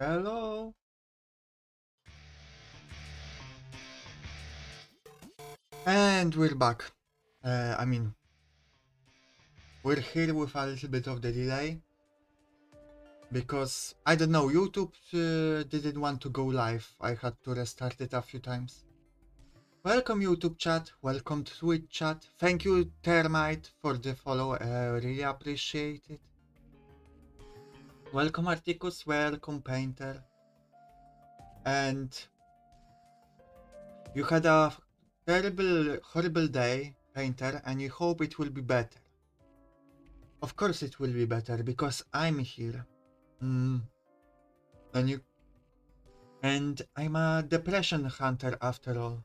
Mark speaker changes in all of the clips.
Speaker 1: Hello. And we're back. I mean, we're here with a little bit of the delay because I don't know, YouTube didn't want to go live. I had to restart it a few times. Welcome YouTube chat, welcome to Twitch chat. Thank you Termite for the follow, really appreciate it. Welcome Articus, welcome Painter. And you had a terrible, horrible day, Painter, and you hope it will be better. Of course it will be better because I'm here. Mm, and you and I'm a depression hunter after all.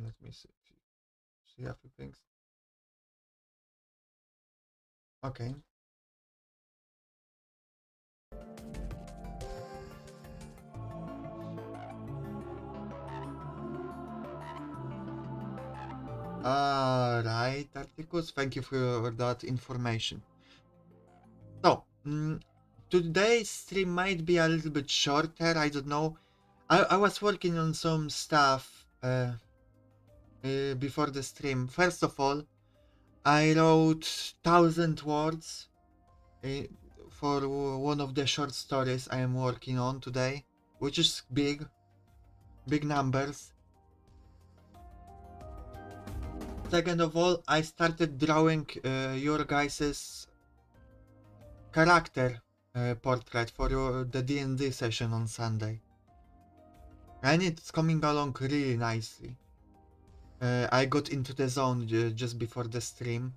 Speaker 1: Let me see a few things. Okay. Alright, Articus, thank you for that information. So, today's stream might be a little bit shorter, I don't know. I was working on some stuff before the stream. First of all, I wrote 1,000 words for one of the short stories I am working on today, which is big numbers. Second of all, I started drawing your guys's character portrait for the D&D session on Sunday, and it's coming along really nicely. I got into the zone just before the stream,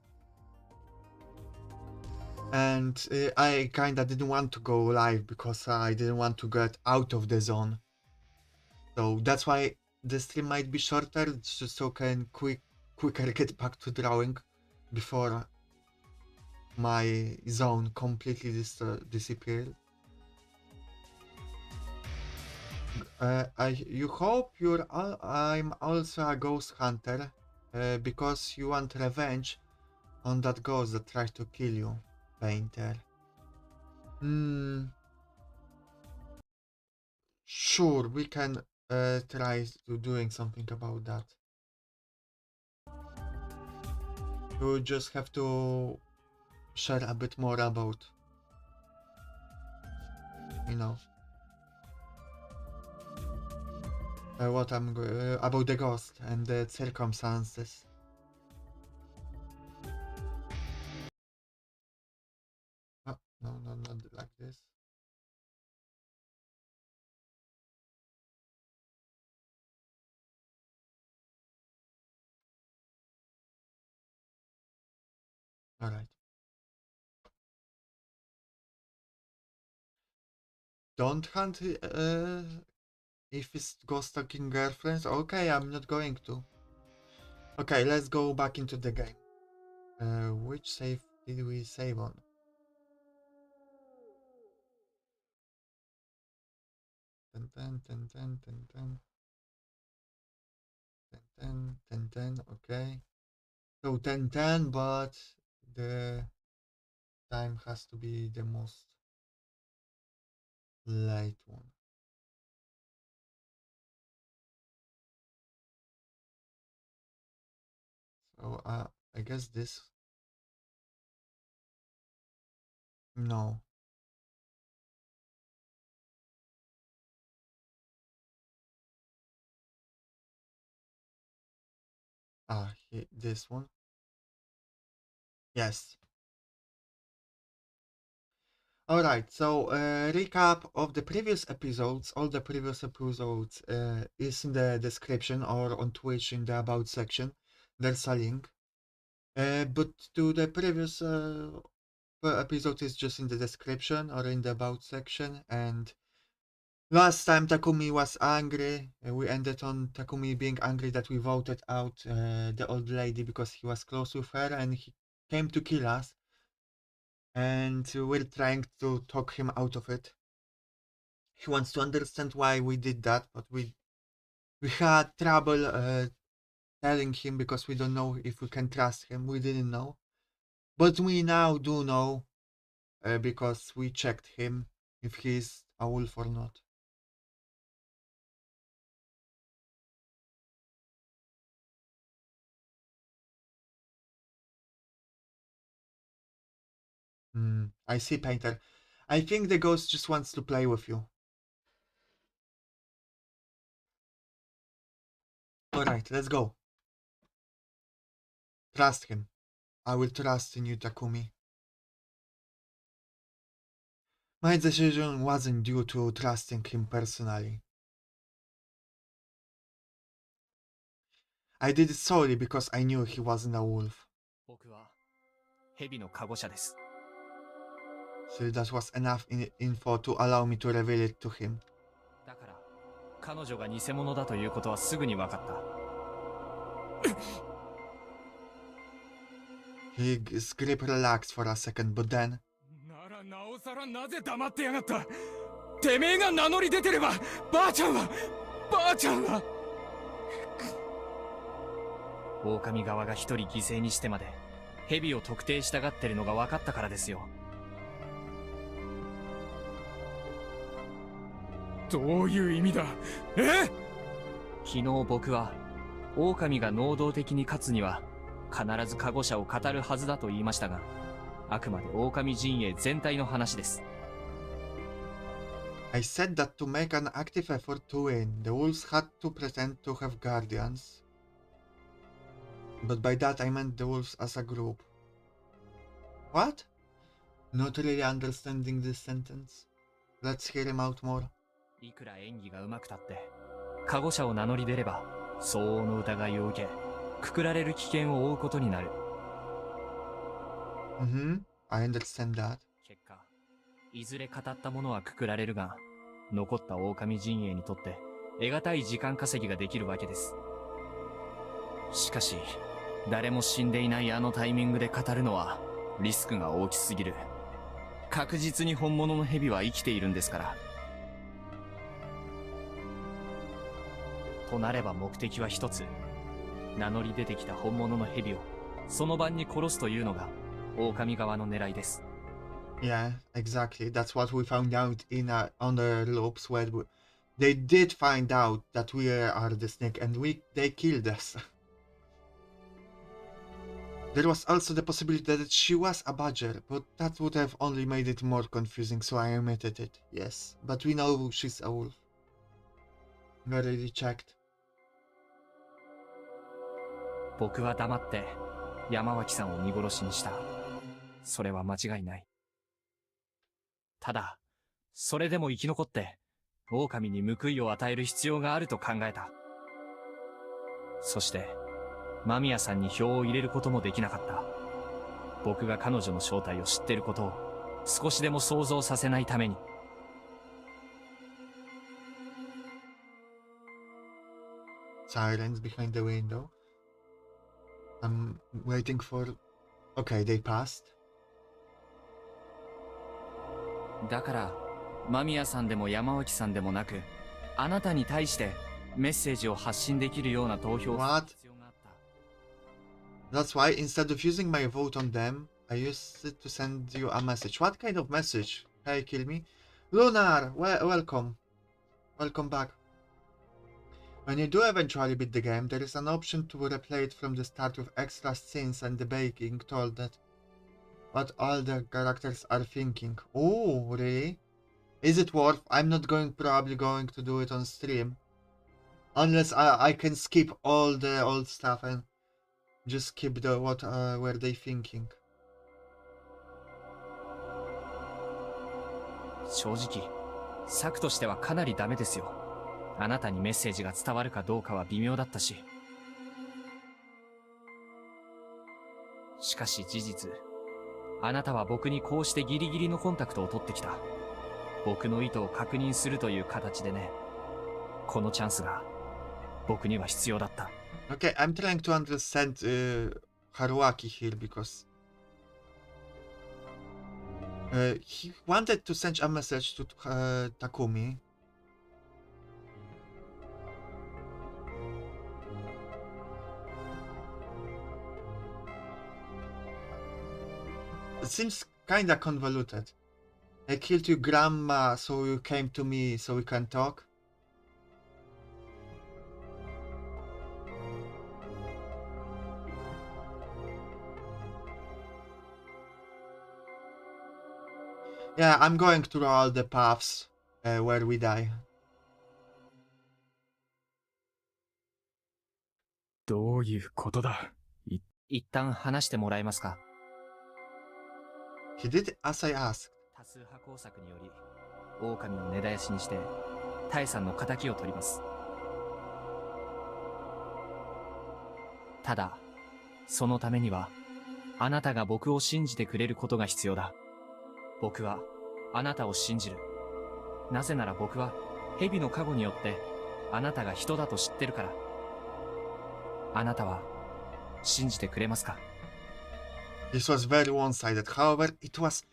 Speaker 1: and I kinda didn't want to go live because I didn't want to get out of the zone. So that's why the stream might be shorter, just so I can quicker get back to drawing before my zone completely disappeared. You hope I'm also a ghost hunter because you want revenge on that ghost that tried to kill you, Painter. Sure, we can try to doing something about that. You just have to share a bit more about, you know, what I'm about the ghost and the circumstances. Oh, no, not like this. All right. Don't hunt if it's ghost stalking girlfriends. Okay, I'm not going to. Okay, let's go back into the game. Which save did we save on? Ten, ten, ten, ten, ten, ten, ten, ten, ten. Okay. So 10, but the time has to be the most late one. So I guess this. No. This one. Yes. Alright, so recap of the previous episodes. All the previous episodes is in the description or on Twitch in the About section. There's a link. But to the previous episode is just in the description or in the About section. And last time Takumi was angry. We ended on Takumi being angry that we voted out the old lady because he was close with her and he came to kill us. And we're trying to talk him out of it. He wants to understand why we did that, but we had trouble telling him because we don't know if we can trust him. We didn't know. But we now do know because we checked him if he's a wolf or not. I see, Painter. I think the ghost just wants to play with you. Alright, let's go. Trust him. I will trust in you, Takumi. My decision wasn't due to trusting him personally. I did it solely because I knew he wasn't a wolf. So that was enough info to allow me to reveal it to him. His grip relaxed for a second, but then... I said that to make an active effort to win, the wolves had to pretend to have guardians. But by that I meant the wolves as a group. What? Not really understanding this sentence. Let's hear him out more. I understand that.
Speaker 2: いずれ語ったものはくくられるが、残った狼陣営にとって得難い時間稼ぎができるわけです。しかし、誰も死んでいないあのタイミングで語るのはリスクが大きすぎる。確実に本物の蛇は生きているんですから。となれば目的は一つ。名乗り出てきた本物の蛇をその晩に殺すというのが狼側の狙いです。
Speaker 1: Yeah, exactly. That's what we found out in on the loops where they did find out that we are the snake and they killed us. There was also the possibility that she was a badger, but that would have only made it more confusing, so I omitted it. Yes, but we know she's a wolf. We already checked.
Speaker 2: 僕は黙って山脇さんを見殺しにした。それは間違いない。ただ、それでも生き残って、狼に報いを与える必要があると考えた。そして、間宮さんに票を入れることもできなかった。僕が彼女の正体を知ってることを、少しでも想像させないために。
Speaker 1: Silence behind the window. I'm waiting for... Okay, they passed.
Speaker 2: だから、間宮さんでも山脇さんでもなく、あなたに対してメッセージを発信できるような投票をする必要があった。
Speaker 1: That's why instead of using my vote on them, I used it to send you a message. What kind of message? Hey, kill me. Lunar, welcome. Welcome back. When you do eventually beat the game, there is an option to replay it from the start with extra scenes and the being told that what all the characters are thinking. Oh, really? Is it worth? I'm not probably going to do it on stream. Unless I can skip all the old stuff and just skip the what were they thinking.
Speaker 2: 正直、策としてはかなりダメですよ。あなたにメッセージが伝わるかどうかは微妙だったし。しかし事実、あなたは僕にこうしてギリギリのコンタクトを取ってきた。僕の意図を確認するという形でね。このチャンスが僕には必要だった。
Speaker 1: Okay, I'm trying to understand Haruaki here because he wanted to send a message to Takumi. seems kinda convoluted. I killed your grandma, so you came to me so we can talk. Yeah, I'm going through all the paths where we die.
Speaker 3: どういうことだ。
Speaker 2: 一旦話してもらえますか。
Speaker 1: He did as I asked.
Speaker 2: 多数派工作により、狼を根絶やしにして、タエさんの仇を取ります。ただ、そのためには、あなたが僕を信じてくれることが必要だ。僕は、あなたを信じる。なぜなら僕は、蛇の加護によって、あなたが人だと知ってるから。あなたは、信じてくれますか？
Speaker 1: This was very one-sided, however, it was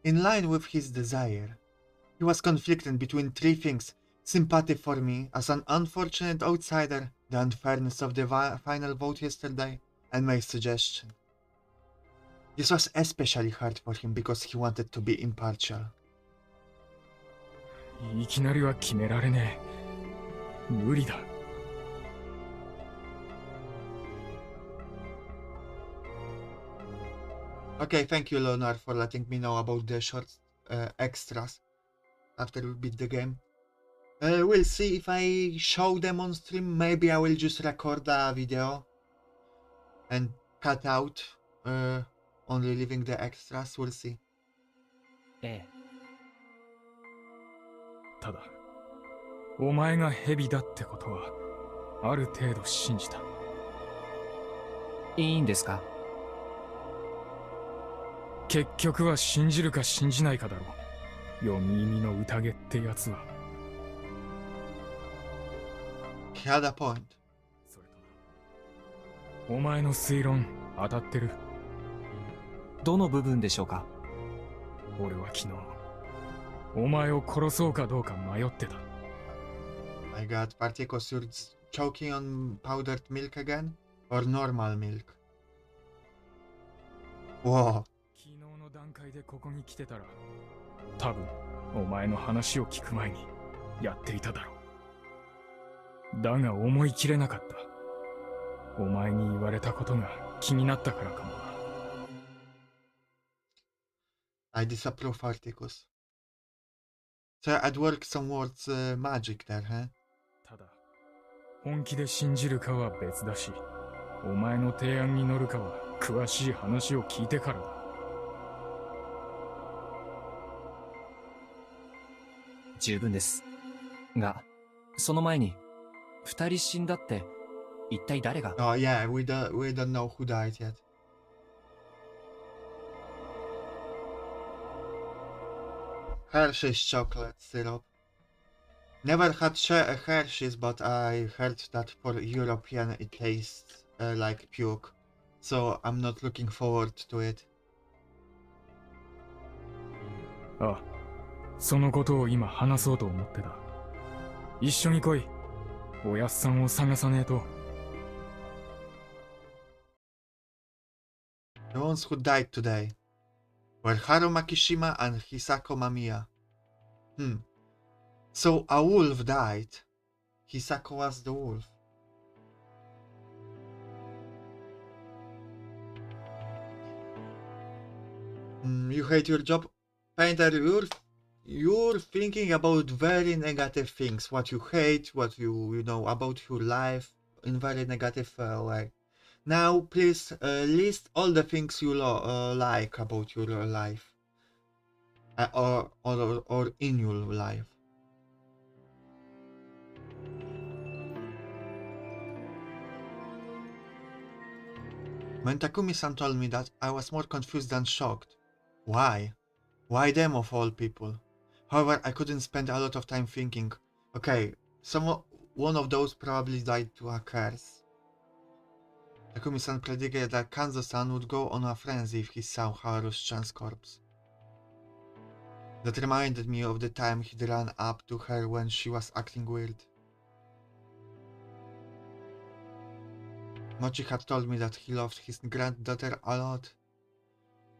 Speaker 1: in line with his desire. He was conflicted between three things: sympathy for me as an unfortunate outsider, the unfairness of the final vote yesterday, and my suggestion. This was especially hard for him because he wanted to be impartial.
Speaker 3: いきなりは決められねえ。無理だ。
Speaker 1: Okay, thank you, Leonard, for letting me know about the short extras after we beat the game. We'll see if I show them on stream. Maybe I will just record a video and cut out, only leaving the extras. We'll see.
Speaker 2: ええ。
Speaker 3: ただ、お前が蛇だってことは、ある程度信じた。
Speaker 2: いいんですか？
Speaker 3: 結局は信じるか信じないかだろう。読み意味の宴ってやつは。
Speaker 1: He had a point.
Speaker 3: それとお前の推論当たってる。
Speaker 2: どの部分でしょうか？
Speaker 3: 俺は昨日、お前を殺そうかどうか迷ってた。
Speaker 1: My god, Particos, you're choking on powdered milk again? Or normal milk? Whoa.
Speaker 3: 昨日の段階でここに来てたら、多分お前の話を聞く前にやっていただろう。だが思い切れなかった。お前に言われたことが気になったからかもな。
Speaker 1: I disapprove, Particus. So I'd work some words magic there, huh?
Speaker 3: ただ、本気で信じるかは別だし、お前の提案に乗るかは詳しい話を聞いてからだ。
Speaker 2: 十分です。が、その前に、二人死んだって、一体誰が？
Speaker 1: Oh yeah, we don't know who died yet. Hershey's chocolate syrup. Never had Hershey's, but I heard that for European it tastes like puke. So I'm not looking forward to it.
Speaker 3: ああ、そのことを今話そうと思ってた。一緒に来い。おやっさんを探さねえと。
Speaker 1: The ones who died today were Haru Makishima and Hisako Mamiya. So a wolf died. Hisako was the wolf. You hate your job? Painter, you're thinking about very negative things. What you hate, what you know about your life in very negative way. Now, please list all the things you like about your life, or in your life. When Takumi-san told me that, I was more confused than shocked. Why? Why them of all people? However, I couldn't spend a lot of time thinking. Okay, one of those probably died to a curse. Takumi-san predicted that Kanzo-san would go on a frenzy if he saw Haru's chance corpse. That reminded me of the time he'd run up to her when she was acting weird. Mochi had told me that he loved his granddaughter a lot.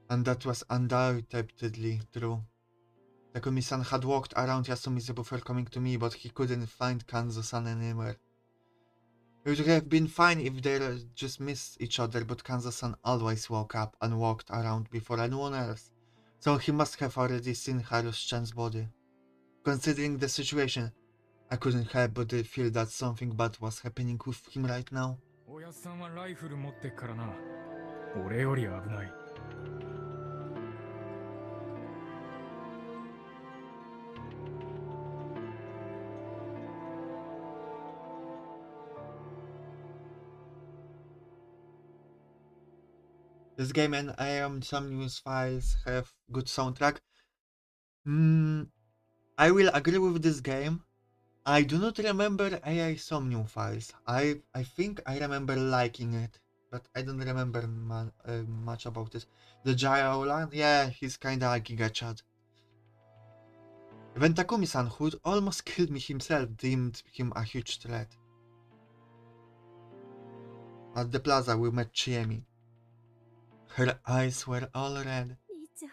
Speaker 1: And that was undoubtedly true. Takumi-san had walked around Yasumizu before coming to me, but he couldn't find Kanzo-san anywhere. It would have been fine if they just missed each other, but Kanzo-san always woke up and walked around before anyone else, so he must have already seen Haru's-chan's body. Considering the situation, I couldn't help but feel that something bad was happening with him right now.
Speaker 3: おやっさんはライフル持ってっからな。俺より危ない。
Speaker 1: This game and some news files have good soundtrack. I will agree with this game. I do not remember AI some new files. I think I remember liking it, but I don't remember much about it. The Jaolan, yeah, he's kinda a Giga Chad. Even Takumi-san, who almost killed me himself, deemed him a huge threat. At the plaza we met Chiemi. Her eyes were all red.
Speaker 4: 兄ちゃん、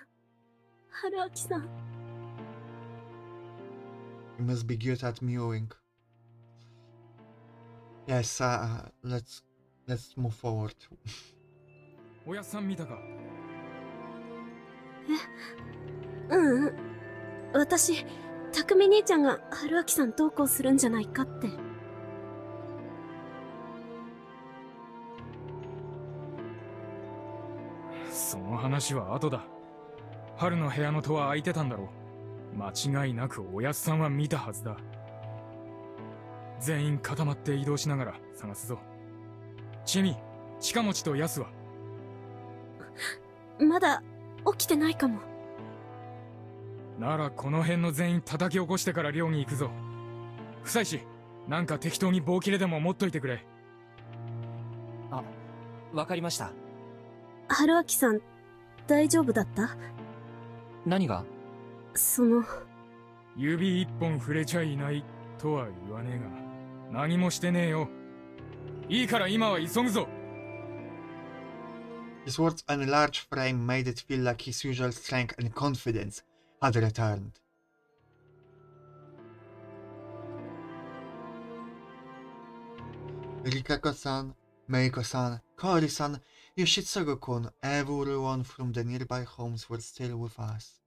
Speaker 4: 春明さん。
Speaker 1: You must be good at mewing. Yes, let's move forward.
Speaker 3: おやっさん見たか？
Speaker 4: うんうん。私、匠兄ちゃんが春明さん投稿するんじゃないかって。
Speaker 3: その話は後だ。春の部屋の戸は開いてたんだろう。間違いなくおやっさんは見たはずだ。全員固まって移動しながら探すぞ。チミ、近持とヤスは？
Speaker 4: まだ起きてないかも。
Speaker 3: ならこの辺の全員叩き起こしてから寮に行くぞ。夫妻氏、なんか適当に棒切れでも持っといてくれ。
Speaker 2: あ、わかりました。
Speaker 4: 春明さん、大丈夫だった？
Speaker 2: 何が？
Speaker 3: 指一本触れちゃいないとは言わねえが、何もしてねえよ。いいから今は急ぐぞ。
Speaker 1: His words and large frame made it feel like his usual strength and confidence had returned. Rikako-san, Meiko-san, Kori-san, Yoshitsugu-kun, everyone from the nearby homes were still with us.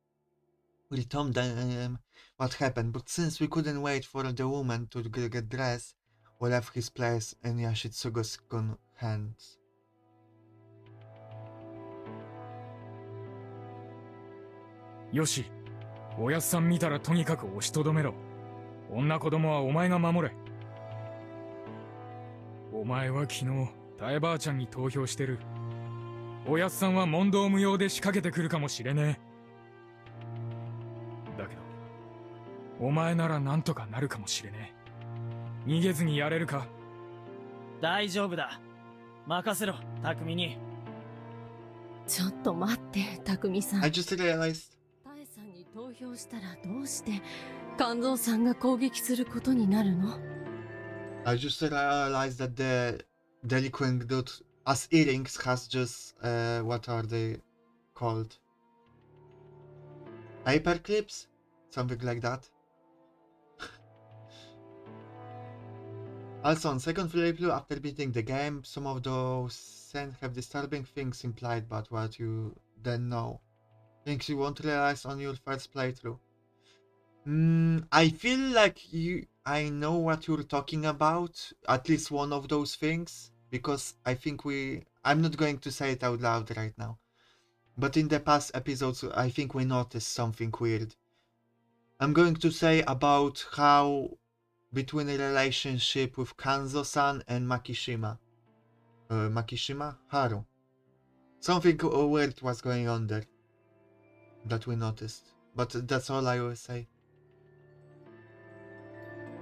Speaker 1: We told them what happened, but since we couldn't wait for the woman to get dressed, we left his place in Yoshitsugu's hands.
Speaker 3: よし、おやっさん見たらとにかく押しとどめろ。女子供はお前が守れ。お前は昨日、タエばあちゃんに投票してる。おやっさんは問答無用で仕掛けてくるかもしれねえ。だけど、お前ならなんとかなるかもしれねえ。逃げずにやれるか？
Speaker 5: 大丈夫だ。任せろ、匠に。
Speaker 4: ちょっと待って、匠さん。
Speaker 1: I just realized.
Speaker 4: タエさんに投票したらどうして肝臓さんが攻撃することになるの？
Speaker 1: I just realized that the delinquent dude as earrings has just what are they called? Paper clips? Something like that. Also on second playthrough after beating the game, some of those scenes have disturbing things implied but what you then know. Things you won't realize on your first playthrough. I feel like I know what you're talking about, at least one of those things, because I think I'm not going to say it out loud right now, but in the past episodes I think we noticed something weird. I'm going to say about how between a relationship with Kanzo-san and Makishima, Haru. Something weird was going on there that we noticed, but that's all I will say.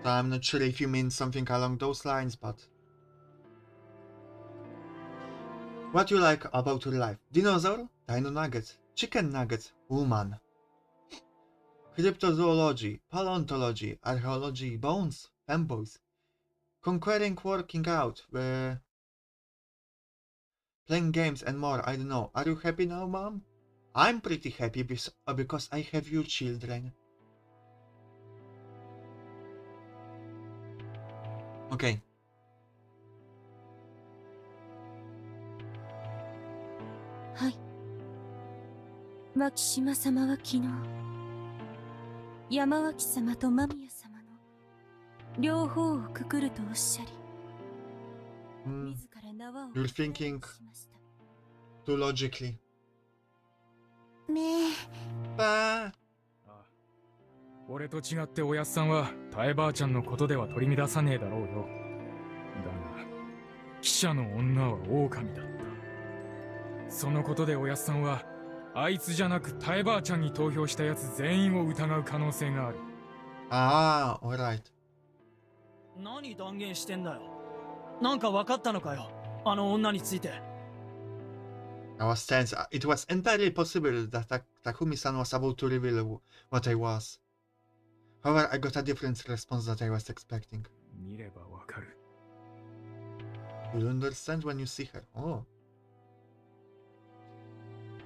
Speaker 1: So I'm not sure if you mean something along those lines, but... What you like about your life? Dinosaur? Dino nugget? Chicken nugget? Woman? Cryptozoology? Paleontology? Archaeology? Bones? Fanboys? Conquering, working out? Playing games and more, I don't know. Are you happy now, Mom? I'm pretty happy because I have your children. Okay.
Speaker 4: はい。脇島様は昨日、山脇様と間宮様の両方をくくるとおっしゃり、自ら縄を
Speaker 1: You're thinking
Speaker 4: しました。
Speaker 1: too logically.
Speaker 4: ねえ。
Speaker 1: あ
Speaker 3: 俺と違っておやっさんはタエばあちゃんのことでは取り乱さねえだろうよ。だが記者の女は狼だった。そのことでおやっさんはあいつじゃなくタエばあちゃんに投票したやつ全員を疑う可能性がある。
Speaker 1: あ、alright.
Speaker 5: 何断言してんだよ。なんか分かったのかよ、あの女について。
Speaker 1: I was tense. It was entirely possible that Takumi-san was about to reveal what I was. However, I got a different response that I was expecting.
Speaker 3: 見ればわかる。
Speaker 1: You'll understand when you see her. Oh.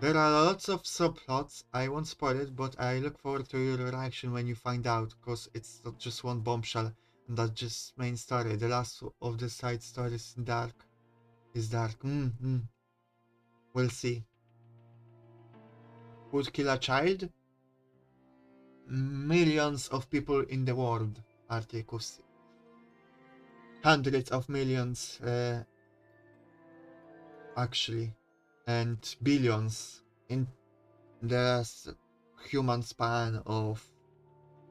Speaker 1: There are lots of subplots. I won't spoil it, but I look forward to your reaction when you find out, because it's not just one bombshell, and that's just main story. The last of the side stories is dark. We'll see. Who'd kill a child? Millions of people in the world, Articus. Hundreds of millions, actually. And billions in the human span of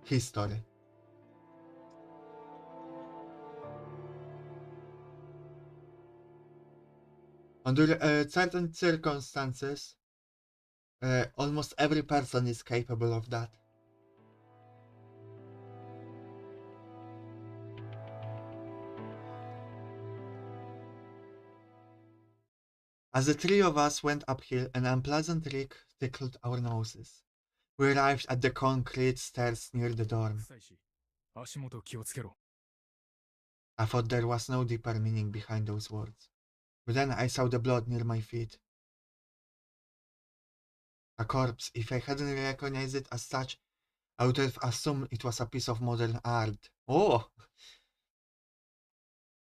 Speaker 1: history. Under certain circumstances, almost every person is capable of that. As the three of us went uphill, an unpleasant reek tickled our noses. We arrived at the concrete stairs near the dorm.
Speaker 3: 臭いし、足元気をつけろ。
Speaker 1: I thought there was no deeper meaning behind those words. But then I saw the blood near my feet. A corpse. If I hadn't recognized it as such, I would have assumed it was a piece of modern art. Oh!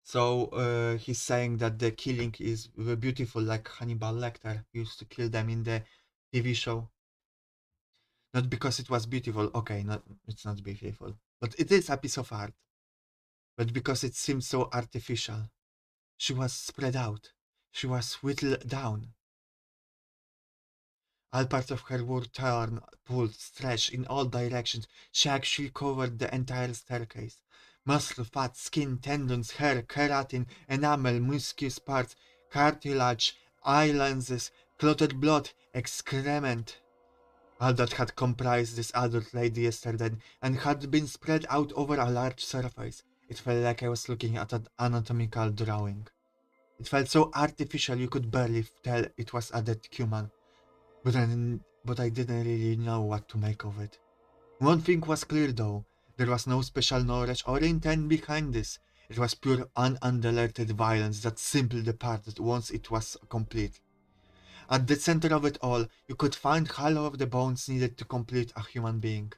Speaker 1: So he's saying that the killing is beautiful, like Hannibal Lecter used to kill them in the TV show. Not because it was beautiful, okay, it's not beautiful, but it is a piece of art. But because it seems so artificial. She was spread out. She was whittled down. All parts of her were torn, pulled, stretched in all directions. She actually covered the entire staircase. Muscle, fat, skin, tendons, hair, keratin, enamel, mucous parts, cartilage, eye lenses, clotted blood, excrement. All that had comprised this adult lady yesterday and had been spread out over a large surface. It felt like I was looking at an anatomical drawing. It felt so artificial you could barely tell it was a dead human. But I didn't really know what to make of it. One thing was clear though, there was no special knowledge or intent behind this. It was pure unadulterated violence that simply departed once it was complete. At the center of it all, you could find hollow of the bones needed to complete a human being.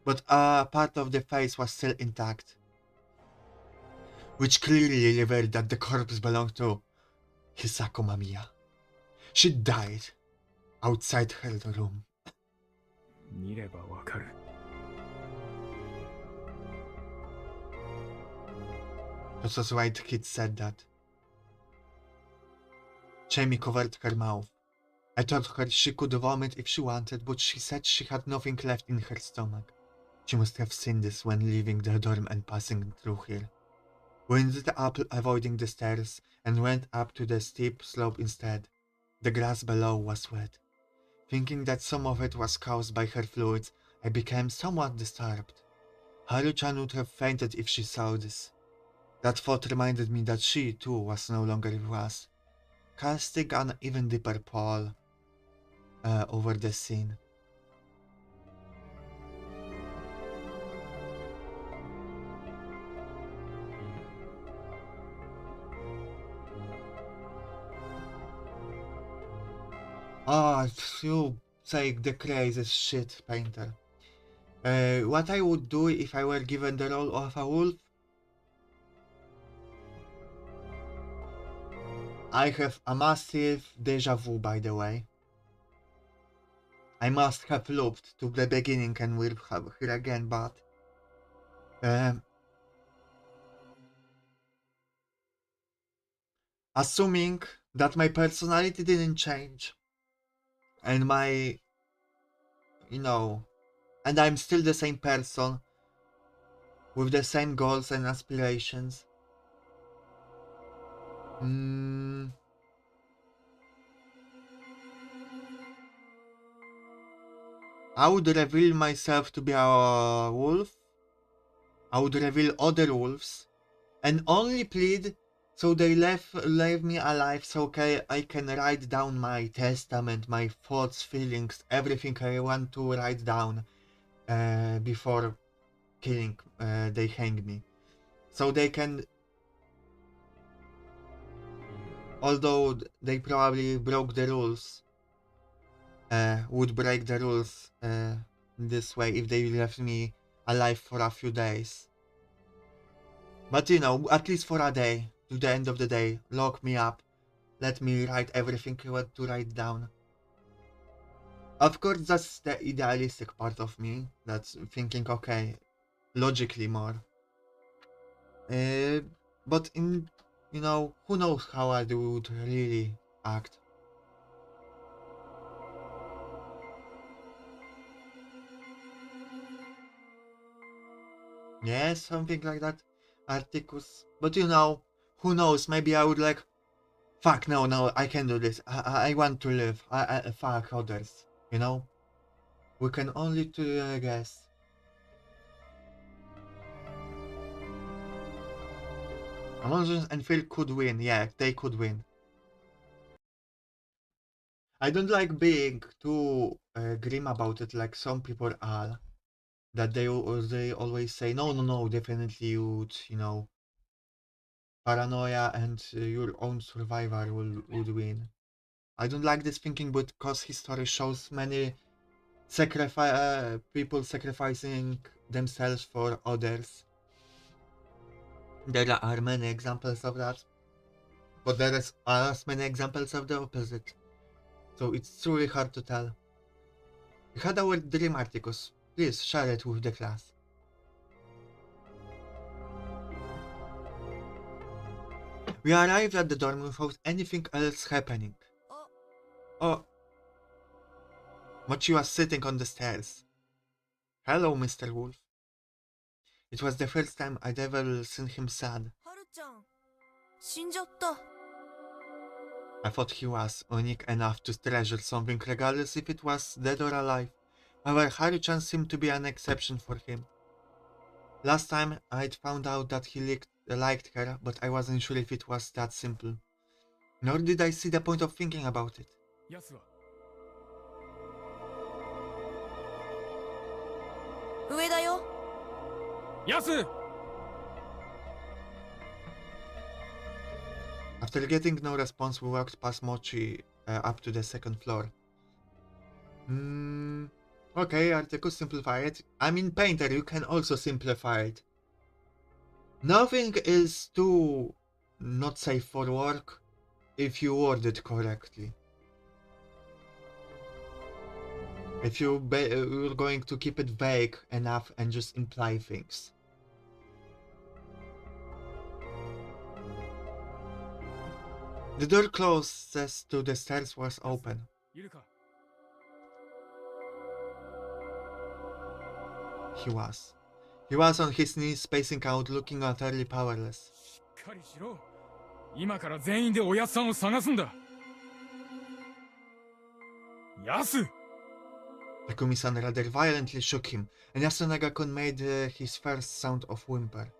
Speaker 1: But a part of the face was still intact, which clearly revealed that the corpse belonged to Hisako Mamiya. She died outside her room.
Speaker 3: 見ればわかる。
Speaker 1: That was why the kid said that. Jamie covered her mouth. I told her she could vomit if she wanted, but she said she had nothing left in her stomach. She must have seen this when leaving the dorm and passing through here. We ended up avoiding the stairs and went up to the steep slope instead. The grass below was wet. Thinking that some of it was caused by her fluids, I became somewhat disturbed. Haru-chan would have fainted if she saw this. That thought reminded me that she, too, was no longer with us, casting an even deeper pall over the scene. You sake, the craziest shit painter. What I would do if I were given the role of a wolf? I have a massive deja vu, by the way. I must have looped to the beginning and will have here again, but assuming that my personality didn't change and my, and I'm still the same person with the same goals and aspirations. I would reveal myself to be a wolf. I would reveal other wolves and only plead so they leave me alive so I can write down my testament, my thoughts, feelings, everything I want to write down before killing, they hang me. So they can, although they probably broke the rules, would break the rules this way if they left me alive for a few days. But at least for a day, to the end of the day, lock me up, let me write everything I want to write down. Of course, that's the idealistic part of me, that's thinking, okay, logically more. But who knows how I would really act. Yeah, something like that. Articus. But who knows, maybe I would like, fuck, no, I can do this. I want to live. Fuck others, We can only guess. Amazons and Phil could win, yeah, they could win. I don't like being too grim about it like some people are. That they always say, no, definitely you'd, paranoia and your own survival would win. I don't like this thinking because history shows many people sacrificing themselves for others. There are many examples of that, but there are as many examples of the opposite. So it's truly hard to tell. We had our dream, Articus. Please share it with the class. We arrived at the dorm without anything else happening. Oh. Mochi was sitting on the stairs. Hello, Mr. Wolf. It was the first time I'd ever seen him sad. I thought he was unique enough to treasure something regardless if it was dead or alive. However, Haru-chan seemed to be an exception for him. Last time I'd found out that he liked her, but I wasn't sure if it was that simple. Nor did I see the point of thinking about it.
Speaker 3: Yasu!
Speaker 1: After getting no response, we walked past Mochi up to the second floor. Okay, Articus, simplify it. I mean, Painter, you can also simplify it. Nothing is too not safe for work if you word it correctly. If you're going to keep it vague enough and just imply things. The door closest to the stairs was open. He was on his knees, spacing out, looking utterly powerless. Takumi-san rather violently shook him, and Yasunaga-kun made his first sound of whimper.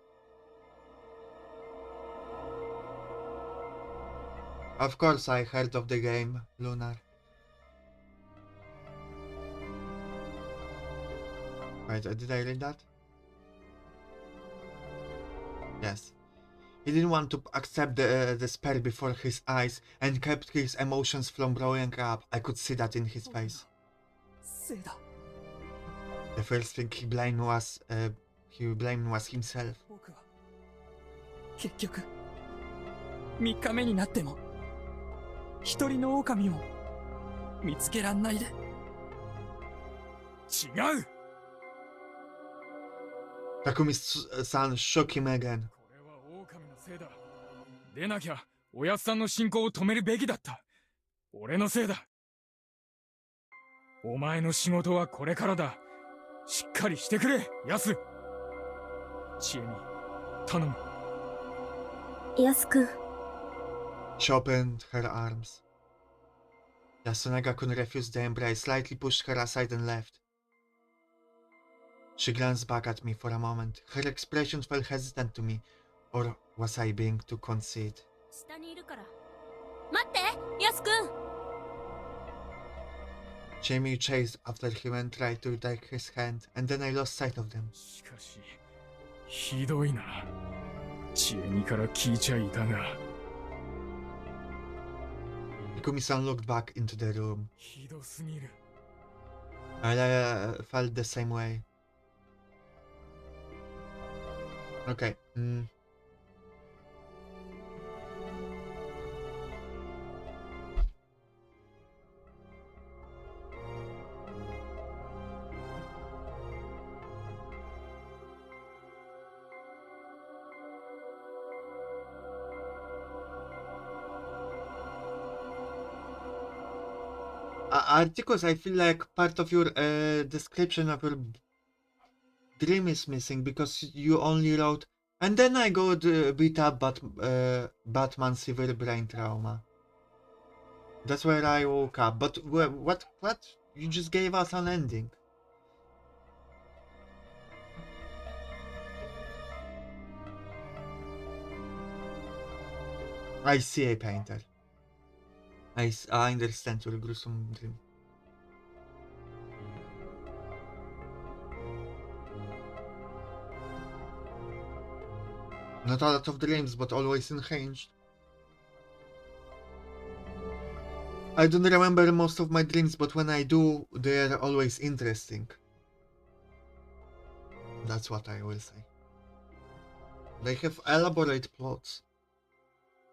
Speaker 1: Of course I heard of the game, Lunar. Wait, did I read that? Yes. He didn't want to accept the despair before his eyes and kept his emotions from blowing up. I could see that in his face.
Speaker 5: せいだ。
Speaker 1: The first thing he blamed was himself.
Speaker 5: 僕は結局3日目になっても一人の狼を見つけらんないで。
Speaker 3: 違う。
Speaker 1: Takumi's son shook him again.
Speaker 3: これは狼のせいだ。でなきゃおやっさんの進行を止めるべきだった。俺のせいだ。お前の仕事はこれからだ。しっかりしてくれ、ヤス。知恵に頼む。
Speaker 4: ヤス君。
Speaker 1: She opened her arms. Yasunaga-kun refused the embrace, slightly pushed her aside and left. She glanced back at me for a moment. Her expression felt hesitant to me. Or was I being too conceited?
Speaker 4: 下にいるから。待って、ヤス君。
Speaker 1: Jamie chased after him and tried to take his hand, and then I lost sight of them.
Speaker 3: しかしひどいな。知恵にから聞いちゃいたが。
Speaker 1: Takumi-san looked back into the room.
Speaker 3: ひどすぎる。
Speaker 1: I felt the same way. Okay. Articles, I feel like part of your description of your dream is missing because you only wrote, and then I got beat up Batman severe brain trauma. That's where I woke up. But what? You just gave us an ending. I see a painter. I understand your gruesome dream. Not a lot of dreams, but always unhinged. I don't remember most of my dreams, but when I do, they're always interesting. That's what I will say. They have elaborate plots.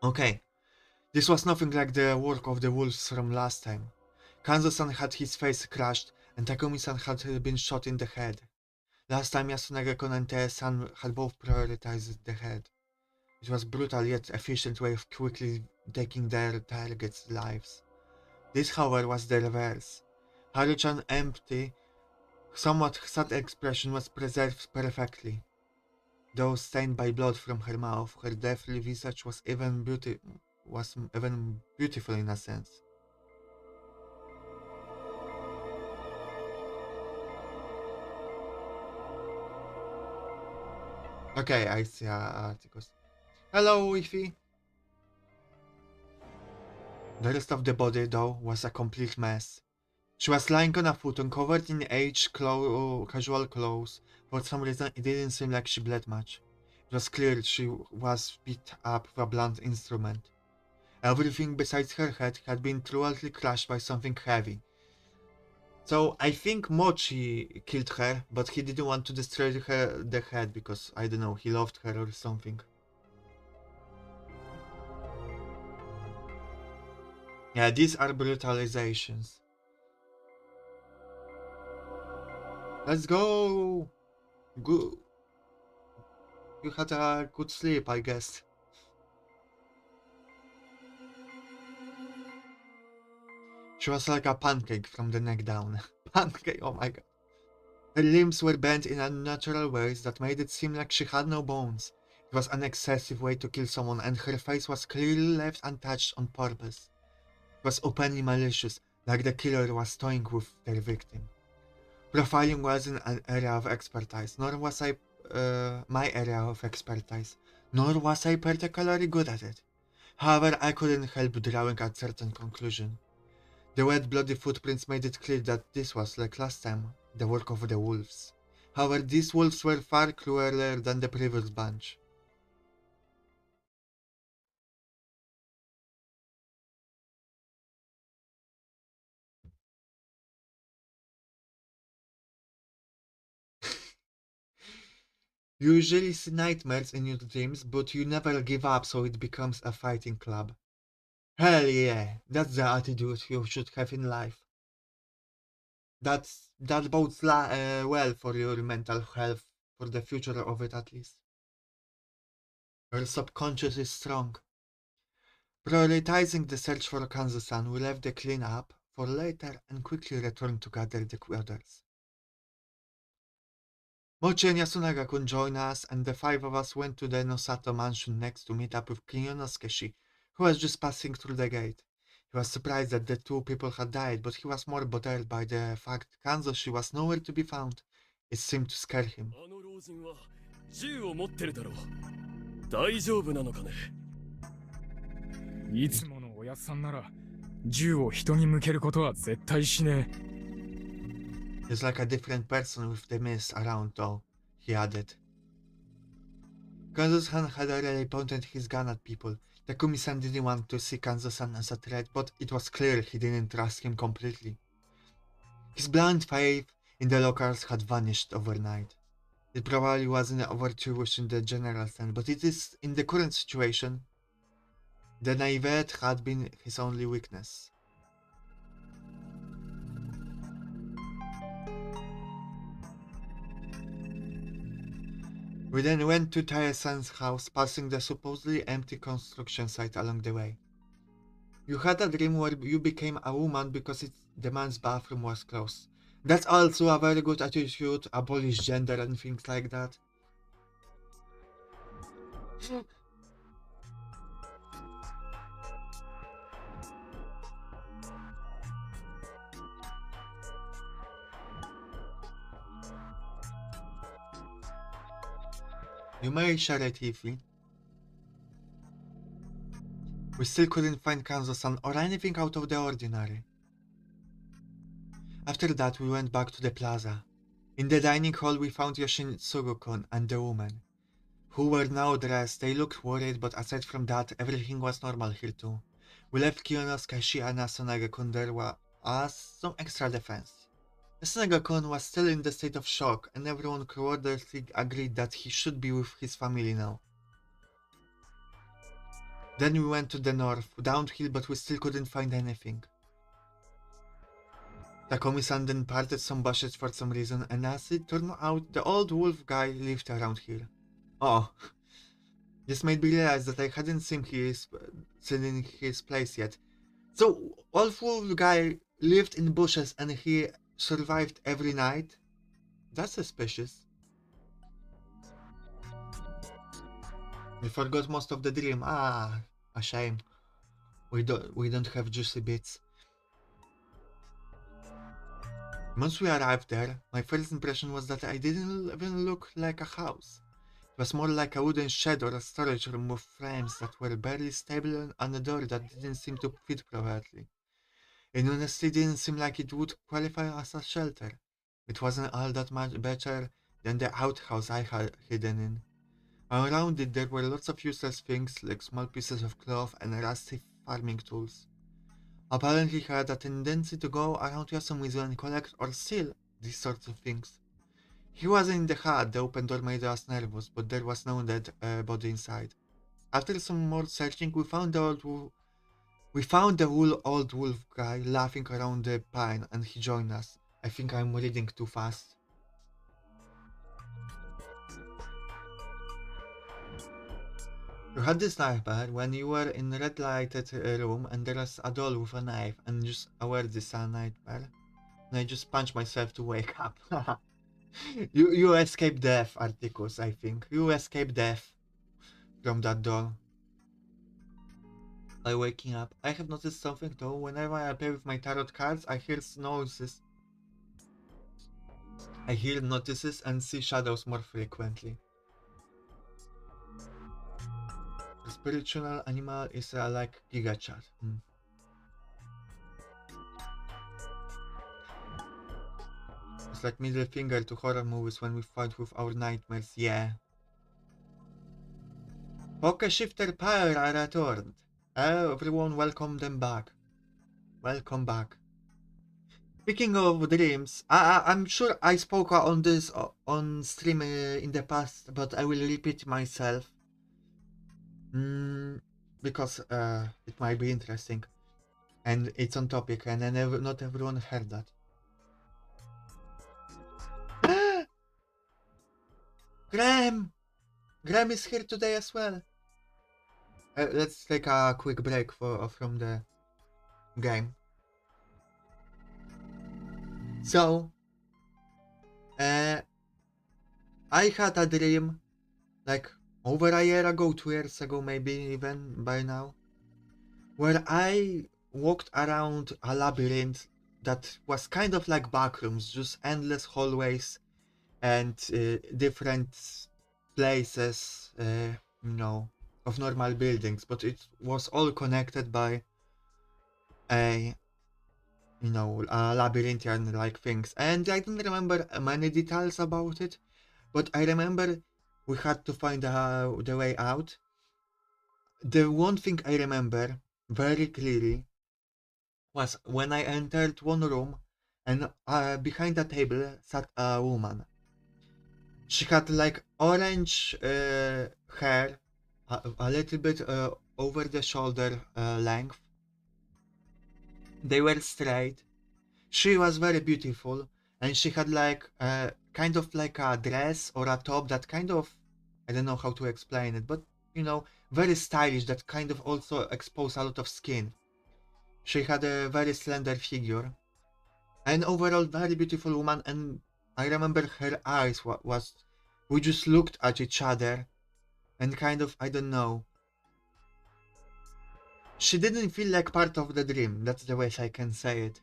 Speaker 1: Okay. This was nothing like the work of the wolves from last time. Kanzo-san had his face crushed, and Takumi-san had been shot in the head. Last time Yasunaga-kun and Tei-san had both prioritized the head. It was brutal yet efficient way of quickly taking their targets' lives. This, however, was the reverse. Haru-chan's empty, somewhat sad expression was preserved perfectly. Though stained by blood from her mouth, her deathly visage was even beautiful in a sense. Okay, I see articles. Hello, Ify. The rest of the body, though, was a complete mess. She was lying on a futon covered in aged casual clothes. For some reason, it didn't seem like she bled much. It was clear she was beat up with a blunt instrument. Everything besides her head had been cruelly crushed by something heavy. So I think Mochi killed her, but he didn't want to destroy the head because, I don't know, he loved her or something. Yeah, these are brutalizations. Let's go! Good. You had a good sleep, I guess. She was like a pancake from the neck down. Pancake, oh my god. Her limbs were bent in unnatural ways that made it seem like she had no bones. It was an excessive way to kill someone, and her face was clearly left untouched on purpose. It was openly malicious, like the killer was toying with their victim. Profiling wasn't an area of expertise, nor was my area of expertise, nor was I particularly good at it. However, I couldn't help drawing a certain conclusion. The wet, bloody footprints made it clear that this was, like last time, the work of the wolves. However, these wolves were far crueler than the previous bunch. You usually see nightmares in your dreams, but you never give up, so it becomes a fighting club. Hell yeah, that's the attitude you should have in life. That bodes well for your mental health, for the future of it at least. Your subconscious is strong. Prioritizing the search for Kanzo-san, we left the cleanup for later and quickly returned to gather the others. Mochi and Yasunaga-kun joined us, and the five of us went to the Nosato mansion next to meet up with Kiyonosuke, who was just passing through the gate. He was surprised that the two people had died, but he was more bothered by the fact Kanzo was nowhere to be found. It seemed to scare him.
Speaker 6: あの老人は銃を持ってるだろう。大丈夫なのかね。
Speaker 3: いつものおやっさんなら銃を人に向けることは絶対しねえ。
Speaker 1: He's like a different person with the mist around though, he added. Kanzo-san had already pointed his gun at people. Takumi-san didn't want to see Kanzo-san as a threat, but it was clear he didn't trust him completely. His blind faith in the locals had vanished overnight. It probably wasn't virtuous in the general sense, but it is in the current situation. The naivete had been his only weakness. We then went to Tae-san's house, passing the supposedly empty construction site along the way. You had a dream where you became a woman because the man's bathroom was closed. That's also a very good attitude, abolish gender and things like that. You may share it, Ify. We still couldn't find Kanzo-san or anything out of the ordinary. After that, we went back to the plaza. In the dining hall, we found Yoshitsugu-kun and the woman, who were now dressed. They looked worried, but aside from that, everything was normal here too. We left Kiyonosuke and Yasunaga-kun there as some extra defense. Yasunaga-kun was still in the state of shock, and everyone coordinated agreed that he should be with his family now. Then we went to the north, downhill, but we still couldn't find anything. Takumi-san then parted some bushes for some reason, and as it turned out, the old wolf guy lived around here. Oh, this made me realize that I hadn't seen in his place yet. So, old wolf guy lived in bushes and he survived every night? That's suspicious. We forgot most of the dream. Ah, a shame. We don't have juicy bits. Once we arrived there, my first impression was that I didn't even look like a house. It was more like a wooden shed or a storage room with frames that were barely stable and a door that didn't seem to fit properly. It honestly didn't seem like it would qualify as a shelter. It wasn't all that much better than the outhouse I had hidden in. Around it there were lots of useless things like small pieces of cloth and rusty farming tools. Apparently he had a tendency to go around Yasumizu and collect or steal these sorts of things. He wasn't in the hut, the open door made us nervous, but there was no dead body inside. After some more searching, we found the old wolf guy laughing around the pine, and he joined us. I think I'm reading too fast. You had this nightmare when you were in a red lighted room and there was a doll with a knife and just aware this is a nightmare. And I just punched myself to wake up. You escaped death, Articus, I think. You escaped death from that doll. By waking up, I have noticed something though. Whenever I play with my tarot cards, I hear noises. I hear notices and see shadows more frequently. The spiritual animal is like Gigachat. It's like middle finger to horror movies when we fight with our nightmares, yeah. Poke Shifter Power are returned. Everyone welcome them back. Welcome back. Speaking of dreams, I'm sure I spoke on this on stream in the past, but I will repeat myself. Because it might be interesting. And it's on topic, and not everyone heard that. Graham! Graham is here today as well. Let's take a quick break from the game. So, I had a dream like over a year ago, 2 years ago, maybe even by now, where I walked around a labyrinth that was kind of like backrooms, just endless hallways and different places, of normal buildings, but it was all connected by a, labyrinthian like things. And I don't remember many details about it, but I remember we had to find the way out. The one thing I remember very clearly was when I entered one room and behind the table sat a woman. She had like orange hair, a little bit over the shoulder length. They were straight. She was very beautiful, and she had like kind of like a dress or a top that kind of, I don't know how to explain it, but very stylish, that kind of also exposed a lot of skin. She had a very slender figure, and overall very beautiful woman. And I remember her eyes was we just looked at each other and kind of, I don't know. She didn't feel like part of the dream, that's the way I can say it.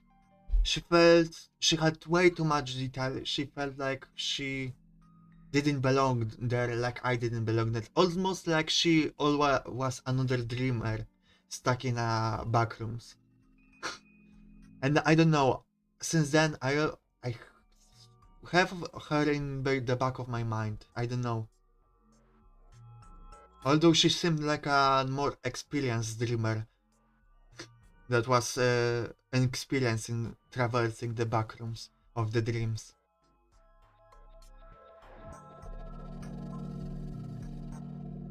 Speaker 1: She felt she had way too much detail. She felt like she didn't belong there, like I didn't belong there. Almost like she always was another dreamer stuck in a back rooms. And I don't know, since then I have her in the back of my mind. I don't know. Although she seemed like a more experienced dreamer that was an experience in traversing the backrooms of the dreams.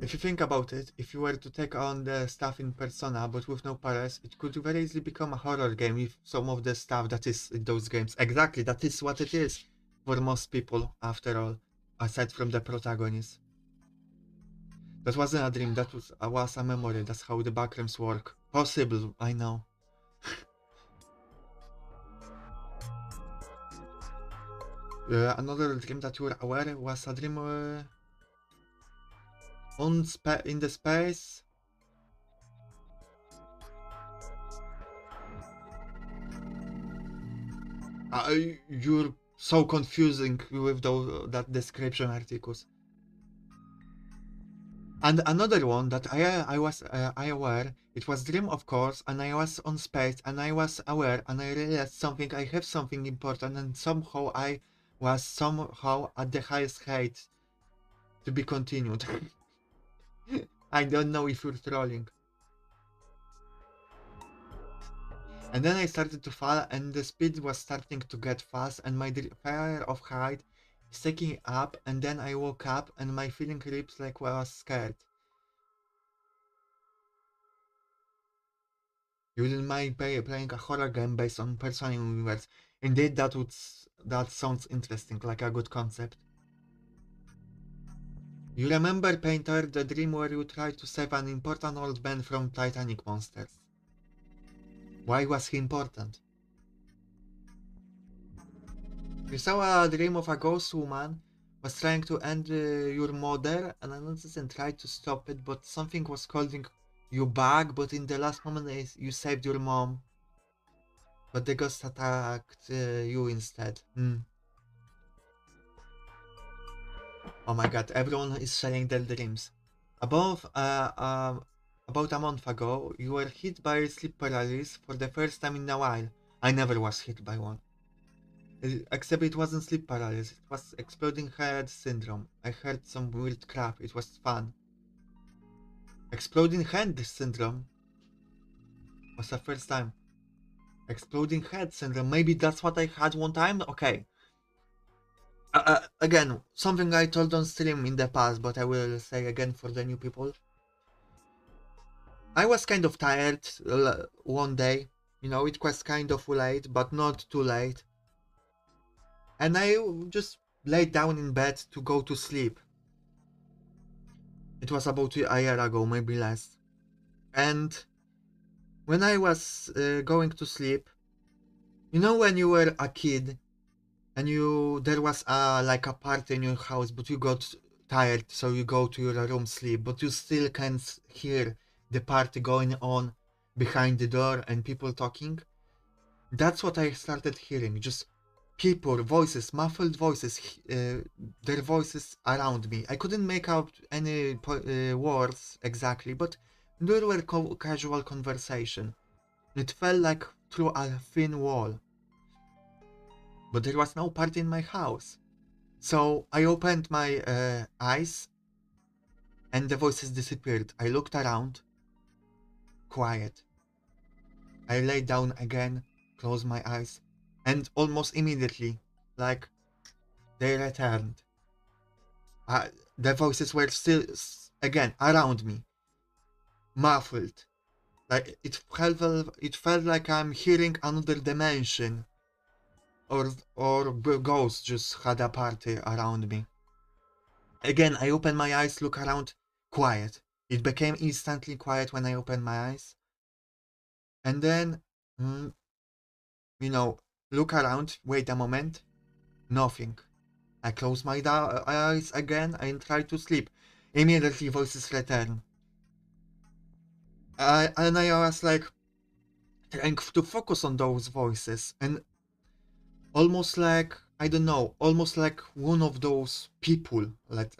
Speaker 1: If you think about it, if you were to take on the stuff in Persona but with no powers, it could very easily become a horror game if some of the stuff that is in those games. Exactly, that is what it is for most people, after all, aside from the protagonist. That wasn't a dream, that was a memory, that's how the backrooms work. Possible, I know. Another dream that you were aware was a dream in the space. You're so confusing with that description articles. And another one that I was aware, it was dream of course, and I was on space and I was aware and I realized something, I have something important, and somehow I was somehow at the highest height to be continued. I don't know if you're trolling. And then I started to fall and the speed was starting to get fast and my fear of height is taking up, and then I woke up and my feeling creeps like I was scared. You wouldn't mind playing a horror game based on Persona universe. Indeed, that sounds interesting, like a good concept. You remember, Painter, the dream where you tried to save an important old man from Titanic monsters? Why was he important? You saw a dream of a ghost woman was trying to end your mother, and and tried to stop it, but something was holding you back, but in the last moment you saved your mom. But the ghost attacked you instead. Oh my god, everyone is sharing their dreams. About a month ago, you were hit by sleep paralysis for the first time in a while. I never was hit by one. Except it wasn't sleep paralysis, it was exploding head syndrome. I heard some weird crap, it was fun. Exploding head syndrome was the first time. Exploding head syndrome. Maybe that's what I had one time? Okay. Again, something I told on stream in the past, but I will say again for the new people. I was kind of tired one day. You know, it was kind of late, but not too late. And I just laid down in bed to go to sleep. It was about a year ago, maybe less. And when I was going to sleep, you know when you were a kid and there was like a party in your house, but you got tired, so you go to your room sleep, but you still can hear the party going on behind the door and people talking? That's what I started hearing, just people, voices, muffled voices, their voices around me. I couldn't make out any words exactly, but there were casual conversation. It felt like through a thin wall. But there was no party in my house. So I opened my eyes and the voices disappeared. I looked around. Quiet. I lay down again, closed my eyes, and almost immediately, like, they returned. The voices were still, again, around me, muffled. Like, it felt like I'm hearing another dimension, or ghosts just had a party around me. Again, I opened my eyes, look around, quiet. It became instantly quiet when I opened my eyes. And then, you know, look around, wait a moment, nothing. I close my eyes again and try to sleep. Immediately voices return. And I was like trying to focus on those voices, and almost like, I don't know, almost like one of those people that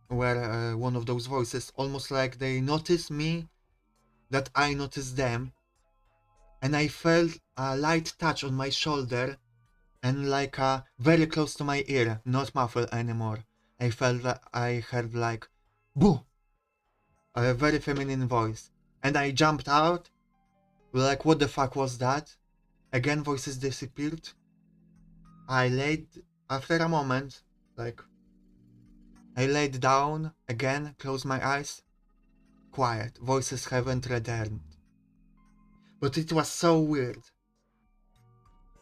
Speaker 1: were one of those voices, almost like they noticed me, that I noticed them, and I felt a light touch on my shoulder and like very close to my ear, not muffled anymore. I felt that I heard like boo, a very feminine voice, and I jumped out like what the fuck was that? Again voices disappeared. I laid after a moment, like I laid down again, closed my eyes. Quiet, voices haven't returned. But it was so weird.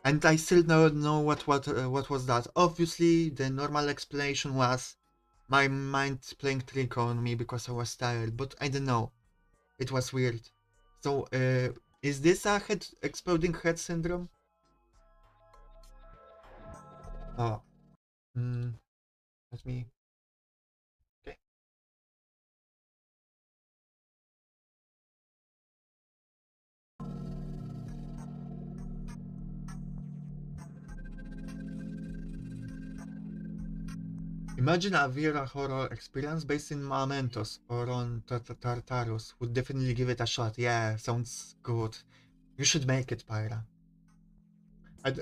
Speaker 1: And I still don't know what was that. Obviously, the normal explanation was my mind playing trick on me because I was tired, but I don't know. It was weird. So, is this a exploding head syndrome? Oh, let me. Okay. Imagine a VR horror experience based in Mementos or on Tartarus. Would definitely give it a shot. Yeah, sounds good. You should make it, Pyra.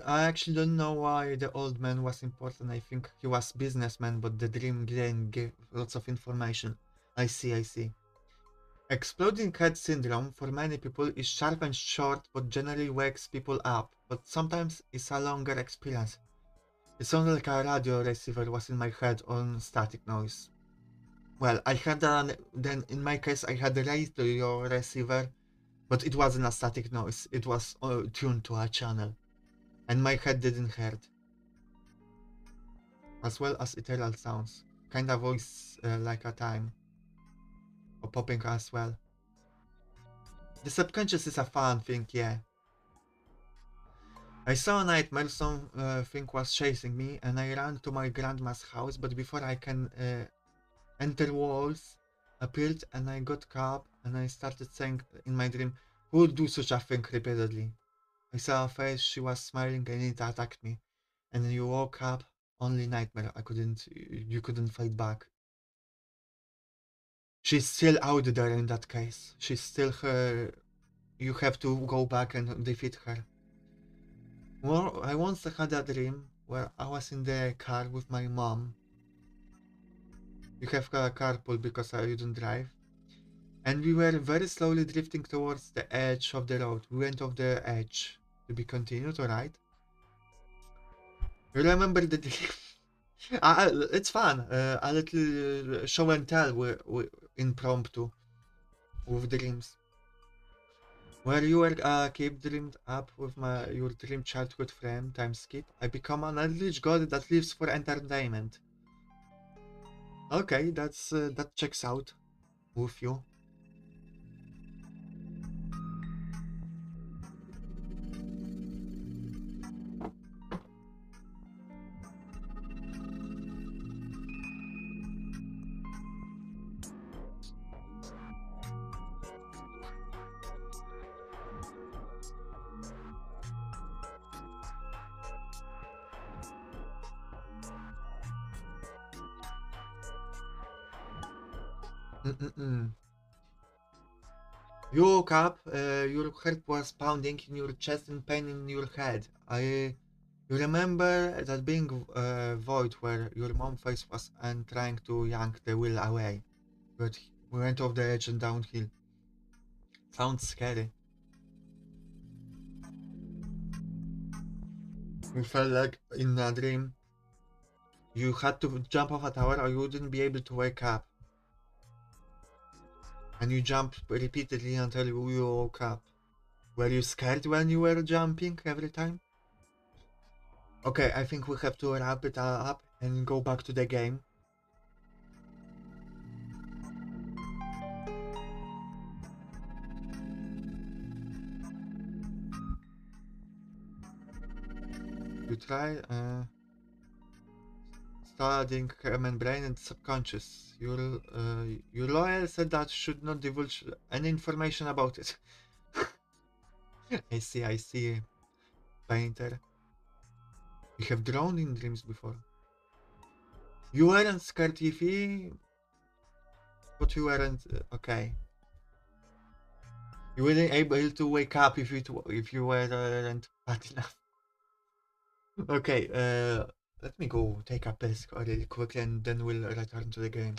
Speaker 1: I actually don't know why the old man was important. I think he was businessman, but the dream didn't give lots of information. I see. Exploding head syndrome for many people is sharp and short, but generally wakes people up. But sometimes it's a longer experience. It sounded like a radio receiver was in my head on static noise. Well, I had then in my case I had a radio receiver, but it wasn't a static noise. It was tuned to a channel, and my head didn't hurt. As well as ethereal sounds, kinda voice like a time, or popping as well. The subconscious is a fun thing, yeah. I saw a nightmare, something was chasing me, and I ran to my grandma's house, but before I can enter, walls appeared, and I got caught, and I started saying in my dream, who would do such a thing repeatedly? I saw a face, she was smiling, and it attacked me. And you woke up, only nightmare, you couldn't fight back. She's still out there in that case. She's still her. You have to go back and defeat her. Well, I once had a dream where I was in the car with my mom. You have a carpool because you don't drive. And we were very slowly drifting towards the edge of the road. We went off the edge. To be continued, alright? You remember the dream? It's fun. A little show and tell impromptu with dreams. Where you were keep dreamed up with your dream childhood friend, time skip. I become an eldritch god that lives for entertainment. Okay, that checks out with you. You woke up, your heart was pounding in your chest and pain in your head. You remember that being void where your mom's face was and trying to yank the wheel away. But we went off the edge and downhill. Sounds scary. You felt like in a dream. You had to jump off a tower or you wouldn't be able to wake up. And you jumped repeatedly until you woke up. Were you scared when you were jumping every time? Okay, I think we have to wrap it up and go back to the game. You try studying human brain and subconscious. Your lawyer said that should not divulge any information about it. I see. Painter. You have drawn in dreams before. You weren't scared, Ify, but you weren't okay. You weren't able to wake up if you weren't bad enough. Okay, let me go take a piss really quick and then we'll return to the game.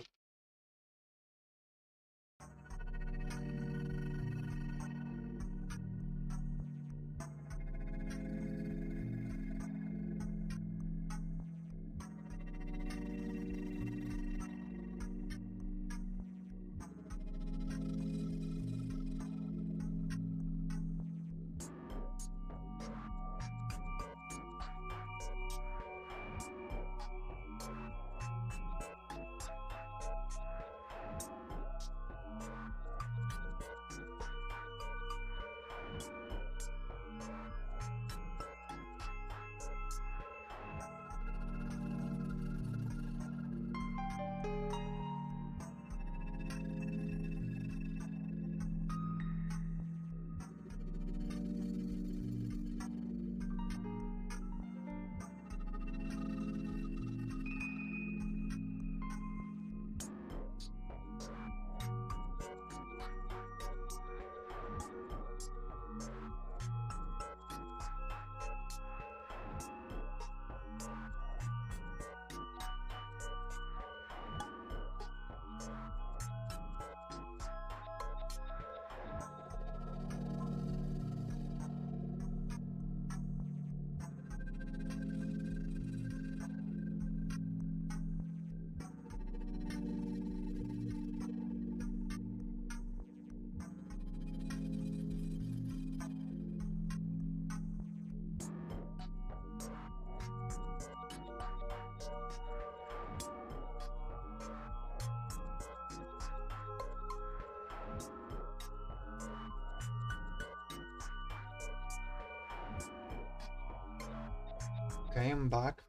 Speaker 1: Okay, I'm back.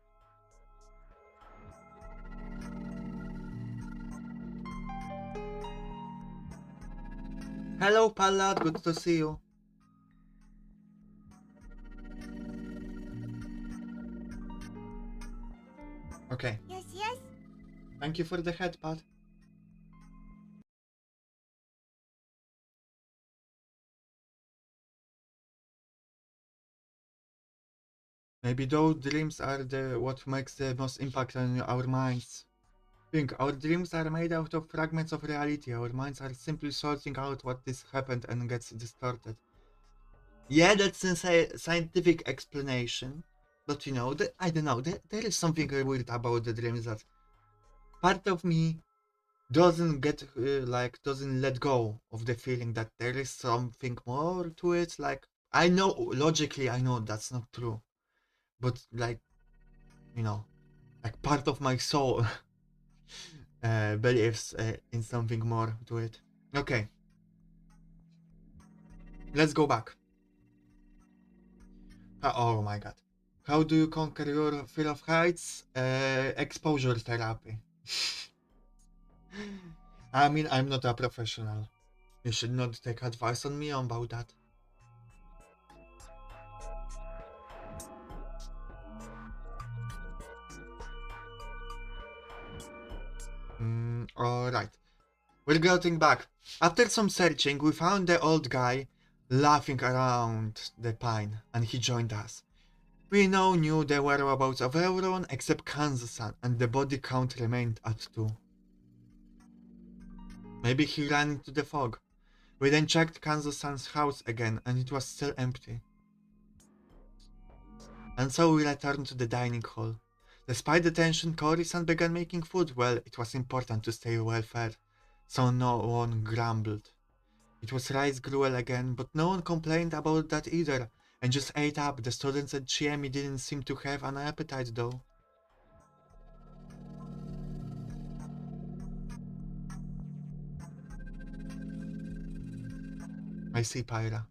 Speaker 1: Hello, Pallad, good to see you. Okay.
Speaker 7: Yes, yes.
Speaker 1: Thank you for the headpad. Maybe those dreams are what makes the most impact on our minds. Think our dreams are made out of fragments of reality. Our minds are simply sorting out what this happened and gets distorted. Yeah, that's a scientific explanation. But you know, I don't know, there is something weird about the dreams that part of me doesn't get, doesn't let go of the feeling that there is something more to it. Like, I know, logically, I know that's not true. But, like, you know, like part of my soul believes in something more to it. Okay. Let's go back. Oh my god. How do you conquer your fear of heights? Exposure therapy. I mean, I'm not a professional. You should not take advice on me about that. Alright. We're getting back. After some searching, we found the old guy laughing around the pine, and he joined us. We now knew the whereabouts of everyone except Kanzo-san, and the body count remained at 2. Maybe he ran into the fog. We then checked Kanzo-san's house again, and it was still empty. And so we returned to the dining hall. Despite the tension, Kori-san began making food. Well, it was important to stay well fed, so no one grumbled. It was rice gruel again, but no one complained about that either, and just ate up. The students at Chiemi didn't seem to have an appetite though. I see, Pyra.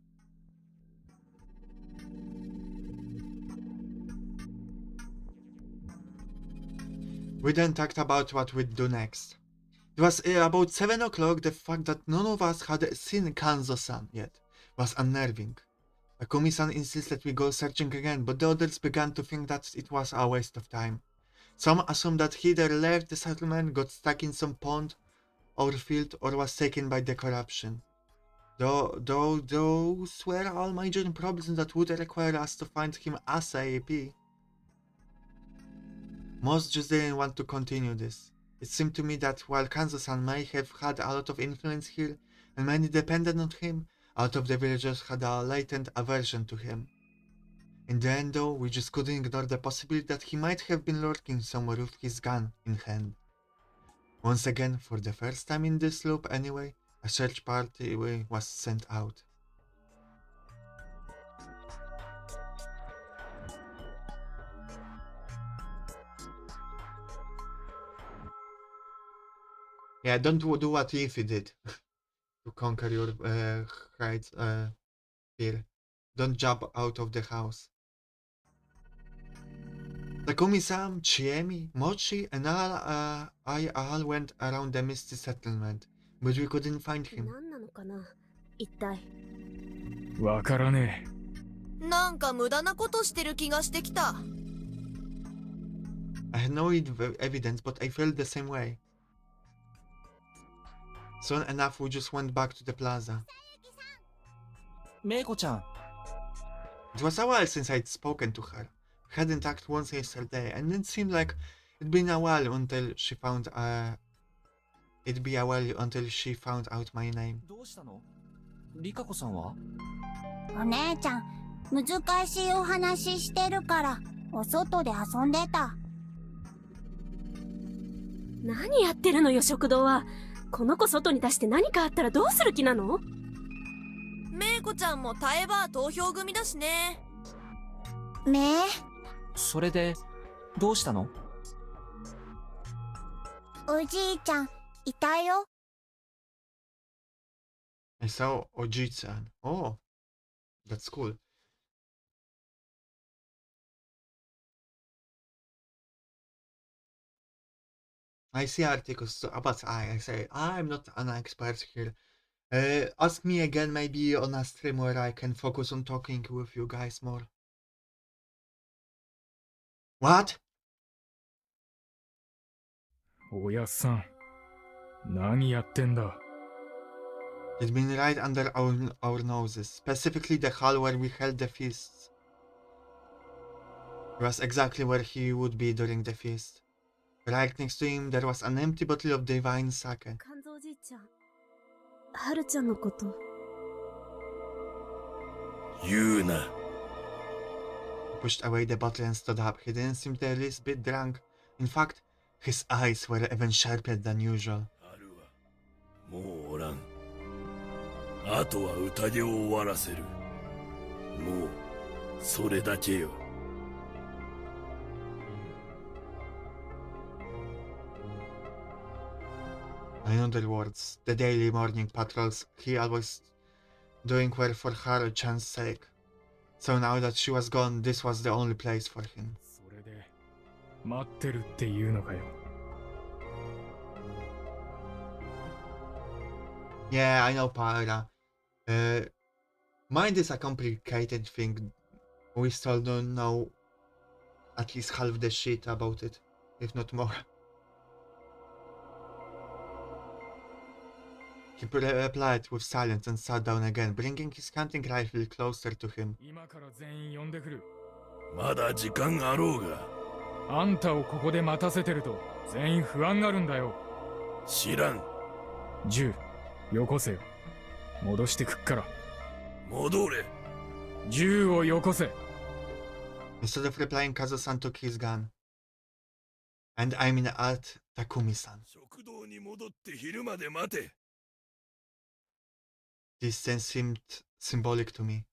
Speaker 1: We then talked about what we'd do next. It was about 7 o'clock. The fact that none of us had seen Kanzo-san yet was unnerving. Takumi-san insisted we go searching again, but the others began to think that it was a waste of time. Some assumed that he either left the settlement, got stuck in some pond or field, or was taken by the corruption. Though those were all major problems that would require us to find him ASAP. Most just didn't want to continue this. It seemed to me that while Kanzo-san may have had a lot of influence here, and many depended on him, a lot of the villagers had a latent aversion to him. In the end though, we just couldn't ignore the possibility that he might have been lurking somewhere with his gun in hand. Once again, for the first time in this loop anyway, a search party was sent out. Yeah, don't do what Leafy did to conquer your heights fear. Don't jump out of the house. Takumi-san, Chiemi, Mochi, and I all went around the misty settlement, but we couldn't find him.
Speaker 4: 何なのかな一体。
Speaker 3: わからねえ。
Speaker 7: なんか無駄なことしてる気がしてきた。
Speaker 1: I had no evidence, but I felt the same way. Soon enough, we just went back to the plaza.
Speaker 2: メイコちゃん、
Speaker 1: It was a while since I'd spoken to her. We hadn't talked once yesterday, and it seemed like it'd been a while until she found out my name.
Speaker 2: どうしたの？リカコさんは？
Speaker 8: お姉ちゃん、難しいお話してるから、お外で遊んでた。
Speaker 4: 何やってるのよ食堂は。この子外に出して何かあったらどうする気なの？
Speaker 7: メイコちゃんもタエバー投票組だしね。
Speaker 8: めえ、
Speaker 2: それでどうしたの？
Speaker 8: おじいちゃん、いたよ。
Speaker 1: I saw Oji-san. Oh, that's cool. I see articles, but I say I'm not an expert here. Ask me again maybe on a stream where I can focus on talking with you guys more. What?
Speaker 3: おやっさん、何やってんだ。
Speaker 1: It's been right under our noses, specifically the hall where we held the feasts. It was exactly where he would be during the feast. Right next to him, there was an empty bottle of divine sake.
Speaker 4: 肝臓じいちゃん、はるちゃんのこと。
Speaker 6: 言うな。
Speaker 1: He pushed away the bottle and stood up. He didn't seem the least bit drunk. In fact, his eyes were even sharper than usual.
Speaker 6: ハルはもうおらん。あとは宴を終わらせる。もうそれだけよ。
Speaker 1: In other words, the daily morning patrols he always doing were for Haru-chan's sake. So now that she was gone, this was the only place for him.
Speaker 3: それで待ってるっていうのかよ。
Speaker 1: Yeah, I know, Paira. Mind is a complicated thing. We still don't know at least half the shit about it, if not more. He replied with silence and sat down again, bringing his hunting rifle closer to him.
Speaker 3: 今から全員呼んでくる。
Speaker 6: まだ時間あろうが。
Speaker 3: あんたをここで待たせてると全員不安がるんだよ。
Speaker 6: 知らん。
Speaker 3: 銃よこせよ。戻してくっから。
Speaker 6: 戻れ。
Speaker 3: 銃をよこせ。
Speaker 1: Instead of replying, Kazu-san took his gun. And aimed at Takumi-san.
Speaker 6: 食堂に戻って昼まで待て。
Speaker 1: This sense seemed symbolic to me.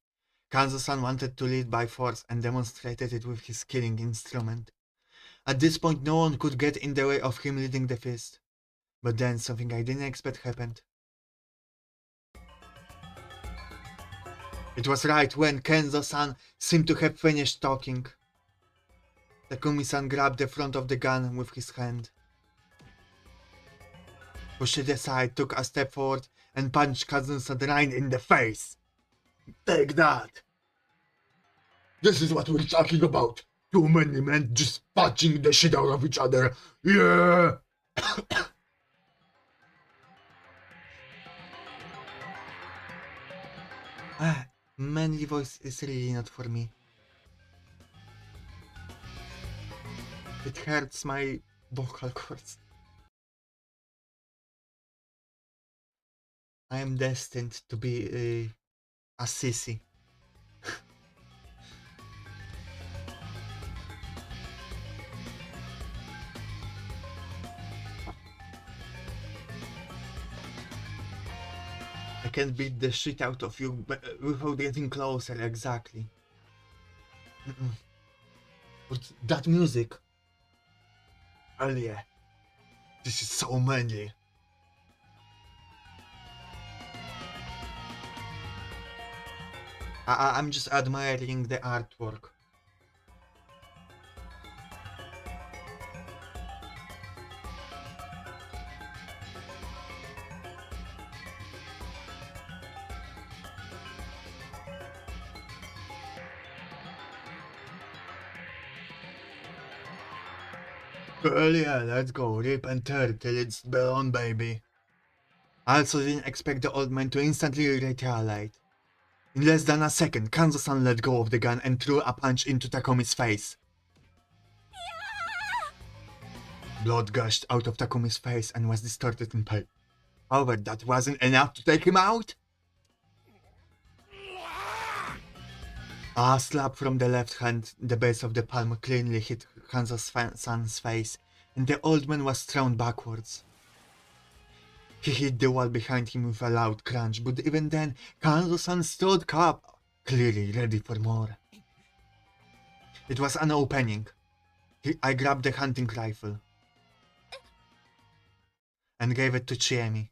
Speaker 1: Kazu-san wanted to lead by force and demonstrated it with his killing instrument. At this point, no one could get in the way of him leading the feast. But then something I didn't expect happened. It was right when Kenzo-san seemed to have finished talking. Takumi-san grabbed the front of the gun with his hand, pushed it aside, took a step forward, and punched Kazu-san right in the face. Take that! This is what we're talking about. Too many men just punching the shit out of each other. Yeah! Manly voice is really not for me. It hurts my vocal cords. I am destined to be a sissy. I can beat the shit out of you without getting closer, exactly. But that music. Oh yeah. This is so manly. I'm just admiring the artwork. Hell yeah, let's go, rip and tear till it's on, baby. I also didn't expect the old man to instantly retaliate. In less than a second, Kanzo-san let go of the gun and threw a punch into Takumi's face. Blood gushed out of Takumi's face and was distorted in pain. However, that wasn't enough to take him out. A slap from the left hand, the base of the palm cleanly hit Kanzo-san's face, and the old man was thrown backwards. He hit the wall behind him with a loud crunch, but even then, Kanzo-san stood up, clearly ready for more. It was an opening. I grabbed the hunting rifle and gave it to Chiemi.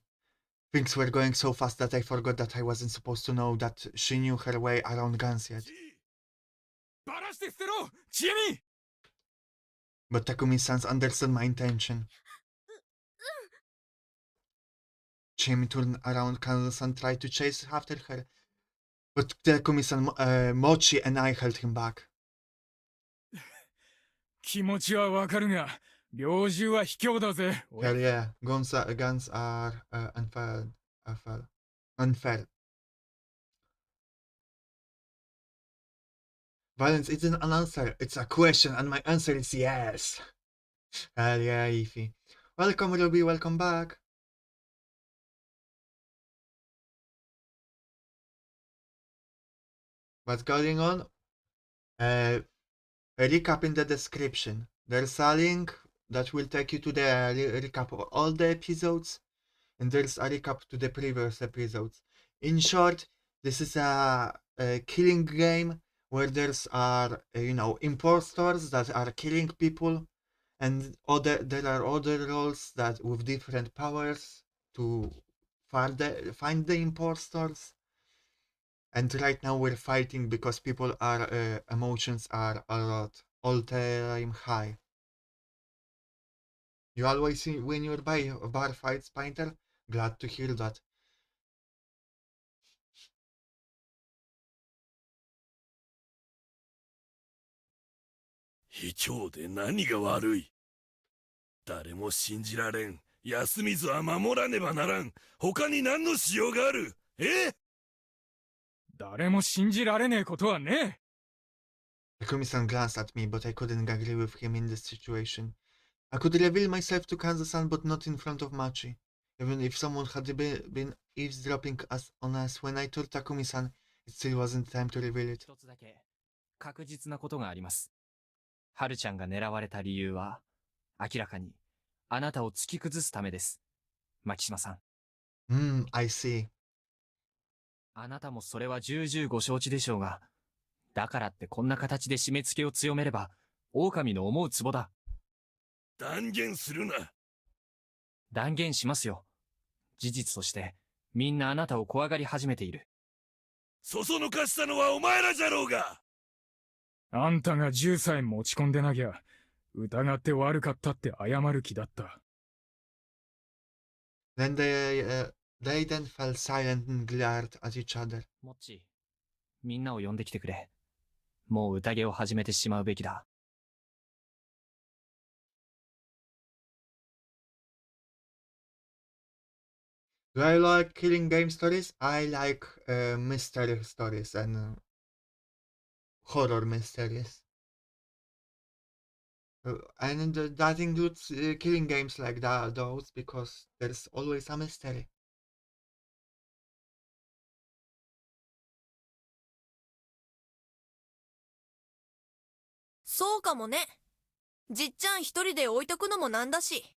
Speaker 1: Things were going so fast that I forgot that I wasn't supposed to know that she knew her way around guns yet. But Takumi-san understood my intention. Chiemi turned around, Kanzo-san tried to chase after her, but Takumi-san, Mochi and I held him back.
Speaker 3: 気持ちはわかるが、猟銃は卑怯だぜ。
Speaker 1: Hell yeah, guns are unfair. Violence isn't an answer, it's a question, and my answer is yes. Hell yeah, Ify. Welcome, Ruby, welcome back. What's going on? A recap in the description. There's a link that will take you to the recap of all the episodes, and there's a recap to the previous episodes. In short, this is a killing game where there's are impostors that are killing people, and there are other roles that with different powers to find the impostors. And right now we're fighting because people are emotions are a lot all time high. You always win your bar fights, Painter? Glad to hear that.
Speaker 6: 卑怯で何が悪い。誰も信じられん。休みずは守らねばならん。他に何のしようがある。
Speaker 3: 誰も信じられねえことはね
Speaker 1: え。Takumi-san glanced at me, but I couldn't agree with him in this situation. I could reveal myself to Kanza-san, but not in front of Machi. Even if someone had been eavesdropping on us when I told Takumi-san, it still wasn't time to reveal it.
Speaker 2: 一つだけ確実なことがあります。ハルちゃんが狙われた理由は、明らかにあなたを突き崩すためです。牧島さん。
Speaker 1: I see.
Speaker 2: あなたもそれは重々ご承知でしょうが、だからってこんな形で締め付けを強めれば、狼の思うツボだ。
Speaker 6: 断言するな。
Speaker 2: 断言しますよ。事実として、みんなあなたを怖がり始めている。
Speaker 6: そそのかしたのはお前らじゃろうが。
Speaker 3: あんたが銃さえ持ち込んでなきゃ、疑って悪かったって謝る気だった。
Speaker 1: Then they then fell silent and glared at each other.
Speaker 2: モッチ、みんなを呼んできてくれ。もう宴を始めてしまうべきだ。
Speaker 1: Do I like killing game stories? I like mystery stories and horror mysteries. And that includes killing games like those because there's always a mystery.
Speaker 7: そうかもね。じっちゃん一人で置いとくのもなんだし。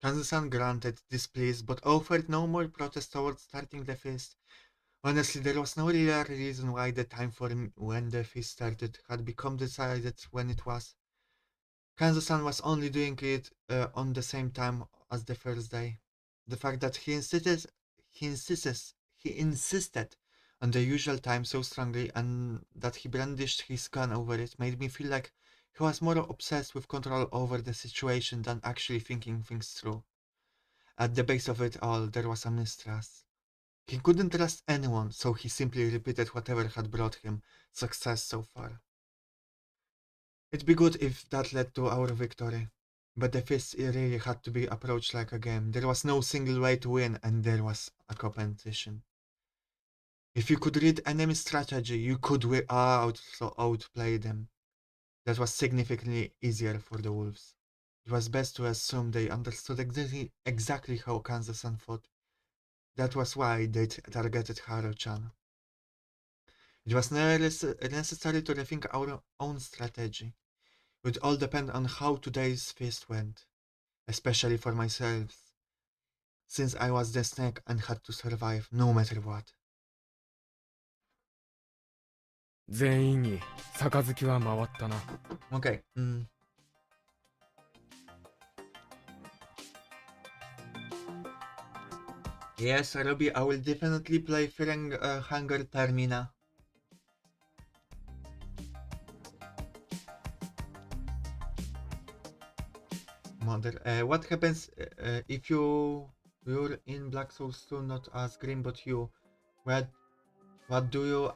Speaker 1: Kanzu-san granted displeased but offered no more protest towards starting the feast. Honestly, there was no real reason why the time for when the feast started had become decided when it was. Kanzu-san was only doing it on the same time as the first day. The fact that he insisted on the usual time so strongly and that he brandished his gun over it made me feel like he was more obsessed with control over the situation than actually thinking things through. At the base of it all, there was a mistrust. He couldn't trust anyone, so he simply repeated whatever had brought him success so far. It'd be good if that led to our victory. But the feast really had to be approached like a game. There was no single way to win, and there was a competition. If you could read enemy strategy, you could outplay them. That was significantly easier for the wolves. It was best to assume they understood exactly how Kanza-san fought. That was why they targeted Haru-chan. It was necessary to rethink our own strategy. It would all depend on how today's feast went, especially for myself, since I was the snake and had to survive no matter what.
Speaker 3: 全員に杯は回ったな。
Speaker 1: Okay. Yes, Ruby, I will definitely play Hunger Termina. Mother, what happens if you're in Black Souls 2, not as Green, but you? What do you?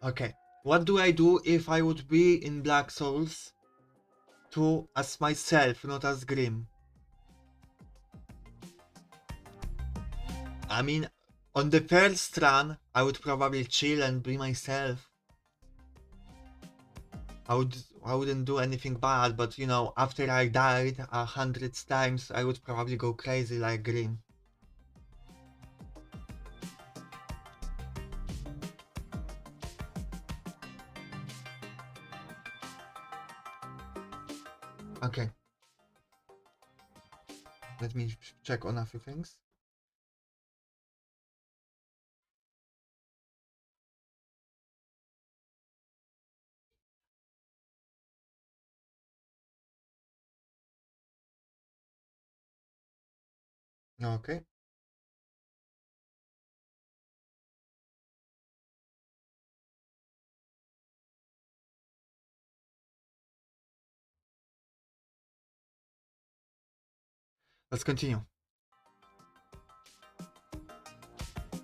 Speaker 1: Okay, what do I do if I would be in Black Souls 2 as myself, not as Grim? I mean, on the first run, I would probably chill and be myself. I wouldn't do anything bad, but you know, after I died 100 times, I would probably go crazy like Green. Okay. Let me check on a few things. Okay. Let's continue.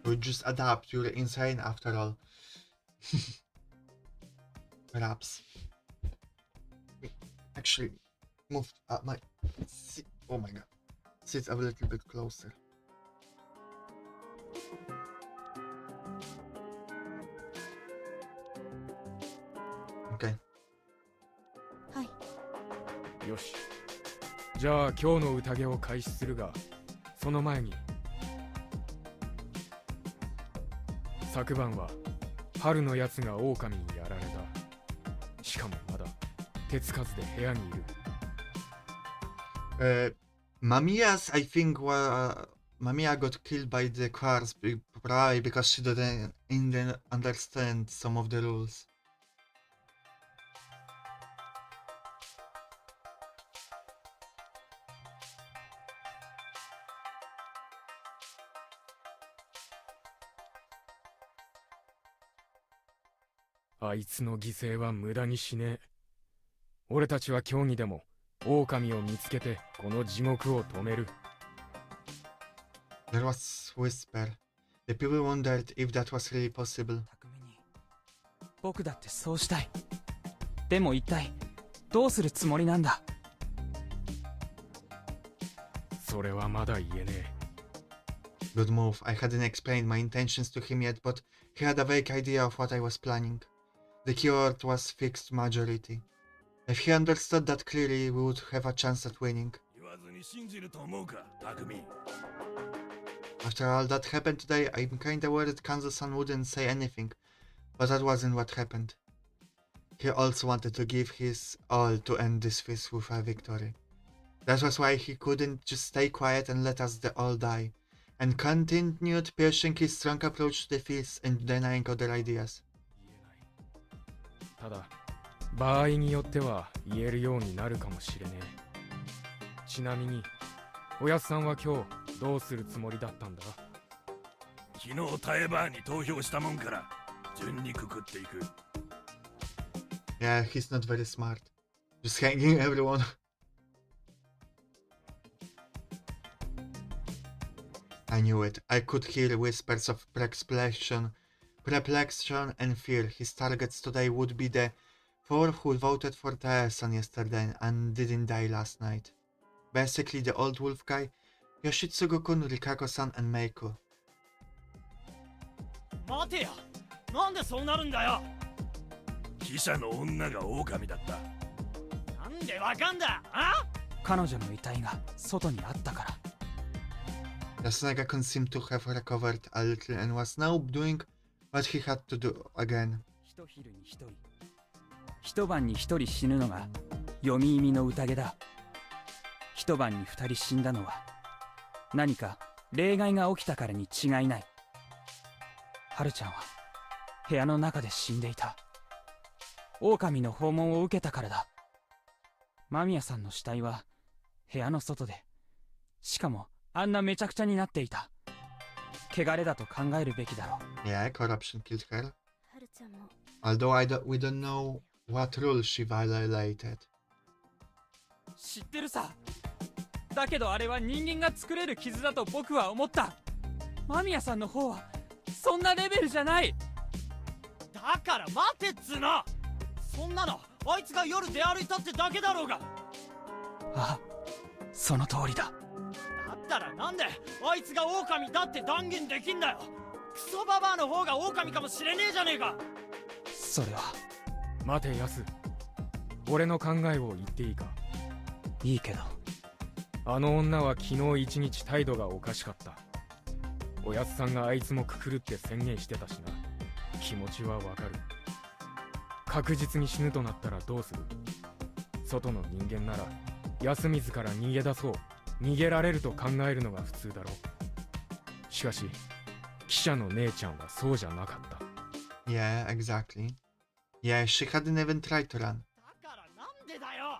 Speaker 1: You just adapt, you're insane after all. Perhaps. Actually, move my seat. Oh my god. Sit a little bit closer. Okay.
Speaker 4: はい。
Speaker 3: よし。じゃあ今日の宴を開始するが、その前に昨晩は春のやつが狼にやられた。しかもまだ手つかずで部屋にいる。
Speaker 1: Mamiya's, I think, Mamiya got killed by the cars probably because she didn't understand some of the rules.
Speaker 3: "あいつの犠牲は無駄にしねえ。俺たちは今日にでも狼を見つけてこの地獄を止める。
Speaker 1: There was whisper. The people wondered if that was really possible.
Speaker 5: 匠に僕だってそうしたい。でも一体どうするつもりなんだ。
Speaker 3: それはまだ言えねえ。
Speaker 1: Good move. I hadn't explained my intentions to him yet, but he had a vague idea of what I was planning. The keyword was fixed majority. If he understood that clearly, we would have a chance at winning.
Speaker 6: 言わずに信じると思うか、匠。
Speaker 1: After all that happened today, I'm kinda worried Kanzo-san wouldn't say anything, but that wasn't what happened. He also wanted to give his all to end this feast with a victory. That was why he couldn't just stay quiet and let us all die, and continued pushing his strong approach to the feast and denying other ideas.
Speaker 3: ただ場合によっては言えるようになるかもしれねえ。ちなみにおやつさんは今日どうするつもりだったんだ？
Speaker 6: 昨日タエバーに投票したもんから順にくくっていく。
Speaker 1: Yeah, he's not very smart. Just hanging everyone. I knew it. I could hear whispers of perplexion and fear. His targets today would be the four who voted for Tae-san yesterday and didn't die last night. Basically the old wolf guy, Yoshitsugu-kun, Rikako-san and Meiko.
Speaker 2: 待てよ、なんでそうなるんだよ。
Speaker 6: 記者の女が狼だった。
Speaker 2: なんでわかんだ、あ？
Speaker 5: 彼女の遺体が外にあったから。
Speaker 1: Yasunaga-kun seemed to have recovered a little and was now doing what he had to do again.
Speaker 5: 一昼に一人、一晩に一人死ぬのが読み意味の宴だ。一晩に二人死んだのは何か例外が起きたからに違いない。はるちゃんは部屋の中で死んでいた。狼の訪問を受けたからだ。間宮さんの死体は部屋の外で、しかもあんなめちゃくちゃになっていた。汚れだと考えるべきだろう。
Speaker 1: Yeah, corruption killed her.
Speaker 4: はるちゃんも
Speaker 1: Although we don't know what rule she violated.
Speaker 5: 知ってるさ。だけどあれは人間が作れる傷だと僕は思った。間宮さんの方はそんなレベルじゃない。
Speaker 2: だから待てっつの。そんなのあいつが夜出歩いたってだけだろうが。
Speaker 5: ああ、その通りだ。
Speaker 2: だったらなんであいつが狼だって断言できんだよ。クソババアの方が狼かもしれねえじゃねえか。
Speaker 5: それは
Speaker 3: 待てヤス。俺の考えを言っていいか。
Speaker 5: いいけど。
Speaker 3: あの女は昨日一日態度がおかしかった。おやつさんがあいつもくくるって宣言してたしな。気持ちはわかる。確実に死ぬとなったらどうする？外の人間なら安水から逃げ出そう、逃げられると考えるのが普通だろう。しかし記者の姉ちゃんはそうじゃなかった。
Speaker 1: Yeah, exactly. Yeah, she hadn't even tried to run.
Speaker 2: だからなんでだよ。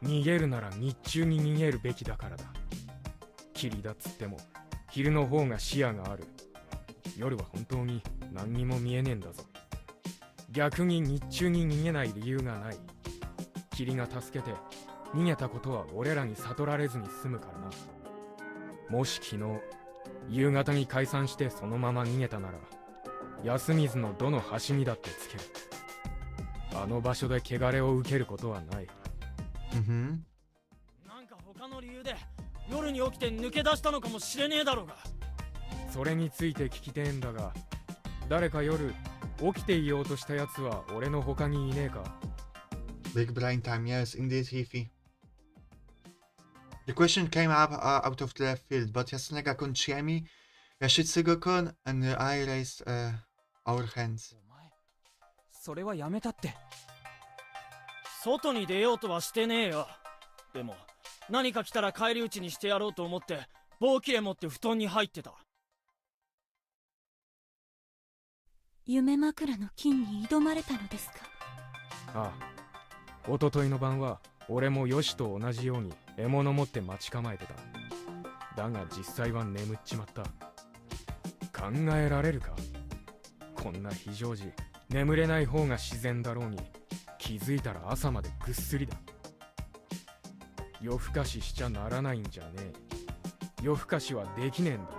Speaker 3: 逃げるなら日中に逃げるべきだからだ。霧だっつっても昼の方が視野がある。夜は本当に何にも見えねえんだぞ。逆に日中に逃げない理由がない。霧が助けて逃げたことは俺らに悟られずに済むからな。もし昨日夕方に解散してそのまま逃げたなら安水のどの端にだってつける。あの場所で汚れを受けることはない。
Speaker 1: Mm-hmm.
Speaker 2: なんか他の理由で夜に起きて抜け出したのかもしれねえだろうが。
Speaker 3: それについて聞きてえんだが、誰か夜起きていようとしたやつは俺の他にいねえか？
Speaker 1: Big brain time, yes, indeed, Hifi. The question came up out of left field, but Yasunaga-kun, Chiemi, Yoshitsugu-kun, and I raised our hands.
Speaker 5: お前、それはやめたって。
Speaker 2: 外に出ようとはしてねえよ。でも何か来たら返り討ちにしてやろうと思って棒切れ持って布団に入ってた。
Speaker 4: 夢枕の金に挑まれたのですか？
Speaker 3: ああ、おとといの晩は俺もヨシと同じように獲物持って待ち構えてた。だが実際は眠っちまった。考えられるか？こんな非常時眠れない方が自然だろうに、気づいたら朝までぐっすりだ。夜更かししちゃならないんじゃねえ。夜更かしはできねえんだ。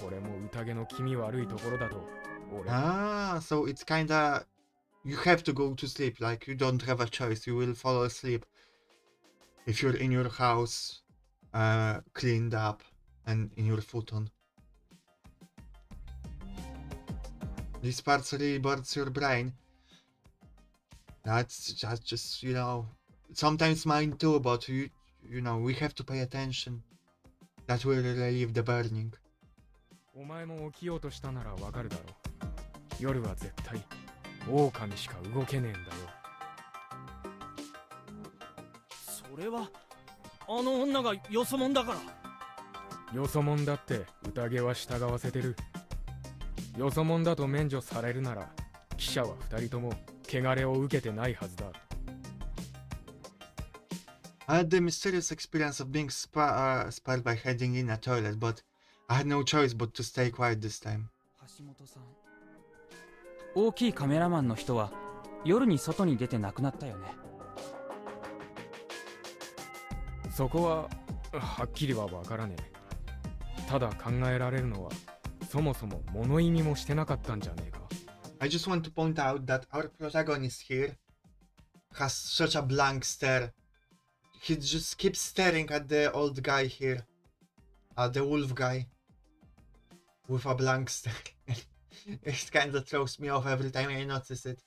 Speaker 3: これも宴の気味悪いところだと俺。
Speaker 1: Ah, so it's kinda... You have to go to sleep, like you don't have a choice, you will fall asleep if you're in your house, cleaned up, and in your futon. These parts really burns your brain. That's just, you know, sometimes mine too, but you know, we have to pay attention. That will relieve the burning.
Speaker 3: お前も起きようとしたならわかるだろう。夜は絶対狼しか動けねえんだよ。
Speaker 2: それはあの女がよそもんだから。
Speaker 3: よそもんだって宴は従わせてる。よそもんだと免除されるなら記者は二人とも汚れを受けてないはずだ。
Speaker 1: I had the mysterious experience of being spied by hiding in a toilet, but I had no choice but to stay quiet this time.
Speaker 5: 橋本さん、大きいカメラマンの人は夜に外に出て亡くなったよね。
Speaker 3: そこははっきりはわからねえ。ただ考えられるのはそもそも物意味もしてなかったんじゃねえか。
Speaker 1: I just want to point out that our protagonist here has such a blank stare. He just keeps staring at the old guy here, at the wolf guy, with a blank stare. It kind of throws me off every time I notice it.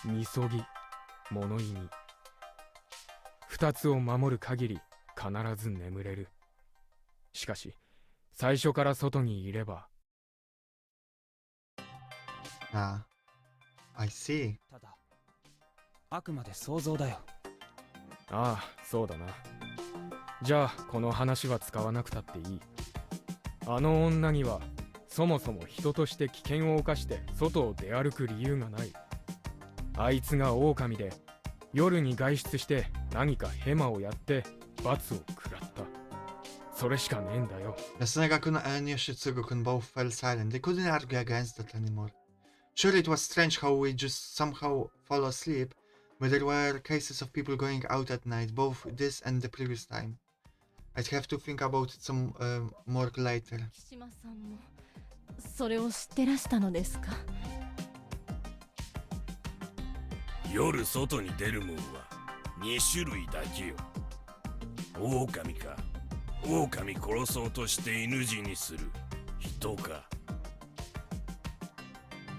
Speaker 3: みそぎ、物意味。二つを守る限り必ず眠れる。しかし最初から外にいれば。
Speaker 1: Ah, I see.
Speaker 5: ただ、あくまで想像だよ。
Speaker 3: ああ、そうだな。じゃあこの話は使わなくたっていい。あの女にはそもそも人として危険を冒して外を出歩く理由がない。あいつが狼で夜に外出して何かヘマをやって罰を食らった。それしかねえんだよ。
Speaker 1: Yasunaga-kun and Yoshitsugu-kun both fell silent. They couldn't argue against that anymore. Sure, it was strange how we just somehow fall asleep, but there were cases of people going out at night, both this and the previous time. I'd have to think about it some more later.
Speaker 4: 木島さんもそれを知ってらしたのですか？
Speaker 6: 夜外に出るもんは2種類だけよ。狼か狼殺そうとして犬死にする人か。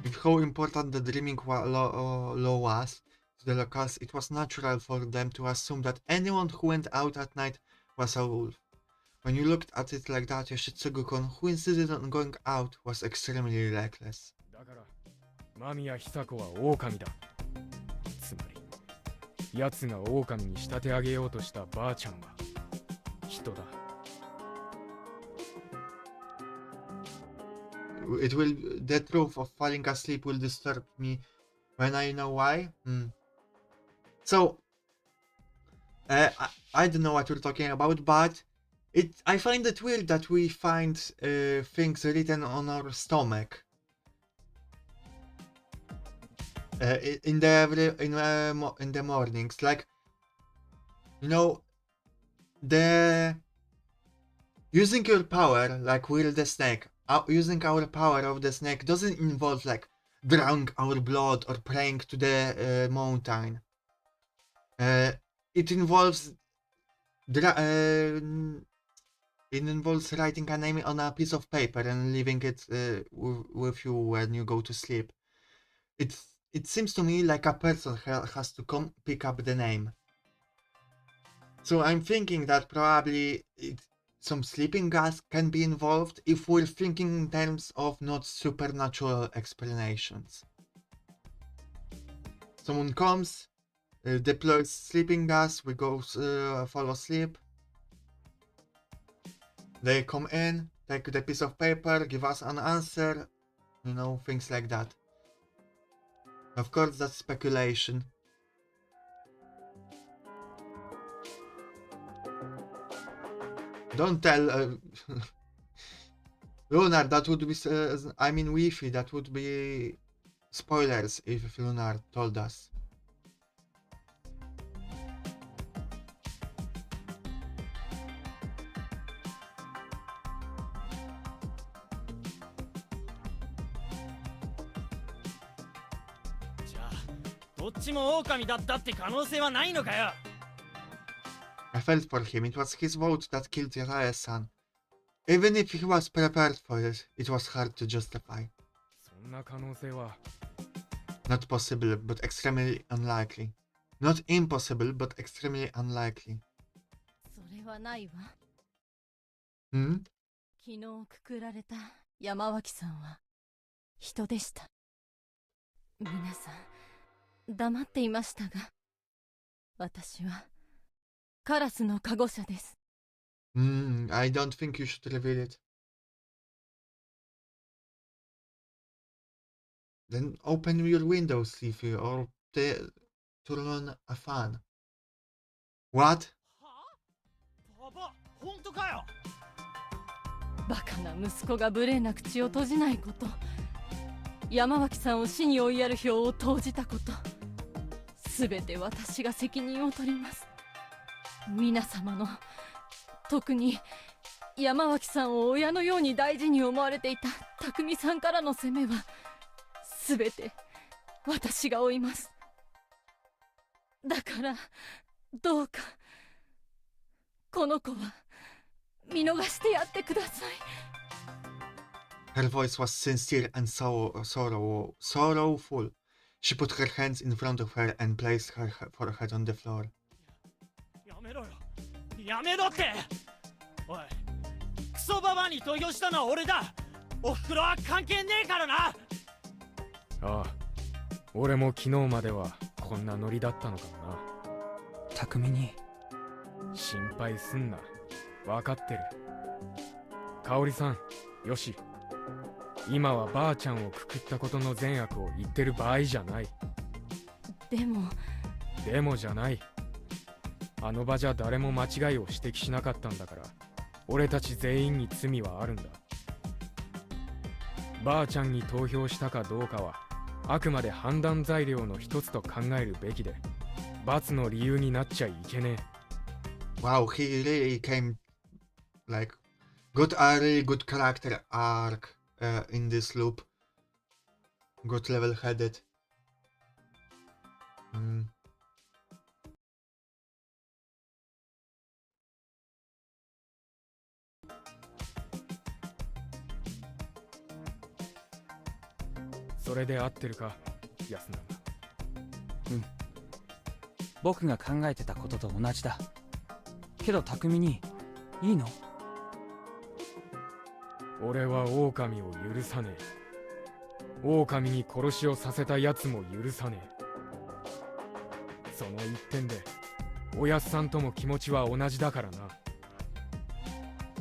Speaker 1: With how important the dreaming law was to the locals, it was natural for them to assume that anyone who went out at night was a wolf. When you looked at it like that, Yoshitsugu-kun, who insisted on going out, was extremely reckless.
Speaker 3: だから間宮久子は狼だ。つまり奴が狼に仕立て上げようとしたばあちゃんは人だ。
Speaker 1: The truth of falling asleep will disturb me when I know why. So, I don't know what you're talking about, but I find it weird that we find things written on our stomach. In the mornings, like, you know, the using your power, like we're the snake. Using our power of the snake doesn't involve like drawing our blood or praying to the mountain. It involves writing a name on a piece of paper and leaving it with you when you go to sleep. It seems to me like a person has to come pick up the name. So I'm thinking that probably some sleeping gas can be involved if we're thinking in terms of not supernatural explanations. Someone comes, deploys sleeping gas, we go fall asleep. They come in, take the piece of paper, give us an answer, you know, things like that. Of course, that's speculation. Don't tell Lunar, that would be I mean Wi-Fi, that would be spoilers if Lunar told us. I felt for him. It was his vote that killed Yarae-san. Even if he was prepared for it, it was hard to justify.
Speaker 3: そんな可能性は
Speaker 1: Not possible, but extremely unlikely. Not impossible, but extremely unlikely.
Speaker 7: それはないわ。
Speaker 1: Hmm?
Speaker 7: 昨日くくられた山脇さんは人でした。皆さん黙っていましたが、私はカラスのカゴ車です。
Speaker 1: I don't think you should reveal it. Then open your windows, Leafy, or turn on a fan. What?
Speaker 2: パパ、本当かよ。
Speaker 7: バカな息子が無礼な口を閉じないこと、山脇さんを死に追いやる票を投じたこと、すべて私が責任を取ります。皆様の、特に山脇さんを親のように大事に思われていた匠さんからの責めはすべて私が負います。だからどうかこの子は見逃してやってください。
Speaker 1: Her voice was sincere and sorrowful. She put her hands in front of her and placed her forehead on the floor.
Speaker 2: やめろよ。やめろって。おい、クソババアに投票したのは俺だ。おふくろは関係ねえからな。
Speaker 3: ああ、俺も昨日まではこんなノリだったのかもな。
Speaker 5: 匠に
Speaker 3: 心配すんな、分かってる。香織さん、よし、今はばあちゃんをくくったことの善悪を言ってる場合じゃない。
Speaker 7: でも
Speaker 3: じゃない。あの場じゃ誰も間違いを指摘しなかったんだから、俺たち全員に罪はあるんだ。ばあちゃんに投票したかどうかはあくまで判断材料の一つと考えるべきで、罰の理由になっちゃいけねえ。
Speaker 1: Wow, he really came like got a really good character arc in this loop. Got level-headed.
Speaker 3: それで合ってるか、安永。
Speaker 5: 僕が考えてたことと同じだ。けど匠にいいの？
Speaker 3: 俺は狼を許さねえ。狼に殺しをさせた奴も許さねえ。その一点でおやっさんとも気持ちは同じだからな。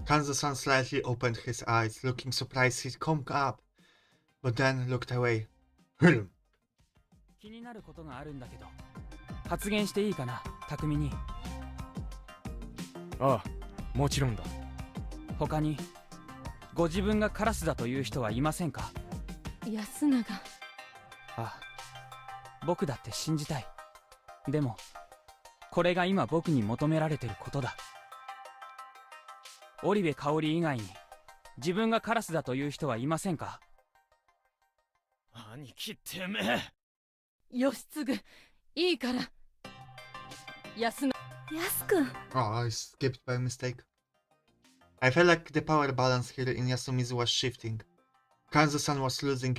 Speaker 1: Kanzo-san slightly opened his eyes, looking surprised. He conked up, but then looked away.
Speaker 5: 気になることがあるんだけど、発言していいかな、匠に。
Speaker 3: ああ、もちろんだ。
Speaker 5: 他にご自分がカラスだという人はいませんか？
Speaker 7: 安永。
Speaker 5: ああ、僕だって信じたい。でもこれが今僕に求められてることだ。織部香織以外に自分がカラスだという人はいませんか？
Speaker 6: 兄貴てめえ。
Speaker 7: 義継、いいから。安永。
Speaker 8: 安くん。
Speaker 1: Oh, I skipped by mistake. I felt like the power balance here in Yasumizu was shifting. Kanzo-san was losing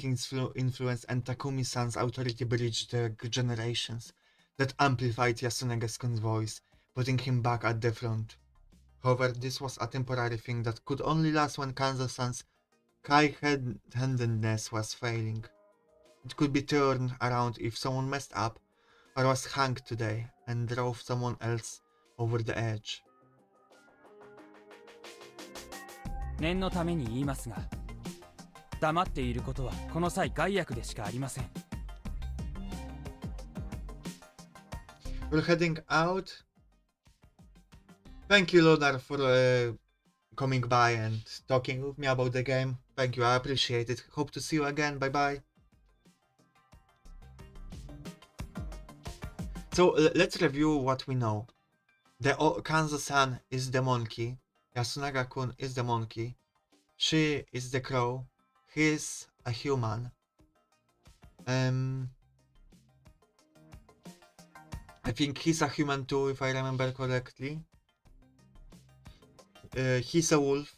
Speaker 1: influence and Takumi-san's authority bridged the generations. That amplified Yasunage's voice, putting him back at the front. However, this was a temporary thing that could only last when Kanzo-san's high-handedness was failing. It could be turned around if someone messed up, or was hanged today, and drove someone else over the edge.
Speaker 5: 念のために言いますが、黙っていることはこの際害悪でしかありません。
Speaker 1: We're heading out. Thank you, Lodar, for coming by and talking with me about the game. Thank you, I appreciate it. Hope to see you again. Bye bye. So let's review what we know. The Kanzo-san is the monkey. Yasunaga-kun is the monkey. She is the crow. He's a human. I think he's a human too, if I remember correctly. He's a wolf.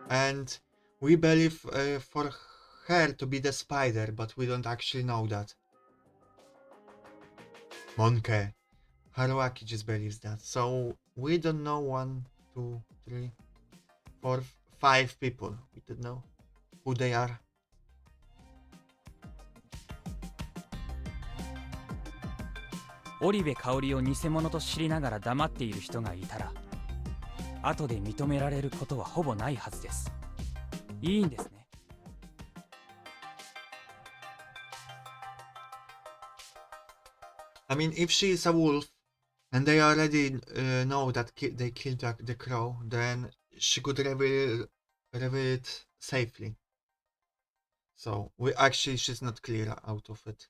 Speaker 1: And we believe for her to be the spider, but we don't actually know that. Monkey. Haruaki just believes that. So we don't know 1, 2, 3, 4, 5 people. We don't know who they are.
Speaker 5: 織部香織を偽物と知りながら黙っている人がいたら、後で認められることはほぼないはずです。いいんですね。
Speaker 1: I mean, if she is a wolf, and they already know that they killed the crow, then she could reveal it safely. So, she's not clear out of it.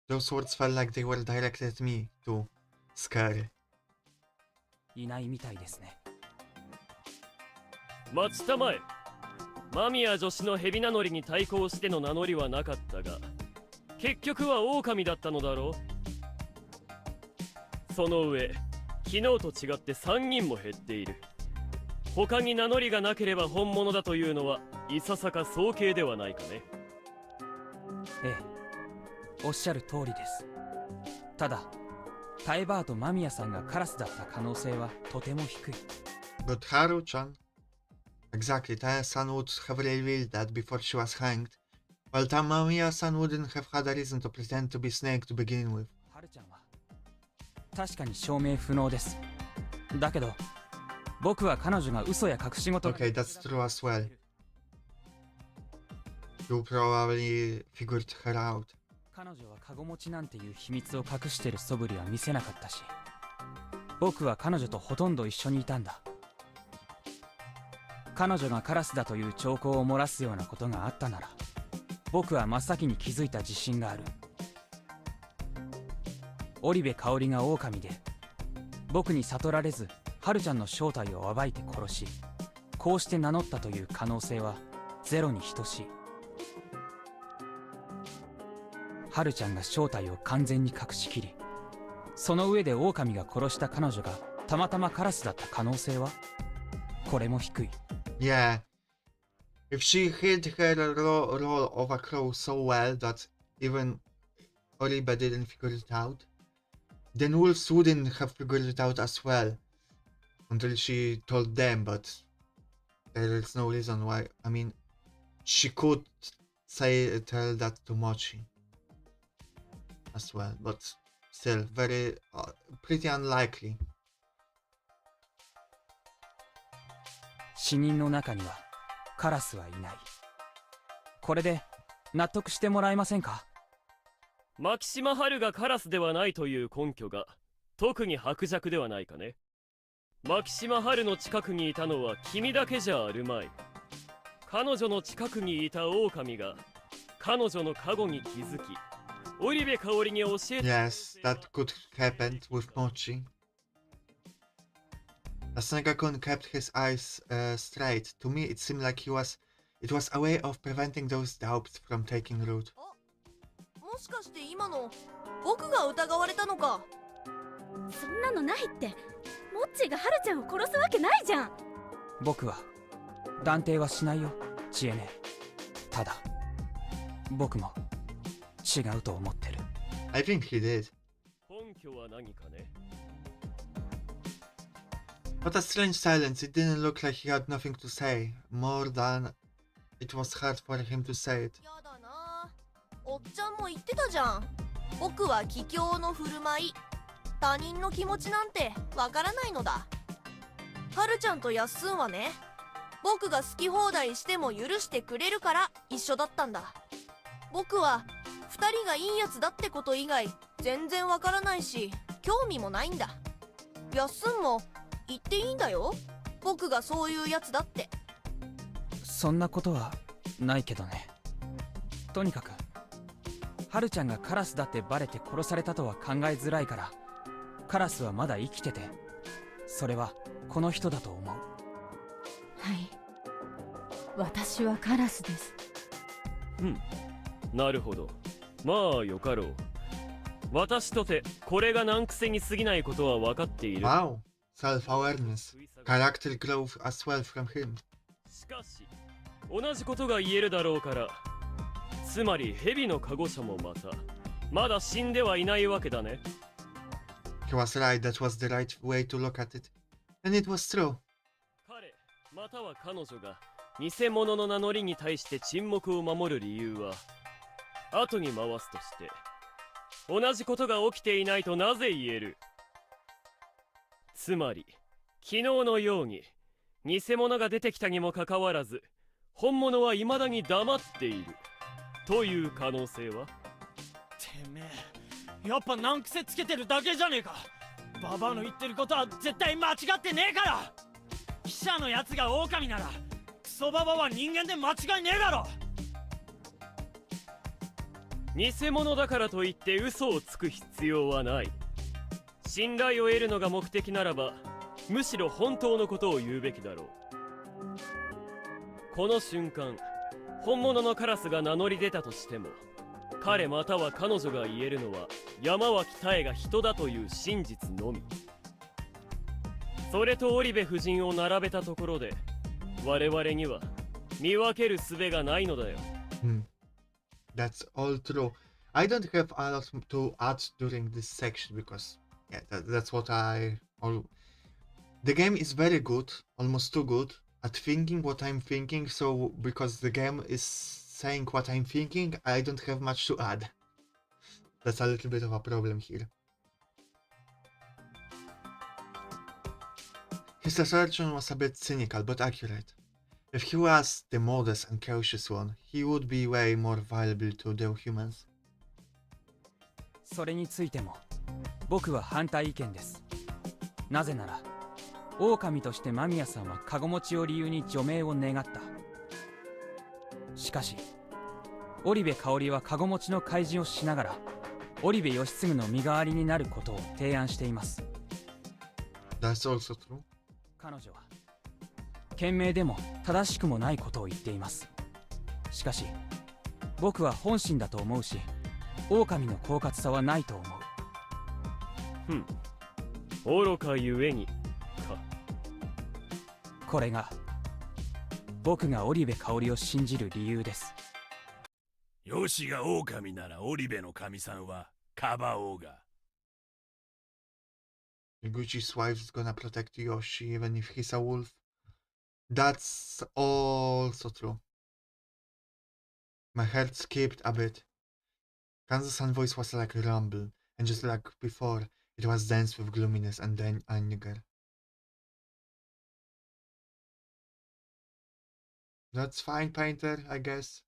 Speaker 1: Those words felt like they were directed at me, too. Scary.
Speaker 5: いないみたいですね。
Speaker 6: 待ちたまえ。間宮女子の蛇名乗りに対抗しての名乗りはなかったが、結局は狼だったのだろう。その上、昨日と違って3人も減っている。他に名乗りがなければ本物だというのはいささか早計ではないかね。
Speaker 5: ええ、おっしゃる通りです。ただ、タエバーと間宮さんがカラスだった可能性はとても低い。
Speaker 1: But Haru-chan? Exactly, Taya-san would have revealed that before she was hanged, while Tamamiya-san wouldn't have had a reason to pretend to be Snake to begin with.
Speaker 5: ハルちゃんは確かに証明不能です。だけど、僕は彼女が嘘や隠し事を
Speaker 1: Okay, that's true as well. You probably figured her out.
Speaker 5: 彼女はカゴ持ちなんていう秘密を隠してる素振りは見せなかったし、僕は彼女とほとんど一緒にいたんだ。彼女がカラスだという兆候を漏らすようなことがあったなら、僕は真っ先に気づいた自信がある。織部香織が狼で、僕に悟られずハルちゃんの正体を暴いて殺し、こうして名乗ったという可能性はゼロに等しい。ハルちゃんが正体を完全に隠しきり、その上で狼が殺した彼女がたまたまカラスだった可能性は？これも低い。
Speaker 1: Yeah. If she hid her role of a crow so well that even Oribe didn't figure it out, then wolves wouldn't have figured it out as well until she told them, but there is no reason why. I mean, she could tell that to Mochi as well, but still very pretty unlikely.
Speaker 5: 死人の中にはカラスはいない。これで納得してもらえませんか？
Speaker 9: 牧島春がカラスではないという根拠が特に薄弱ではないかね。牧島春の近くにいたのは君だけじゃあるまい。彼女の近くにいた狼が彼女の過去に気づき、織部香織に教えて。
Speaker 1: Yes, that could happen with Mochi. As Senga-kun kept his eyes straight, to me it seemed like it was a way of preventing those doubts from taking root.
Speaker 10: もしかして今の僕が疑われたのか？
Speaker 4: そんなのないって。モッチーがハルちゃんを殺すわけないじゃん。
Speaker 5: 僕は断定はしないよ、知恵ね。ただ僕も違うと思ってる。
Speaker 1: I think he did.
Speaker 9: 根拠は何かね。
Speaker 1: What a strange silence. It didn't look like he had nothing to say, more than it was hard for him to say it.
Speaker 10: やだな。おっちゃんも言ってたじゃん。僕は桔梗の振る舞い、他人の気持ちなんてわからないのだ。はるちゃんとやっすんはね、僕が好き放題しても許してくれるから一緒だったんだ。僕は2人がいいやつだってこと以外全然わからないし興味もないんだ。やっすんも言っていいんだよ、僕がそういうやつだって。
Speaker 5: そんなことはないけどね。とにかくハルちゃんがカラスだってバレて殺されたとは考えづらいから、カラスはまだ生きてて、それはこの人だと思う。
Speaker 7: はい、私はカラスです。
Speaker 9: なるほど。まあよかろう。私とてこれが難癖に過ぎないことは分かっている。
Speaker 1: Wow, self-awareness. Character growth as well from him.
Speaker 9: しかし同じことが言えるだろうから、つまり蛇のカゴ者もまだ死んではいないわけだね。
Speaker 1: He was right, that was the right way to look at it. And it was true.
Speaker 9: 彼または彼女が偽物の名乗りに対して沈黙を守る理由は、後に回すとして同じことが起きていないとなぜ言える？つまり昨日のように偽物が出てきたにもかかわらず本物は未だに黙っているという可能性は？
Speaker 11: てめえ、やっぱ難癖つけてるだけじゃねえか。ババアの言ってることは絶対間違ってねえから。記者のやつが狼ならクソババは人間で間違いねえだろ。
Speaker 9: 偽物だからといって嘘をつく必要はない。信頼を得るのが目的ならば、むしろ本当のことを言うべきだろう。この瞬間、本物のカラスが名乗り出たとしても、彼または彼女が言えるのは山脇妙が人だという真実のみ。それと織部夫人を並べたところで、我々には見分ける術がないのだよ。
Speaker 1: That's all true. I don't have a lot to add during this section because yeah, that's what the game is very good, almost too good at thinking what I'm thinking, so because the game is saying what I'm thinking, I don't have much to add. That's a little bit of a problem here. His assertion was a bit cynical, but accurate. If he was the modest and cautious one, he would be way more valuable to the humans.
Speaker 5: それについても僕は反対意見です。なぜなら狼として間宮さんはカゴ持ちを理由に除名を願った。しかし織部香織はカゴ持ちの開示をしながら織部義継の身代わりになることを提案しています。
Speaker 1: That's also true.
Speaker 5: 彼女は賢明でも正しくもないことを言っています。しかし僕は本心だと思うし、狼の狡猾さはないと思う。
Speaker 9: 愚かゆえに
Speaker 5: これが僕が織部香織を信じる理由です。
Speaker 6: ヨシが狼なら織部の神さんはかばおうが。
Speaker 1: Gucci's wife is gonna protect Yoshi even if he's a wolf. That's also true. My heart skipped a bit. Kanzo-san's voice was like a rumble, and just like before, it was dense with gloominess and then anger. That's fine, Painter, I guess.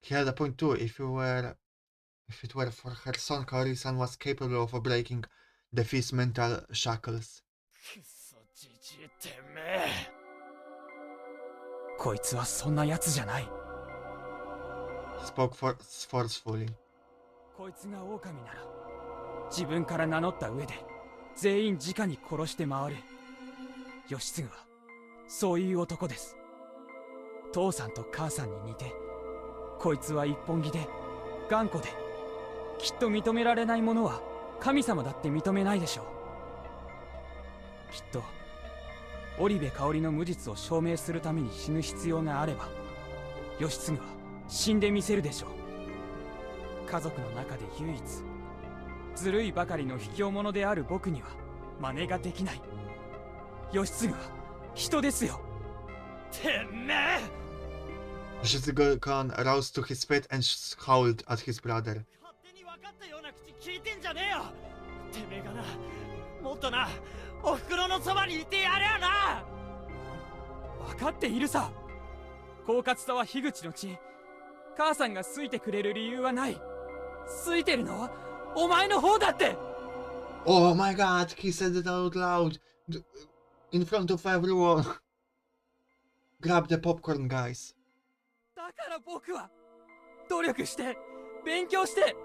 Speaker 1: He had a point too. If it were for her son, Kaori-san was capable of breaking the Feast's mental shackles.
Speaker 11: くそじじいてめえ。
Speaker 5: こいつはそんなやつじゃない。
Speaker 1: He spoke forcefully.
Speaker 5: こいつが狼なら自分から名乗った上で全員直に殺して回る。義継はそういう男です。父さんと母さんに似て、こいつは一本気で頑固で、きっと認められないものは神様だって認めないでしょう。きっと織部香織の無実を証明するために死ぬ必要があれば、義継は死んでみせるでしょう。家族の中で唯一ずるいばかりの卑怯者である僕には真似ができない。義継は人ですよ。
Speaker 11: てめえ。
Speaker 1: Yoshitsugu-kun roused to his feet and howled at his brother.
Speaker 11: 勝手に分かったような口聞いてんじゃねえよ。てめえがな、もっとな、おふくろのそばにいてやれよな。
Speaker 5: 分かっているさ。狡猾さは樋口の血。母さんが好いてくれる理由はない。好いてるのはお前の方だって。
Speaker 1: Oh my god, he said it out loud. In front of everyone. Grab the popcorn, guys.
Speaker 5: だから僕は努力して勉強して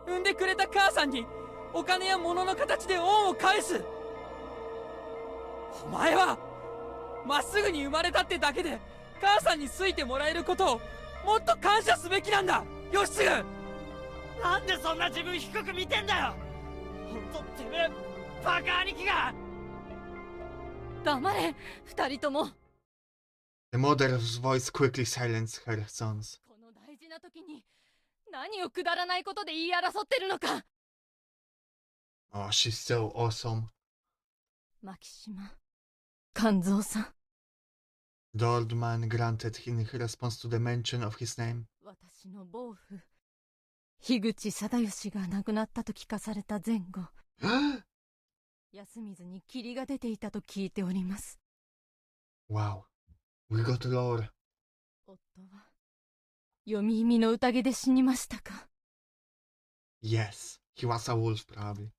Speaker 5: 産んでくれた母さんにお金や物の形で恩を返す。お前はまっすぐに生まれたってだけで母さんに好いてもらえることをもっと感謝すべきなんだ、義継。
Speaker 11: なんでそんな自分低く見てんだよ。ほんとてめえバカ兄貴が。
Speaker 7: 黙れ、二人とも。
Speaker 1: The mother's voice quickly silenced her sons.
Speaker 7: この大事な時に何をくだらないことで言い争ってるのか。
Speaker 1: Oh, she's so awesome.
Speaker 7: 牧島勘三さん。
Speaker 1: The old man grunted in response to the mention of his name.
Speaker 7: 私の亡父樋口定義が亡くなったと聞かされた前後、安水に霧が出ていたと聞いております。
Speaker 1: Wow, we got lore.
Speaker 7: 夫は読み意味の宴で死にましたか。
Speaker 1: Yes, he was a wolf probably.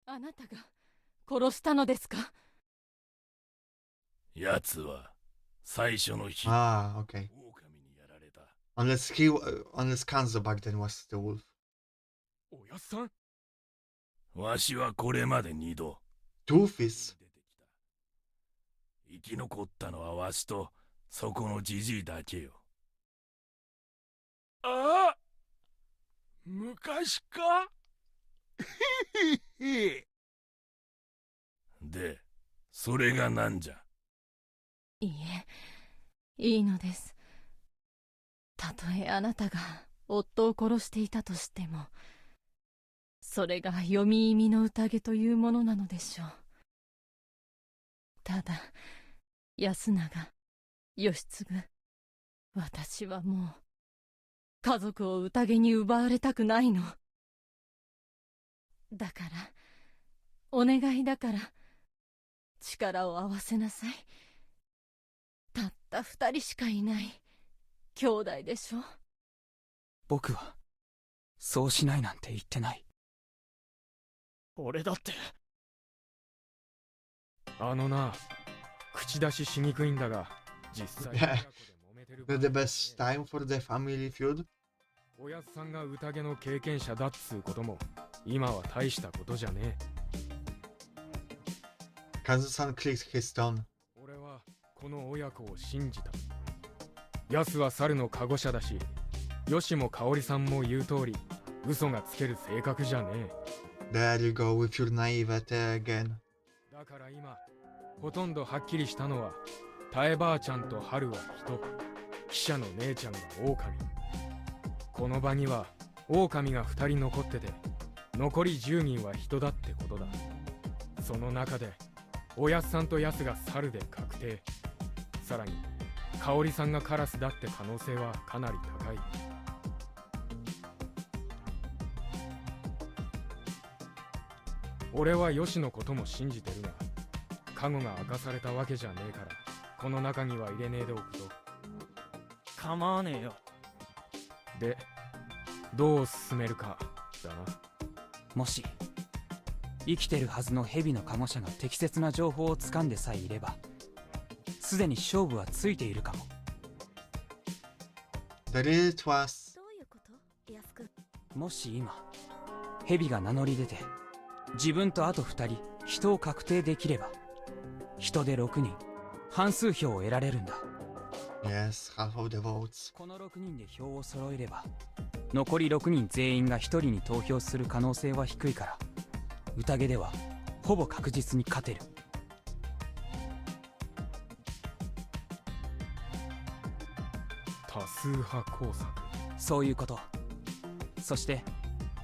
Speaker 7: あなたが殺したのですか。
Speaker 6: 奴は最初の日、
Speaker 1: Ah, okay.
Speaker 6: 狼にやられた。
Speaker 1: Unless Kanzo back then was the wolf.
Speaker 3: おやっさん。
Speaker 6: わしはこれまで2度
Speaker 1: Doofus.
Speaker 6: 出てきた。生き残ったのはわしとそこのじじいだけよ。
Speaker 3: ああ、昔か。
Speaker 6: で、それがなんじゃ。
Speaker 7: いいえ、いいのです。たとえあなたが夫を殺していたとしても、それが読み意味の宴というものなのでしょう。ただ、安永、義継、私はもう家族を宴に奪われたくないの。だから、お願いだから力を合わせなさい。たった2人しかいない兄弟でしょ。
Speaker 5: 僕はそうしないなんて言ってない。
Speaker 11: 俺だって
Speaker 3: あのな、口出ししにくいんだが、実際に親子で揉めてる
Speaker 1: Not the best time for the family feud.
Speaker 3: おやっさんが宴の経験者だっつうことも今は大したことじゃねえ。
Speaker 1: Kanzo-san clicked his tongue.
Speaker 3: 俺はこの親子を信じた。ヤスは猿のカゴ車だし、ヨシも香織さんも言う通り嘘がつける性格じゃねえ。
Speaker 1: There you go with your naivete again.
Speaker 3: だから今ほとんどはっきりしたのは、タエばあちゃんとハルは人、記者の姉ちゃんが狼。この場には狼が2人残ってて、残り10人は人だってことだ。その中でおやっさんとヤスが猿で確定。さらに香織さんがカラスだって可能性はかなり高い。俺はヨシのことも信じてるが、過去が明かされたわけじゃねえから、この中には入れねえでおくと。
Speaker 11: 構わねえよ。
Speaker 3: で、どう進めるかだな。
Speaker 5: もし生きてるはずの蛇のカゴ車が適切な情報をつかんでさえいれば、すでに勝負はついているかも。
Speaker 1: The real twist.
Speaker 4: どういうこと、ヤス君。
Speaker 5: もし今蛇が名乗り出て、自分とあと2人人を確定できれば、人で6人半数票を得られるんだ。
Speaker 1: Yes, half of the votes.
Speaker 5: この6人で票を揃えれば、残り6人全員が1人に投票する可能性は低いから、宴ではほぼ確実に勝てる。
Speaker 3: 多数派工作。
Speaker 5: そういうこと。そして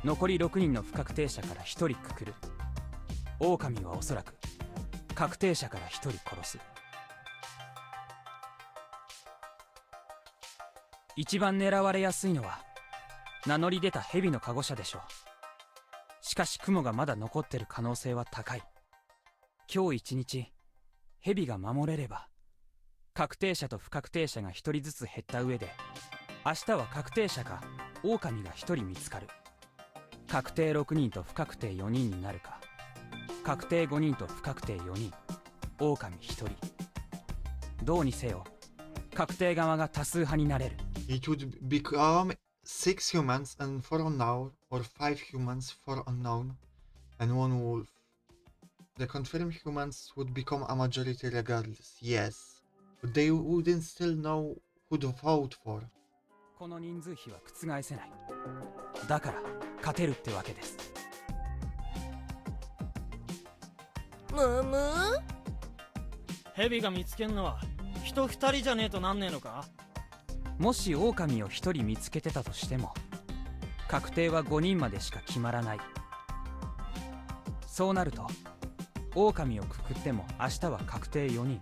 Speaker 5: 残り6人の不確定者から1人くくる。狼はおそらく確定者から1人殺す。一番狙われやすいのは名乗り出た蛇のカゴ車でしょう。しかし雲がまだ残ってる可能性は高い。今日一日蛇が守れれば、確定者と不確定者が1人ずつ減った上で、明日は確定者か狼が1人見つかる。確定6人と不確定4人になるか、確定5人と不確定4人、狼1人。どうにせよ確定側が多数派になれる。
Speaker 1: It would become 6 humans and 4 unknown, or 5 humans, 4 unknown, and 1 wolf. The confirmed humans would become a majority regardless, yes, but they wouldn't still know who to vote for.
Speaker 5: この人数比は覆せない。だから勝てるってわけです。
Speaker 10: むむ
Speaker 11: 蛇が見つけんのは人2人じゃねえとなんねえのか。
Speaker 5: もし狼を1人見つけてたとしても、確定は5人までしか決まらない。そうなると狼をくくっても明日は確定4人、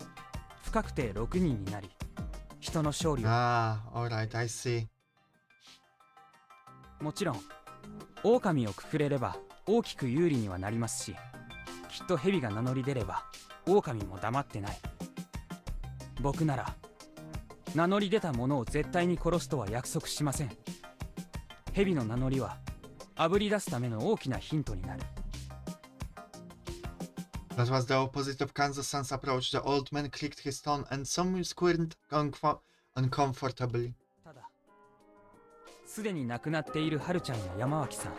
Speaker 5: 不確定6人になり、人の勝利は
Speaker 1: Alright, I see.
Speaker 5: もちろん狼をくくれれば大きく有利にはなりますし、きっと蛇が名乗り出れば狼も黙ってない。僕なら名乗り出た者を絶対に殺すとは約束しません。蛇の名乗りは炙り出すための大きなヒントになる。
Speaker 1: That was the opposite of Kansas-san's approach. The old man clicked his tongue and some squirmed uncomfortably.
Speaker 5: ただ、すでに亡くなっているハルちゃんや山脇さん、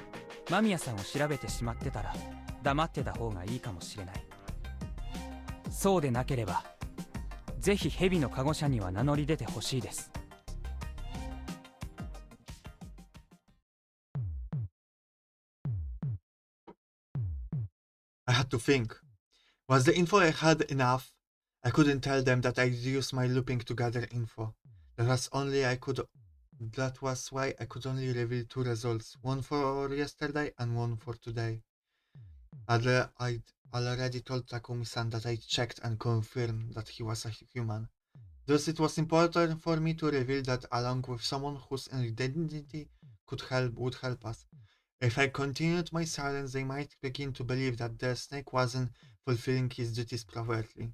Speaker 5: 間宮さんを調べてしまってたら黙ってた方がいいかもしれない。そうでなければぜひ蛇のカゴ車には名乗り出てほしいです。
Speaker 1: I had to think. Was the info I had enough? I couldn't tell them that I'd used my looping to gather info. That was why I could only reveal 2 results, one for yesterday and one for today. I'd already told Takumi-san that I checked and confirmed that he was a human. Thus it was important for me to reveal that along with someone whose identity would help us. If I continued my silence, they might begin to believe that the snake wasn't fulfilling his duties properly.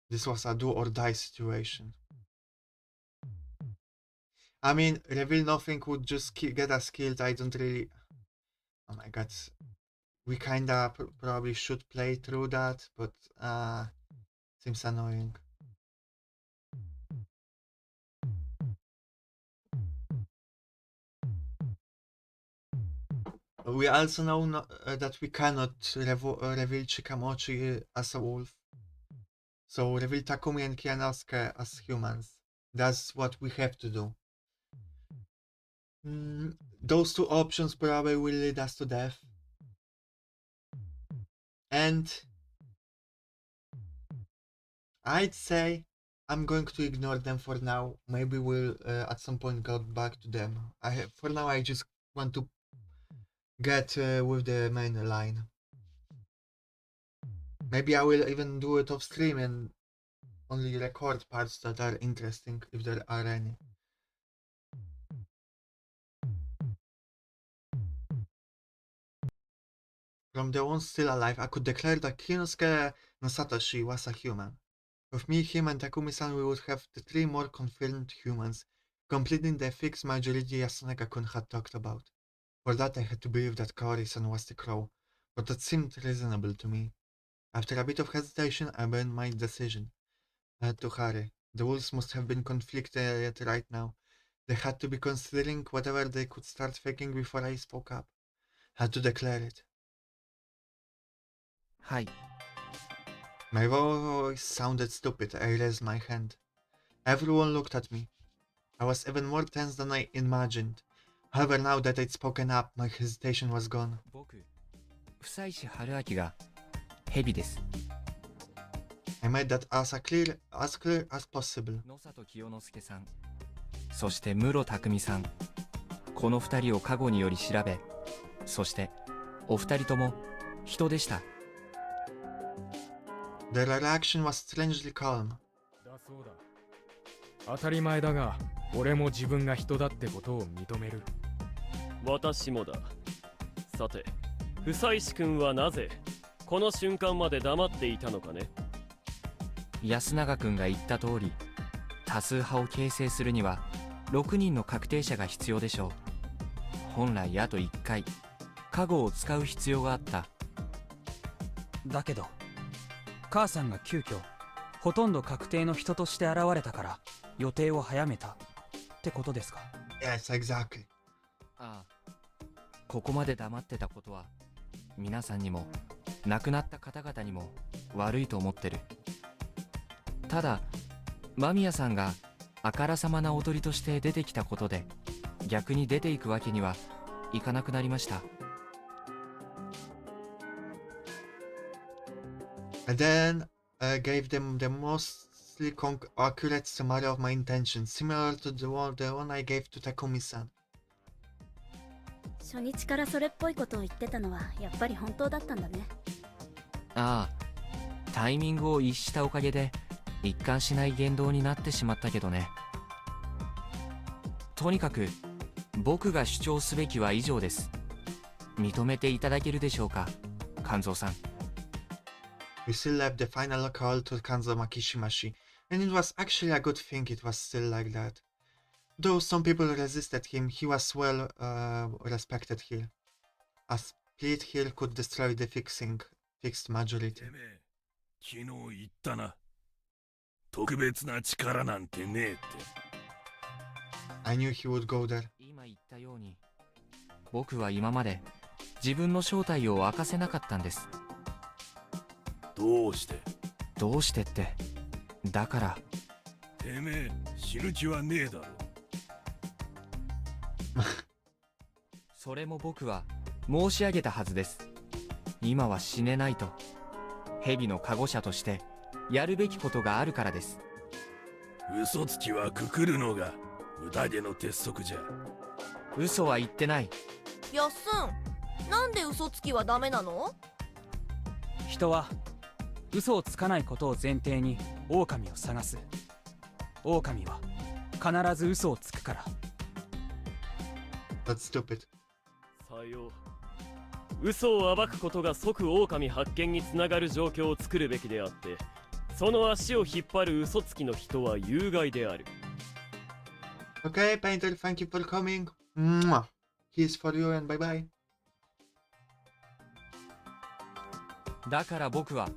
Speaker 1: This was a do or die situation. I mean, reveal nothing would just get us killed. I don't really... Oh my god. We kinda probably should play through that, but seems annoying. We also know that we cannot reveal Chikamochi as a wolf. So reveal Takumi and Kianosuke as humans. That's what we have to do. those two options probably will lead us to death. And I'd say I'm going to ignore them for now. Maybe we'll at some point go back to them. For now I just want to get with the main line. Maybe I will even do it off stream and only record parts that are interesting, if there are any. From the ones still alive, I could declare that Kinosuke no Satoshi was a human. With me, him, and Takumi-san, we would have the 3 more confirmed humans, completing the fixed majority Yasunega-kun had talked about. For that, I had to believe that Kaori-san was the crow, but that seemed reasonable to me. After a bit of hesitation, I made my decision. To Harry. The wolves must have been conflicted right now. They had to be considering whatever they could start faking before I spoke up. Had to declare it.
Speaker 2: はい。
Speaker 1: My voice sounded stupid. I raised my hand. Everyone looked at me. I was even more tense than I imagined. However, now that I'd spoken up, my hesitation was gone.
Speaker 2: 僕、房石春明が蛇です。
Speaker 1: I made that as clear as possible.
Speaker 2: 野里清之介さん、そして室匠さん。この2人を過去により調べ、そしてお二人とも人でした。
Speaker 1: Their reaction was strangely calm.
Speaker 3: だそうだ。当たり前だが、俺も自分が人だってことを認める。
Speaker 9: 私もだ。さて、房石君はなぜこの瞬間まで黙っていたのかね。
Speaker 2: 安永君が言った通り、多数派を形成するには6人の確定者が必要でしょう。本来あと1回加護を使う必要があった。
Speaker 5: だけど母さんが急遽ほとんど確定の人として現れたから予定を早めたってことですか。
Speaker 1: Yes, exactly.
Speaker 2: ああ、ここまで黙ってたことは皆さんにも亡くなった方々にも悪いと思ってる。ただ間宮さんがあからさまなおとりとして出てきたことで逆に出ていくわけにはいかなくなりました。
Speaker 1: I then gave them the mostly accurate summary of my intentions, similar to the one I gave to Takumi-san.
Speaker 4: 初日からそれっぽいことを言ってたのはやっぱり本当だったんだね。
Speaker 2: ああ、タイミングを逸したおかげで一貫しない言動になってしまったけどね。とにかく僕が主張すべきは以上です。認めていただけるでしょうか、勘三さん。
Speaker 1: We still left the final call to Kanzo Makishimashi, and it was actually a good thing it was still like that. Though some people resisted him, he was well respected here. A split here could destroy the fixed majority.
Speaker 6: てめえ、昨日言ったな。特別な力なんてねえって。
Speaker 1: I knew he would go there.
Speaker 2: 今言ったように、僕は今まで自分の正体を明かせなかったんです。
Speaker 6: どうして？
Speaker 2: どうしてって、だから。
Speaker 6: てめえ、死ぬ気はねえだろ。
Speaker 2: それも僕は申し上げたはずです。今は死ねないと。蛇の加護者としてやるべきことがあるからです。
Speaker 6: 嘘つきはくくるのが宴の鉄則じゃ。
Speaker 2: 嘘は言ってない。
Speaker 10: やっすん、なんで嘘つきはダメなの？
Speaker 5: 人は嘘をつかないことを前提に狼を探す。狼は必ず嘘をつくから。
Speaker 1: That's stupid.
Speaker 9: さよう。嘘を暴くことが即狼発見につながる状況を作るべきであって、その足を引っ張る嘘つきの人は有害である。
Speaker 1: Okay, Painter, thank you for coming. Mwah. Here's for you and bye bye.
Speaker 2: だから僕は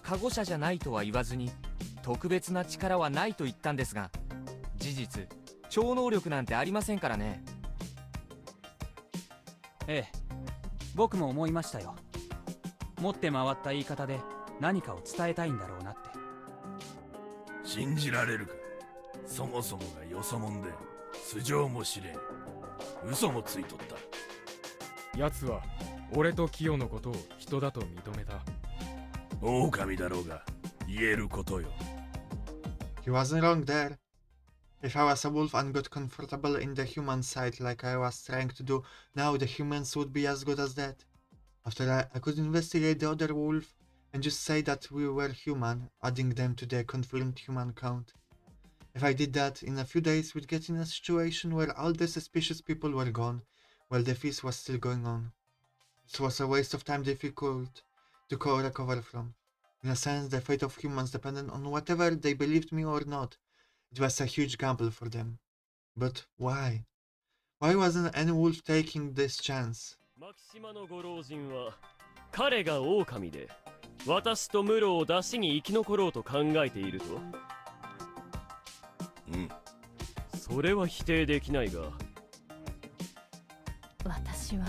Speaker 2: 加護者じゃないとは言わずに特別な力はないと言ったんですが、事実超能力なんてありませんからね。
Speaker 5: ええ、僕も思いましたよ。持って回った言い方で何かを伝えたいんだろうなって。
Speaker 6: 信じられるか。そもそもがよそもんで素性も知れん。嘘もついとった。
Speaker 3: 奴は俺とキヨのことを人だと認めた。
Speaker 6: 狼だろうが言えることよ。
Speaker 1: He wasn't wrong there. If I was a wolf and got comfortable in the human side like I was trying to do, now the humans would be as good as that. After I could investigate the other wolf and just say that we were human, adding them to the confirmed human count. If I did that, in a few days we'd get in a situation where all the suspicious people were gone, while the feast was still going on. It was a waste of time difficult to recover from. In a sense, the fate of humans depended on whatever they believed me or not. It was a huge gamble for them. But why? Why wasn't any wolf taking this chance?
Speaker 9: マキシマのご老人は彼が狼で私とムロを出しに生き残ろうと考えていると。
Speaker 6: うん。
Speaker 9: それは否定できないが。
Speaker 7: 私は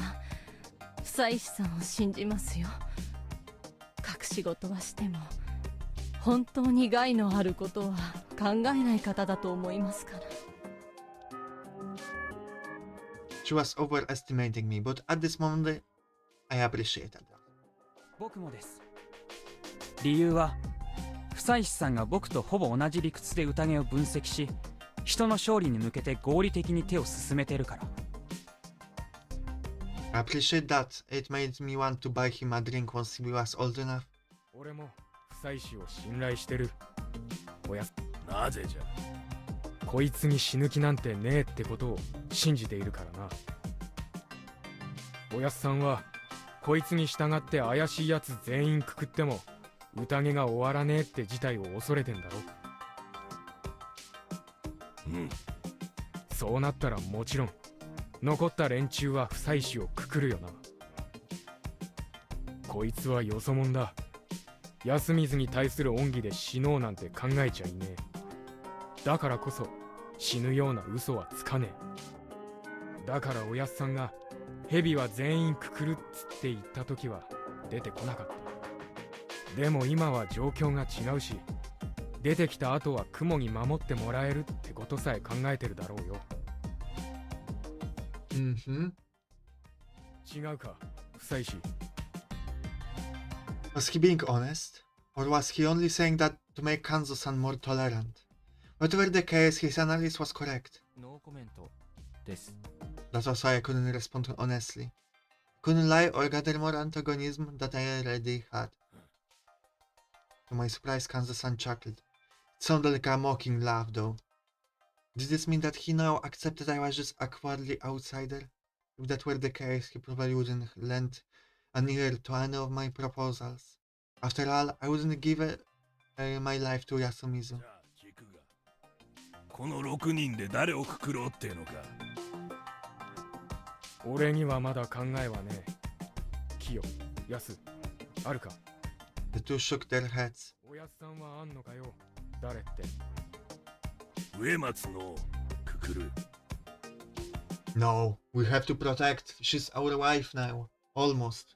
Speaker 7: 夫妻師さんを信じますよ。隠し事はしても本当に害のあることは考えない方だと思いますから。
Speaker 1: She was overestimating me, but at this moment, I appreciated that.
Speaker 5: 僕もです。理由は夫妻師さんが僕とほぼ同じ理屈で宴を分析し、人の勝利に向けて合理的に手を進めてるから。
Speaker 1: I appreciate that. It made me want to buy him a drink once he was old enough.
Speaker 3: 俺も夫妻師を信頼してる。おや
Speaker 6: なぜじゃ。
Speaker 3: こいつに死ぬ気なんてねえってことを信じているからな。おやっさんはこいつに従って怪しいやつ全員くくっても宴が終わらねえって事態を恐れてんだろ。
Speaker 6: うん。
Speaker 3: そうなったらもちろん残った連中は夫妻師をくくるよな。こいつはよそもんだ。安水に対する恩義で死のうなんて考えちゃいねえ。だからこそ死ぬような嘘はつかねえ。だからおやっさんが蛇は全員くくるっつって言った時は出てこなかった。でも今は状況が違うし、出てきた後は雲に守ってもらえるってことさえ考えてるだろうよ。違うか、夫妻師。
Speaker 1: Was he being honest? Or was he only saying that to make Kanzo-san more tolerant? Whatever the case, his analysis was correct.
Speaker 2: ノーコメントです。
Speaker 1: That's also why I couldn't respond honestly. Couldn't lie or gather more antagonism that I already had. To my surprise, Kanzo-san chuckled. It sounded like a mocking laugh, though. Did this mean that he now accepted I was just a cowardly outsider? If that were the case, he probably wouldn't lend an ear to any of my proposals. After all, I wouldn't give my life to Yasumizu.
Speaker 6: この6人で誰をくくろうってのか。
Speaker 3: 俺にはまだ考えはねえ。キヨ、ヤス、あるか。
Speaker 1: The two shook their heads.
Speaker 3: おやっさんはあんのかよ。誰って。
Speaker 6: 植松のくくる。
Speaker 1: No, we have to protect. She's our wife now. Almost.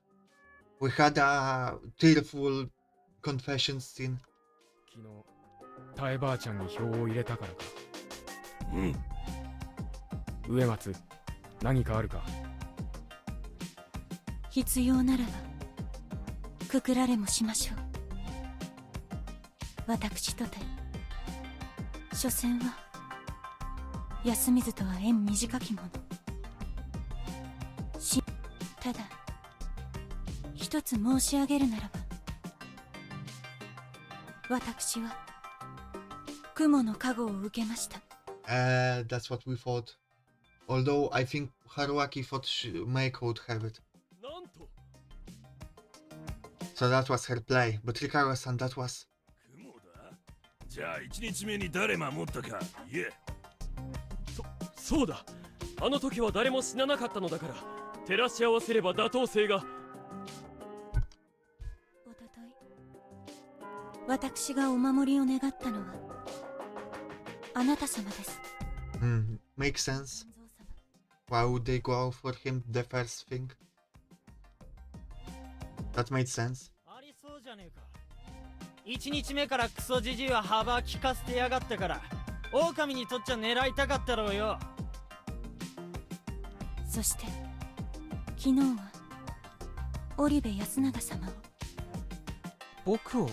Speaker 1: We had a tearful confession scene.
Speaker 3: 昨日、タエばあちゃんに票を入れたからか。
Speaker 6: うん。
Speaker 3: 植松、何かあるか。
Speaker 4: 必要ならばくくられもしましょう。私とて所詮は安水とは縁短きもの。ただ一つ申し上げるならば、私は雲の加護を受けました。
Speaker 1: That's what we thought. Although I think Haruaki thought Meiko would have it. So that was her play, but Rikako-san, that was...
Speaker 6: 雲だ。じゃあ1日目に誰守ったか言え。
Speaker 9: そうだ。あの時は誰も死ななかったのだから、照らし合わせれば妥当性が。
Speaker 4: おととい私がお守りを願ったのはあなた様です。
Speaker 1: Makes sense. Why would they go for him the first thing? That made sense.
Speaker 11: ありそうじゃねえか。1日目からクソジジイは幅利かせてやがったから、狼にとっちゃ狙いたかったろうよ。
Speaker 4: そして昨日は織部安永様を。
Speaker 5: 僕を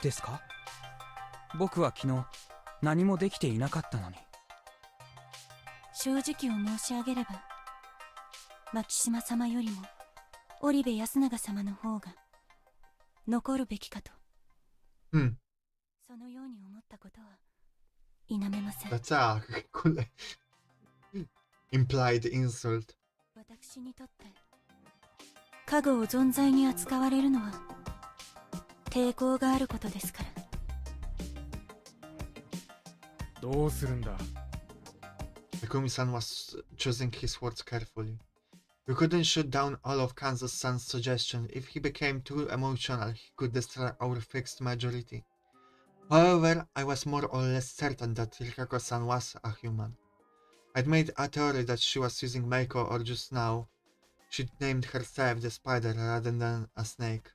Speaker 5: ですか？僕は昨日何もできていなかったのに。
Speaker 4: 正直を申し上げれば、牧島様よりも織部安永様の方が残るべきかと。
Speaker 1: Hmm.
Speaker 4: そのように思ったことは否めません。
Speaker 1: That's a cool implied insult.
Speaker 4: 私にとって家具を存在に扱われるのは抵抗があることですから。
Speaker 3: どうするんだ。
Speaker 1: Takumi-san was choosing his words carefully. We couldn't shoot down all of Kansas-san's suggestion. If he became too emotional, he could destroy our fixed majority. However, I was more or less certain that Rikako-san was a human. I'd made a theory that she was using Meiko, or just now, she'd named herself the spider rather than a snake.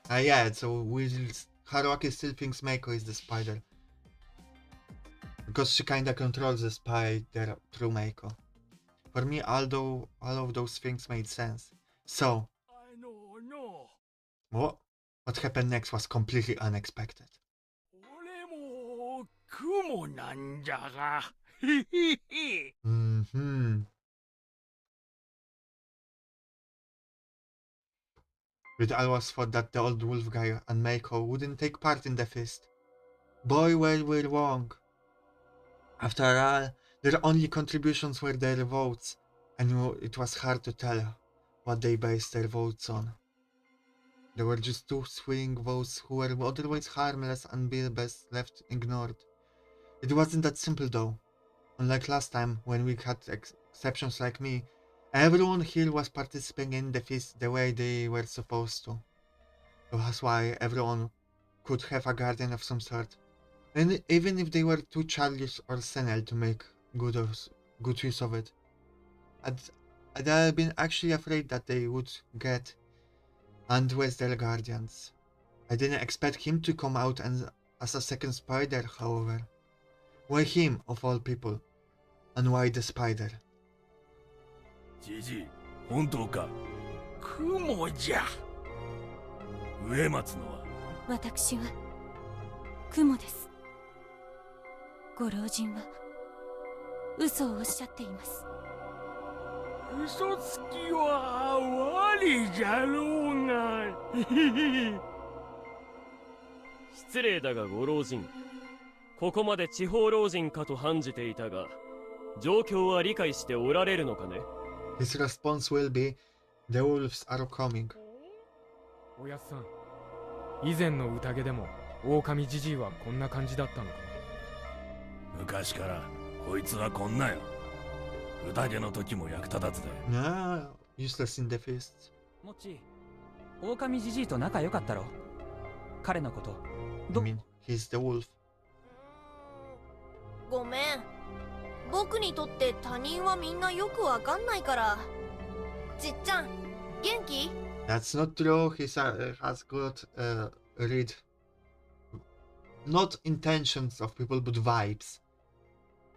Speaker 1: Yeah, so Haruaki still thinks Meiko is the spider. Because she kinda controls the spider through Meiko. For me, all of those things made sense. So, what happened next was completely unexpected.
Speaker 6: 俺も雲なんじゃが。
Speaker 1: Mm-hmm. We'd always thought that the old wolf guy and Meiko wouldn't take part in the feast. Boy, were we wrong. After all, their only contributions were their votes, and it was hard to tell what they based their votes on. There were just two swing votes who were otherwise harmless and be best left ignored. It wasn't that simple though. Unlike last time, when we had exceptions like me, everyone here was participating in the feast the way they were supposed to. That's why everyone could have a guardian of some sort. And even if they were too childish or senile to make good use of it. I'd been actually afraid that they would get Andrew as their guardians. I didn't expect him to come out as a second spider, however. Why him, of all people? And why the spider?
Speaker 6: じじい、本当か。雲じゃ。植松のは。
Speaker 4: 私は雲です。ご老人は嘘をおっしゃっています。
Speaker 6: 嘘つきは我じゃろうが。
Speaker 9: 失礼だがご老人、ここまで地方老人かと判じていたが、状況は理解しておられるのかね。
Speaker 1: His response will be, the wolves are coming.
Speaker 3: おやっさん、以前の宴でも狼じじいはこんな感じだったのか。
Speaker 6: 昔からこいつはこんなよ。宴の時も役立たずだよ。
Speaker 1: Nah, useless in the feast.
Speaker 5: もっち、狼じじいと仲良かったろ。彼のこと。
Speaker 1: I mean, he's the wolf.
Speaker 10: ごめん。僕にとって他人はみんなよくわかんないから。ちっちゃん、元気？
Speaker 1: That's not true. He has got read not intentions of people but vibes.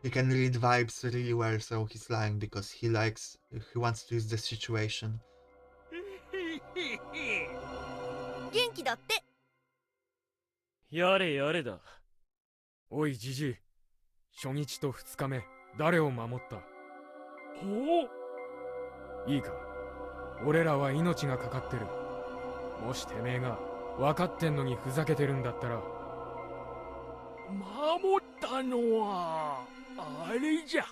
Speaker 1: He can read vibes really well, so he's lying because he wants to use the situation.
Speaker 10: 元気だって。
Speaker 9: やれやれだ。
Speaker 3: おいじじい、初日と2日目誰を守った？
Speaker 6: お
Speaker 3: いいか、俺らは命がかかってる。もしてめえが分かってんのにふざけてるんだったら。
Speaker 6: 守ったのはあれじゃ。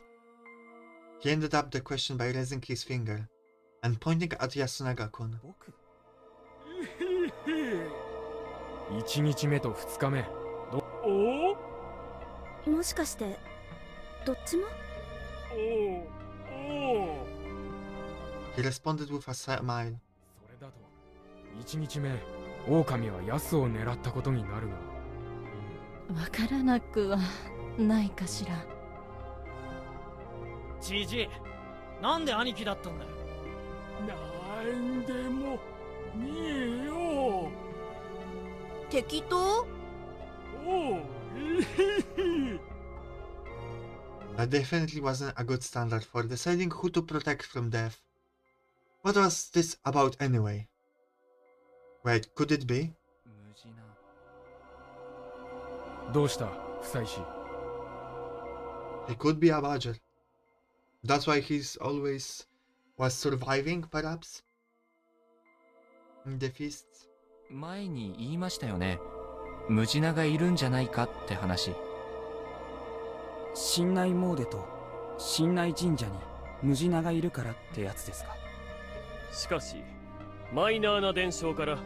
Speaker 1: He ended up the question by raising his finger and pointing at Yasunaga-kun.
Speaker 3: 1日目と2日目
Speaker 4: もしかしてどっちも？
Speaker 1: He responded with a smile.
Speaker 3: それだと1日目狼はヤスを狙ったことになるが。
Speaker 7: わからなくはないかしら。
Speaker 11: じじい、なんで兄貴だったんだよ。
Speaker 6: なんでもねえよ。
Speaker 10: 適当？
Speaker 6: おう、
Speaker 1: That definitely wasn't a good standard for deciding who to protect from death. What was this about anyway? Wait, could it be?
Speaker 2: 無事な。
Speaker 3: どうした不妻子。
Speaker 1: He could be a badger. That's why he's always was surviving, perhaps? In the feasts?
Speaker 2: 前に言いましたよね。ムジナがいるんじゃないかって話。
Speaker 5: 神内詣と神内神社にムジナがいるからってやつですか。
Speaker 9: しかしマイナーな伝承から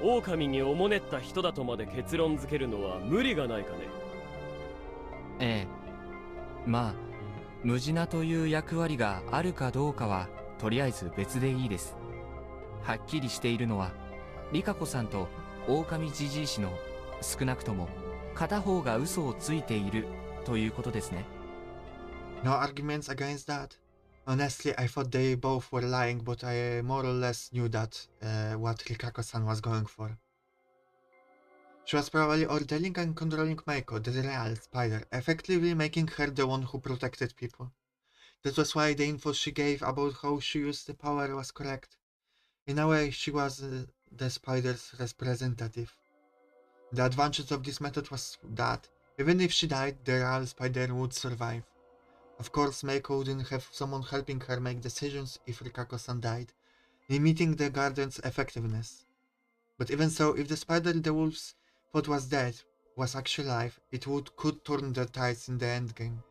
Speaker 9: 狼におもねった人だとまで結論付けるのは無理がないかね。
Speaker 2: ええ。まあムジナという役割があるかどうかはとりあえず別でいいです。はっきりしているのはリカコさんと狼じじい氏の少なくとも片方が嘘をついているということですね。
Speaker 1: No arguments against that? Honestly, I thought they both were lying, but I more or less knew that what Rikako-san was going for. She was probably ordering and controlling Meiko, the real spider, effectively making her the one who protected people. That was why the info she gave about how she used the power was correct. In a way, she was the spider's representative. The advantage of this method was that, even if she died, the real spider would survive. Of course, Meiko wouldn't have someone helping her make decisions if Rikako-san died, limiting the guardian's effectiveness. But even so, if the spider the wolves thought was dead was actually alive, it could turn the tides in the endgame.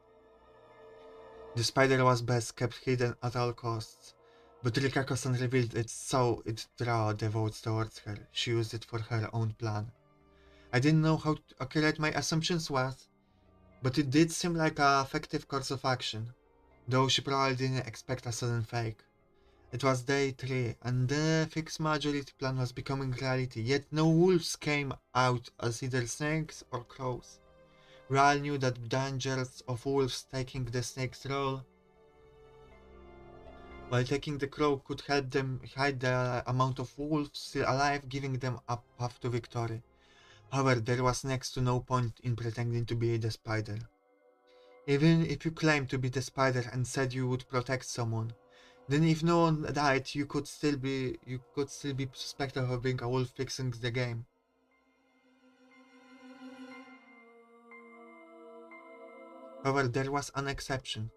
Speaker 1: The spider was best kept hidden at all costs, but Rikako-san revealed it so it drew the votes towards her. She used it for her own plan. I didn't know how accurate my assumptions was, but it did seem like an effective course of action, though she probably didn't expect a sudden fake. It was day 3, and the fixed majority plan was becoming reality, yet no wolves came out as either snakes or crows. We all knew the dangers of wolves taking the snake's role, while taking the crow could help them hide the amount of wolves still alive, giving them a path to victory. However, there was next to no point in pretending to be the spider. Even if you claimed to be the spider and said you would protect someone, then if no one died, you could still be suspected of being a wolf fixing the game. However, there was an exception.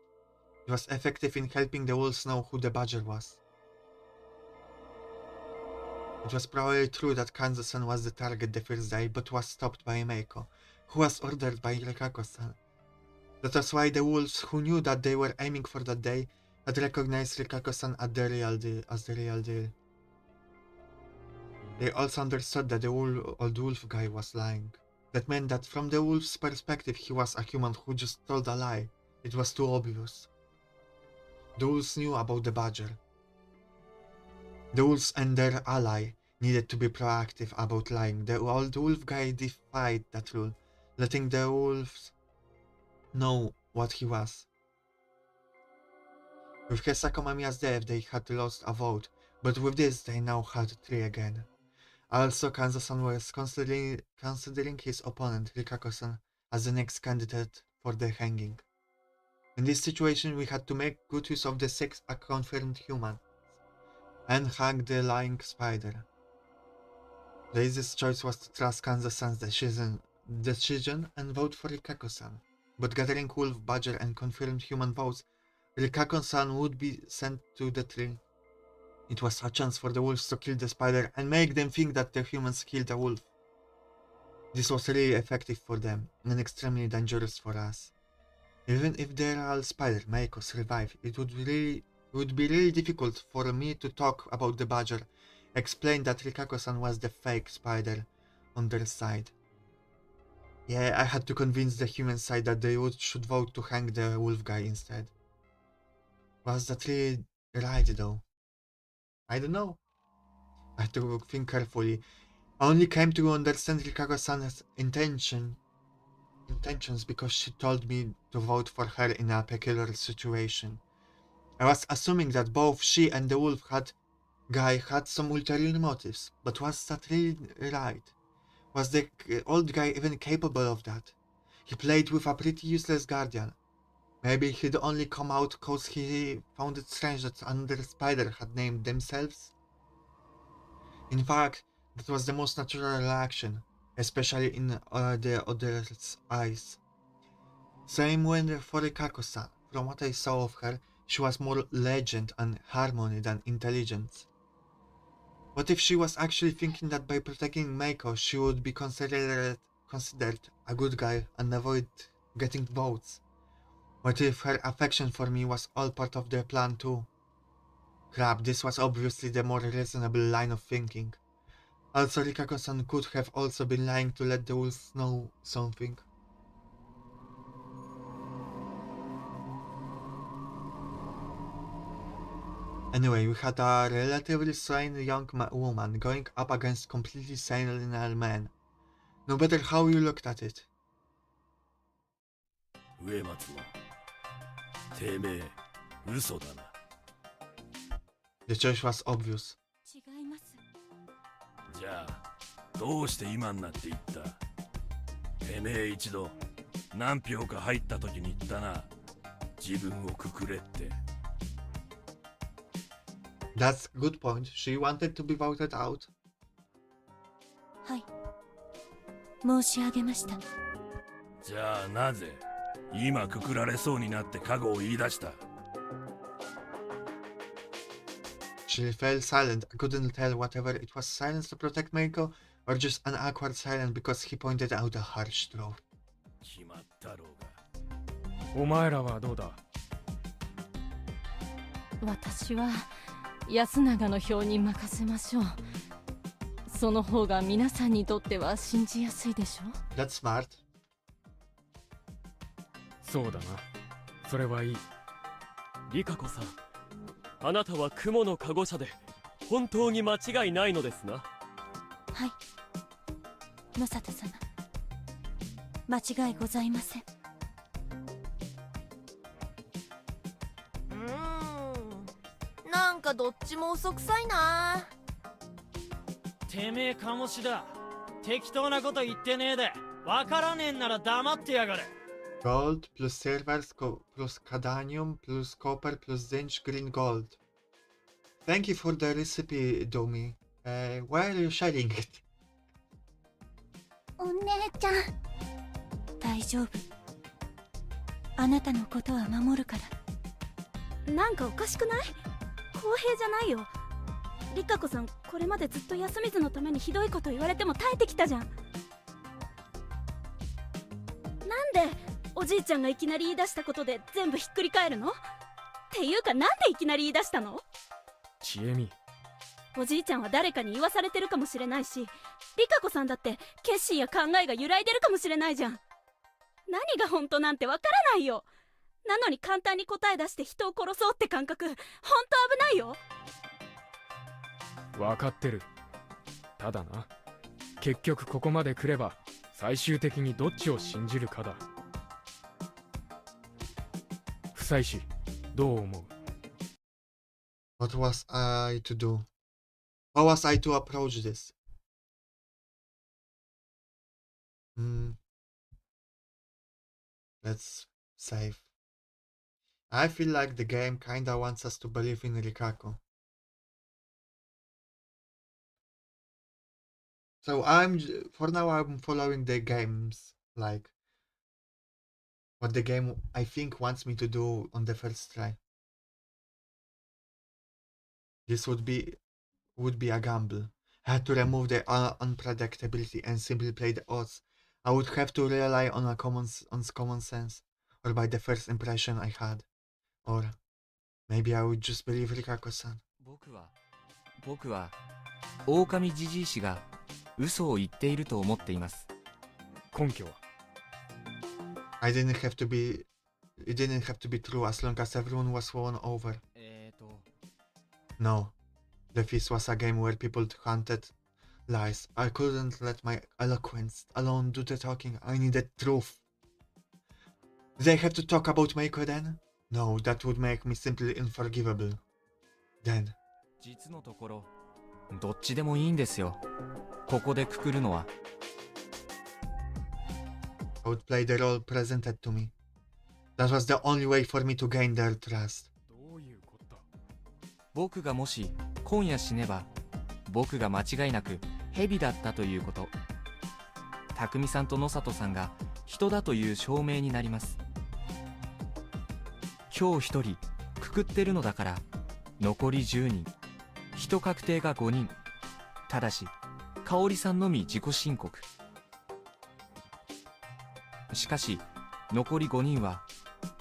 Speaker 1: It was effective in helping the wolves know who the badger was. It was probably true that Kanzo-san was the target the first day, but was stopped by Meiko, who was ordered by Rikako-san. That was why the wolves, who knew that they were aiming for that day, had recognized Rikako-san as the real deal. They also understood that the old wolf guy was lying. That meant that from the wolf's perspective he was a human who just told a lie. It was too obvious. The wolves knew about the badger. The wolves and their ally needed to be proactive about lying. The old wolf guy defied that rule, letting the wolves know what he was. With Hisako Mamiya's death they had lost a vote, but with this they now had 3 again. Also, Kanzo-san was considering his opponent, Rikako-san, as the next candidate for the hanging. In this situation we had to make good use of the 6 confirmed humans and hang the lying spider. The easiest choice was to trust Kanzo-san's decision and vote for Rikako-san, but gathering wolf, badger and confirmed human votes, Rikako-san would be sent to the tree. It was a chance for the wolves to kill the spider and make them think that the humans killed the wolf. This was really effective for them, and extremely dangerous for us. Even if the real spider, Meiko, survived, it would be really difficult for me to talk about the badger, explain that Rikako-san was the fake spider on their side. Yeah, I had to convince the human side that they should vote to hang the wolf guy instead. Was that really right though? I don't know. I had to think carefully. I only came to understand Rikako-san's intentions because she told me to vote for her in a peculiar situation. I was assuming that both she and the wolf guy had some ulterior motives, but was that really right? Was the old guy even capable of that? He played with a pretty useless guardian. Maybe he'd only come out cause he found it strange that another spider had named themselves? In fact, that was the most natural reaction, especially in the other's eyes. Same when for Rikako-san. From what I saw of her, she was more legend and harmony than intelligence. What if she was actually thinking that by protecting Meiko, she would be considered a good guy and avoid getting votes? What if her affection for me was all part of their plan too? Crap, this was obviously the more reasonable line of thinking. Also, Rikako-san could have also been lying to let the wolves know something. Anyway, we had a relatively sane young woman going up against completely sane man. No matter how you looked at it.
Speaker 6: 植松のてめえ嘘だな。
Speaker 1: The choice was obvious.
Speaker 4: 違います。
Speaker 6: じゃあどうして今になって言った？てめえ一度何票か入った時に言ったな。自分をくくれって。
Speaker 1: That's a good point. She wanted to be voted out.
Speaker 4: はい。申し上げました。
Speaker 6: じゃあなぜ今くくられそうになって過去を言い出した？
Speaker 1: She fell silent. I couldn't tell whether it was silence to protect Meiko or just an awkward silence because he pointed out a harsh truth.
Speaker 6: 決まったろうが。
Speaker 3: お前らはどうだ？
Speaker 7: 私は安永の票に任せましょう。その方が皆さんにとっては信じやすいでしょ。
Speaker 1: That's smart.
Speaker 3: そうだな。それはいい。
Speaker 9: リカコさん、あなたは雲の加護者で本当に間違いないのですな。
Speaker 4: はい。野里様。間違いございません。
Speaker 10: なんかどっちも嘘くさいな。
Speaker 11: てめえ鴨志だ。適当なこと言ってねえで。わからねえんなら黙ってやがれ。
Speaker 1: Gold plus silver plus cadmium plus copper plus zinc green gold. Thank you for the recipe, Domi. Why are you sharing it?
Speaker 8: お姉ちゃん。
Speaker 4: 大丈夫。あなたのことは守るから。
Speaker 12: なんかおかしくない？公平じゃないよ。リカコさん、これまでずっと休みずのためにひどいこと言われても耐えてきたじゃん。なんでおじいちゃんがいきなり言い出したことで全部ひっくり返るの？っていうか、なんでいきなり言い出したの？
Speaker 3: ちえみ。
Speaker 12: おじいちゃんは誰かに言わされてるかもしれないし、リカコさんだって決心や考えが揺らいでるかもしれないじゃん。何が本当なんてわからないよ。なのに簡単に答え出して人を殺そうって感覚、ほんと危ないよ。
Speaker 3: 分かってる。ただな、結局ここまで来れば最終的にどっちを信じるかだ。夫妻氏、どう思う？
Speaker 1: What was I to do? How was I to approach this? Let's save. I feel like the game kinda wants us to believe in Rikako. So for now I'm following the games, like what the game I think wants me to do on the first try. This would be a gamble. I had to remove the unpredictability and simply play the odds. I would have to rely on common sense, or by the first impression I had. Or maybe I would just believe Rikako-san.
Speaker 2: 僕は狼じじい氏が嘘を言っていると思っています。
Speaker 3: 根拠は？
Speaker 1: It didn't have to be true as long as everyone was won over. No. The Feast was a game where people hunted lies. I couldn't let my eloquence alone do the talking. I needed truth. Did I have to talk about Meiko then? No, that would make me simply unforgivable. Then.
Speaker 2: 実のところ、どっちでもいいんですよ。ここでくくるのは。
Speaker 1: I would play the role presented to me. That was the only way for me to gain their trust.
Speaker 3: どういうことだ。
Speaker 2: 僕がもし今夜死ねば、僕が間違いなく蛇だったということ。匠さんと野里さんが人だという証明になります。今日一人くくってるのだから、残り10人、人確定が5人。ただし香織さんのみ自己申告。しかし残り5人は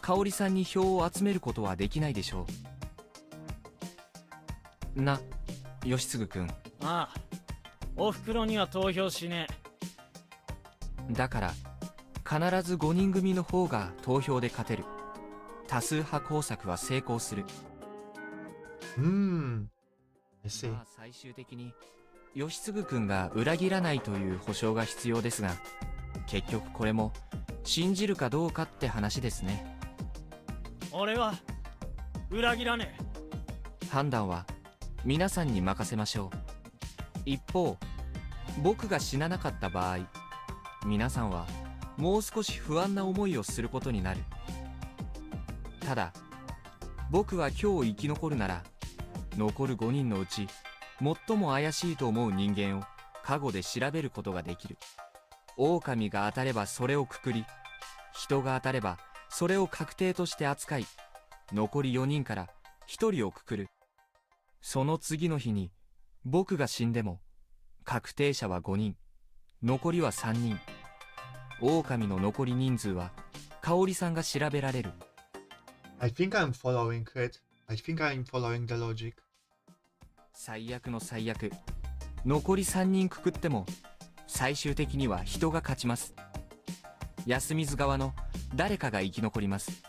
Speaker 2: 香織さんに票を集めることはできないでしょう。な、吉次君。
Speaker 11: ああ、おふくろには投票しねえ。
Speaker 2: だから必ず5人組の方が投票で勝てる。多数派工作は成功する。
Speaker 1: I see.
Speaker 2: まあ最終的に吉次君が裏切らないという保証が必要ですが、結局これも信じるかどうかって話ですね。
Speaker 11: 俺は裏切らねえ。
Speaker 2: 判断は皆さんに任せましょう。一方、僕が死ななかった場合、皆さんはもう少し不安な思いをすることになる。ただ僕は今日生き残るなら、残る5人のうち最も怪しいと思う人間を過去で調べることができる。狼が当たればそれをくくり、人が当たればそれを確定として扱い、残り4人から1人をくくる。その次の日に僕が死んでも、確定者は5人、残りは3人。狼の残り人数は香織さんが調べられる。
Speaker 1: I think I'm following it. I think I'm following the logic.
Speaker 2: 最悪の最悪、残り3人くくっても最終的には人が勝ちます。安水側の誰かが生き残ります。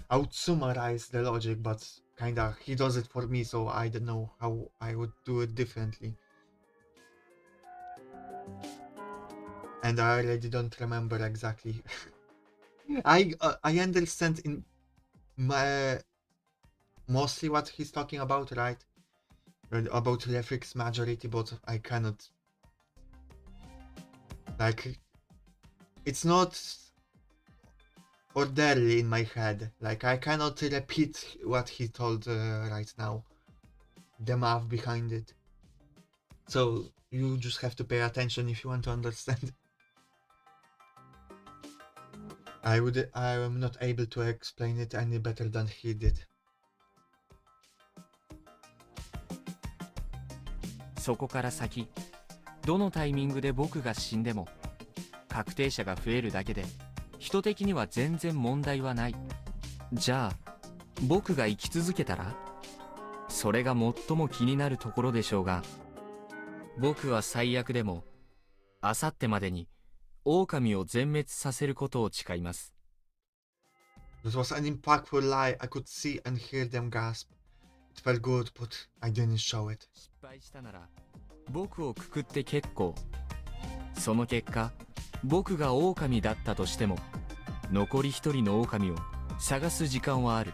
Speaker 1: I would summarize the logic, but kinda he does it for me, so I don't know how I would do it differently. And I already don't remember exactly. I understand in my mostly what he's talking about, right? About Refrig's majority, but I cannot. Like, it's not orderly in my head. Like, I cannot repeat what he told right now. The math behind it. So you just have to pay attention if you want to understand. I am not able to explain it any better than he did.
Speaker 2: そこから先、どのタイミングで僕が死んでも確定者が増えるだけで人的には全然問題はない。じゃあ僕が生き続けたら、それが最も気になるところでしょうが、僕は最悪でもあさってまでに狼を全滅させることを誓います。
Speaker 1: This was an impactful lie. I could see and hear them gasp. It felt good, but I didn't show it.
Speaker 2: 失敗したなら僕をくくって結構。その結果、僕が狼だったとしても残り一人の狼を探す時間はある。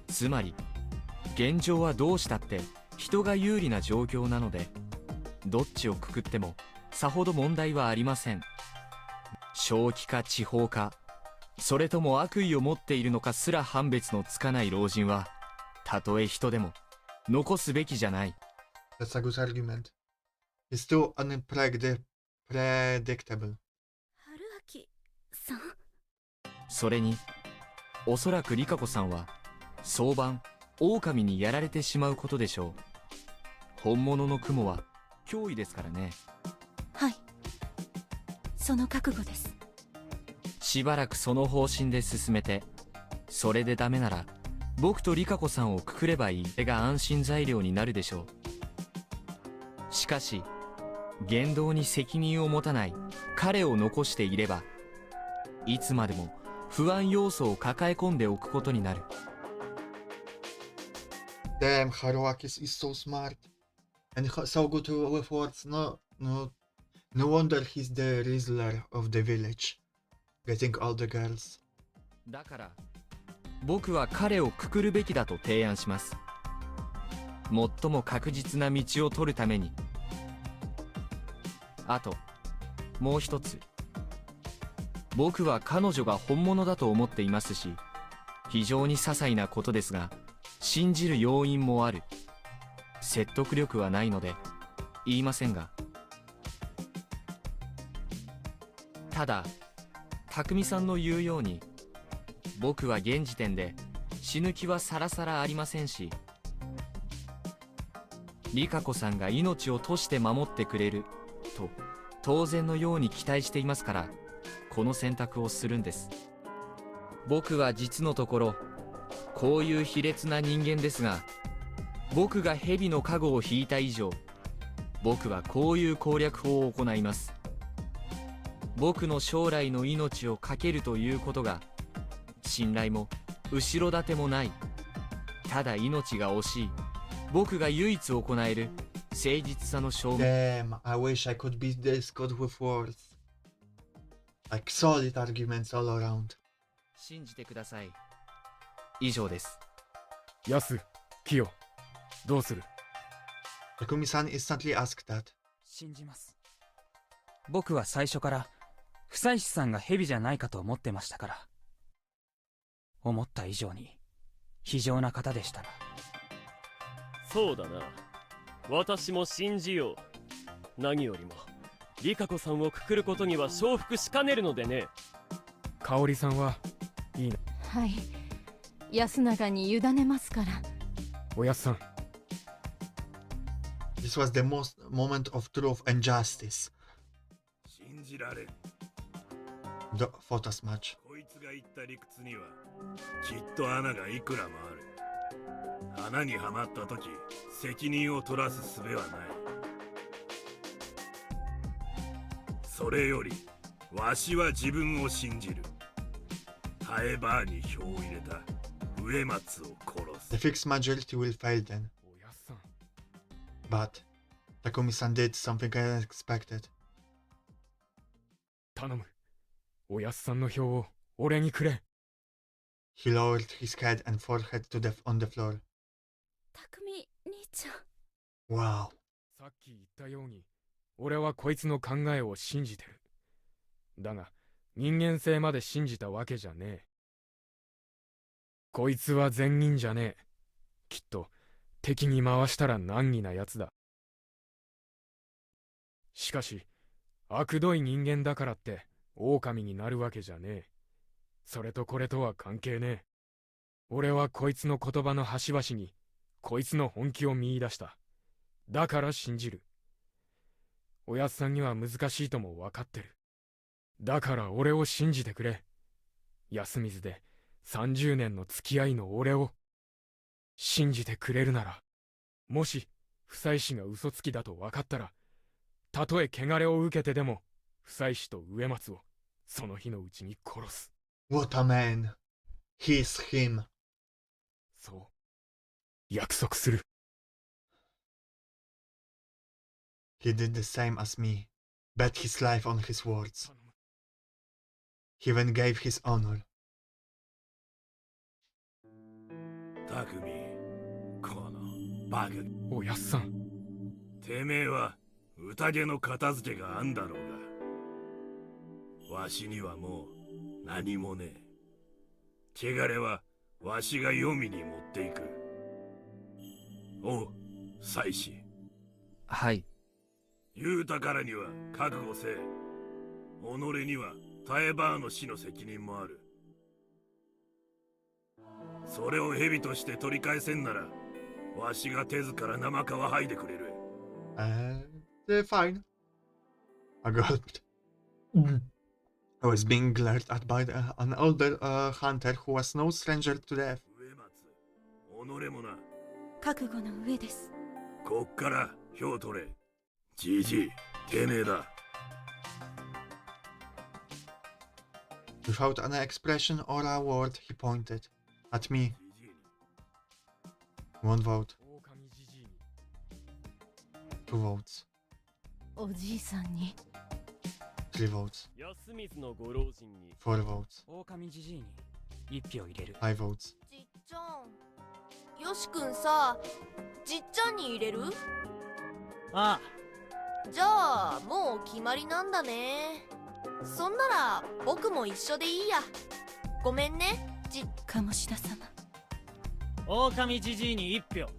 Speaker 2: つまり現状はどうしたって人が有利な状況なので、どっちをくくってもさほど問題はありません。正気か地方か、それとも悪意を持っているのかすら判別のつかない老人は、たとえ人でも残すべきじゃない。
Speaker 1: That's a good argument. It's too unpredictable.
Speaker 12: 春秋さん。
Speaker 2: それにおそらくリカ子さんは早晩狼にやられてしまうことでしょう。本物の雲は脅威ですからね。
Speaker 4: はい、その覚悟です。
Speaker 2: しばらくその方針で進めて、それでダメなら僕とリカ子さんをくくればいい。それが安心材料になるでしょう。しかし言動に責任を持たない彼を残していれば、いつまでも不安要素を抱え込んでおくことになる。
Speaker 1: Damn, Haruaki is so smart. And so good with words. No wonder he's the Rizzler of the village. Getting all the girls.
Speaker 2: だから僕は彼をくくるべきだと提案します。最も確実な道を取るために。あともう一つ、僕は彼女が本物だと思っていますし、非常に些細なことですが信じる要因もある。説得力はないので言いませんが、ただ匠さんの言うように僕は現時点で死ぬ気はさらさらありませんし、リカ子さんが命を賭して守ってくれると当然のように期待していますから、この選択をするんです。僕は実のところこういう卑劣な人間ですが、僕が蛇の加護を引いた以上、僕はこういう攻略法を行います。僕の将来の命を懸けるということが信頼も後ろ盾もない、ただ命が惜しい僕が唯一行える誠実さの証明。
Speaker 1: Damn, I wish I could be this good with words. Like solid arguments all around.
Speaker 2: 信じてください。以上です。
Speaker 3: ヤス、キヨ、どうする？
Speaker 1: Takumi-san instantly asked that.
Speaker 5: 信じます。僕は最初から夫妻子さんが蛇じゃないかと思ってましたから。思った以上に非常な方でしたが。
Speaker 9: そうだな、私も信じよう。何よりもリカ子さんをくくることには承服しかねるのでね。
Speaker 3: 香織さんはいいな。
Speaker 7: はい、安永に委ねますから。
Speaker 3: おやっさん。
Speaker 1: This was the most moment of truth and justice.
Speaker 6: 信じられん。
Speaker 1: The fought as much.
Speaker 6: こいつが言った理屈にはきっと穴がいくらもある。穴にはまった時責任を取らす術はない。それよりわしは自分を信じる。耐えバーに票を入れた植松を殺
Speaker 1: The
Speaker 6: す。
Speaker 1: fixed majority will fail then.
Speaker 3: おやっさん。
Speaker 1: But Takumi-san did something unexpected.
Speaker 3: 頼む。おやっさんの票を俺にくれ。
Speaker 1: He lowered his head and forehead on the floor.
Speaker 12: 匠兄ちゃん。
Speaker 1: Wow.
Speaker 3: さっき言ったように俺はこいつの考えを信じてる。だが人間性まで信じたわけじゃねえ。こいつは善人じゃねえ。きっと敵に回したら難儀なやつだ。しかし悪どい人間だからって狼になるわけじゃねえ。それとこれとは関係ねえ。俺はこいつの言葉の端々にこいつの本気を見出した。だから信じる。おやっさんには難しいとも分かってる。だから俺を信じてくれ。安水で30年の付き合いの俺を信じてくれるなら、もし夫妻子が嘘つきだと分かったら、たとえ汚れを受けてでも夫妻子と植松をその日のうちに殺す。
Speaker 1: What a man. He's him.
Speaker 3: そう約束する。
Speaker 1: He did the same as me. Bet his life on his words. He even gave his honor.
Speaker 6: たくみ、このバカ。
Speaker 3: おやっさん。
Speaker 6: てめえは宴の片付けがあんだろうが、わしにはもう何もねえ。汚れはわしが黄泉に持っていく。おう、妻子。
Speaker 2: はい。
Speaker 6: 言うたからには覚悟せえ。己にはタエバーの死の責任もある。それを蛇として取り返せんなら、わしが手ずから生皮剥いでくれる。
Speaker 1: Fine. I gulped. I was being glared at by an older hunter who was no stranger to death.
Speaker 6: 植松、己もな。
Speaker 4: 覚悟の上です。
Speaker 6: こっから票取れ。じじい、てめえだ。
Speaker 1: Without an expression or a word, he pointed at me. 1 vote. 2 votes.
Speaker 7: おじいさんに。
Speaker 1: 3 votes.
Speaker 9: 安水のご老人に。
Speaker 1: 4 votes.
Speaker 5: 狼じじいに1票入れる。
Speaker 1: 5 votes.
Speaker 10: じっちゃん、よしくんさ、じっちゃんに入れる？
Speaker 11: ああ。
Speaker 10: じゃあもう決まりなんだね。そんなら僕も一緒でいいや。ごめんね、
Speaker 4: 鴨志田様。
Speaker 11: 狼じじいに1票。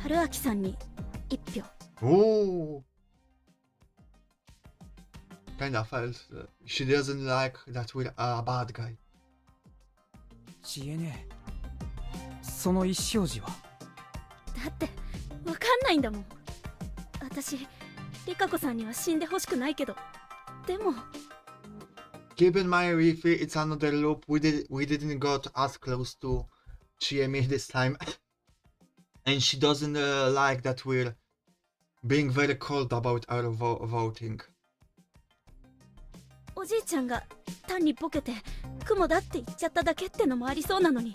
Speaker 12: 春明さんに1票。
Speaker 1: Oh, kinda felt she doesn't like that we're a bad guy.
Speaker 5: 知恵ねえ。その意思表示は。
Speaker 12: だってわかんないんだもん。私リカ子さんには死んでほしくないけど、でも
Speaker 1: Keep in mind, Riffy, it's another loop. We didn't got as close to Chiemi this time, and she doesn't like that we're being very cold about our voting.
Speaker 12: おじいちゃんが単にボケて雲だって言っちゃっただけってのもありそうなのに。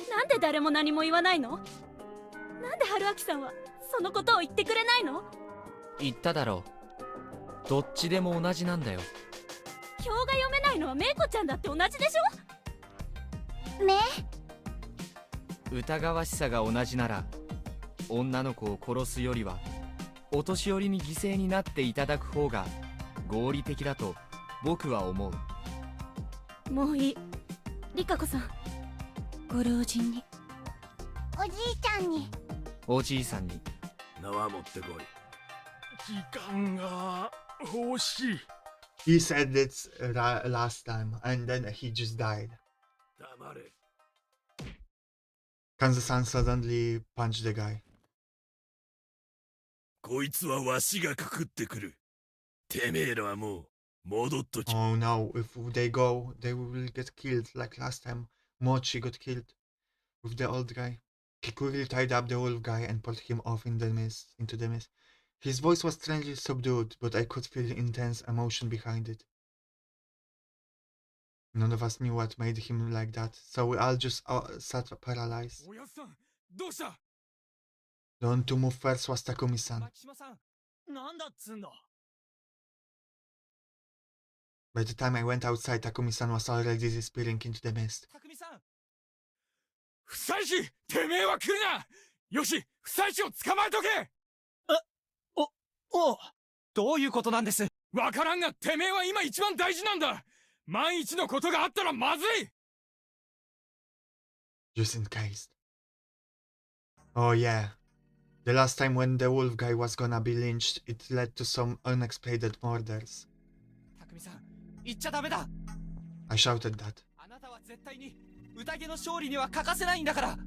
Speaker 12: なんで誰も何も言わないの？なんで春明さんはそのことを言ってくれないの？
Speaker 2: 言っただろう。どっちでも同じなんだよ。
Speaker 12: 表が読めないのはメイコちゃんだって同じでしょ？
Speaker 8: ね。
Speaker 2: 疑わしさが同じなら、女の子を殺すよりはお年寄りに犠牲になっていただく方が合理的だと僕は思う。
Speaker 12: もういい。リカ子さん、
Speaker 4: ご老人に。
Speaker 8: おじいちゃんに。
Speaker 2: おじいさんに。
Speaker 6: 縄持ってこい。
Speaker 3: 時間が欲しい。
Speaker 1: He said this last time, and then he just died.
Speaker 6: 黙れ。
Speaker 1: Kanza-san suddenly punched the guy.
Speaker 6: こいつはわしがくくってくる。てめえらはもう戻っとき。
Speaker 1: Oh no, if they go, they will get killed like last time. Mochi got killed with the old guy. He quickly tied up the wolf guy and pulled him off into the mist. His voice was strangely subdued, but I could feel intense emotion behind it. None of us knew what made him like that, so we all just sat paralyzed.
Speaker 3: おやっさん、どうした？
Speaker 1: The one to move first was Takumi-san.
Speaker 11: 牧島さん、なんだっつんだ。
Speaker 1: By the time I went outside, Takumi-san was already disappearing into the mist.
Speaker 11: 匠さん。
Speaker 3: 不妻子、てめえは来るな。よし、不妻子を捕まえとけ。
Speaker 11: おう、どういうことなんです？
Speaker 3: わからんが、てめえは今一番大事なんだ。万一のことがあったらまずい。
Speaker 1: Just in case. Oh yeah. The last time when the wolf guy was gonna be lynched, it led to some unexplained murders.
Speaker 11: 匠さん、言っちゃダメだ。
Speaker 1: I shouted that.
Speaker 11: あなたは絶対に宴の勝利には欠かせないんだから。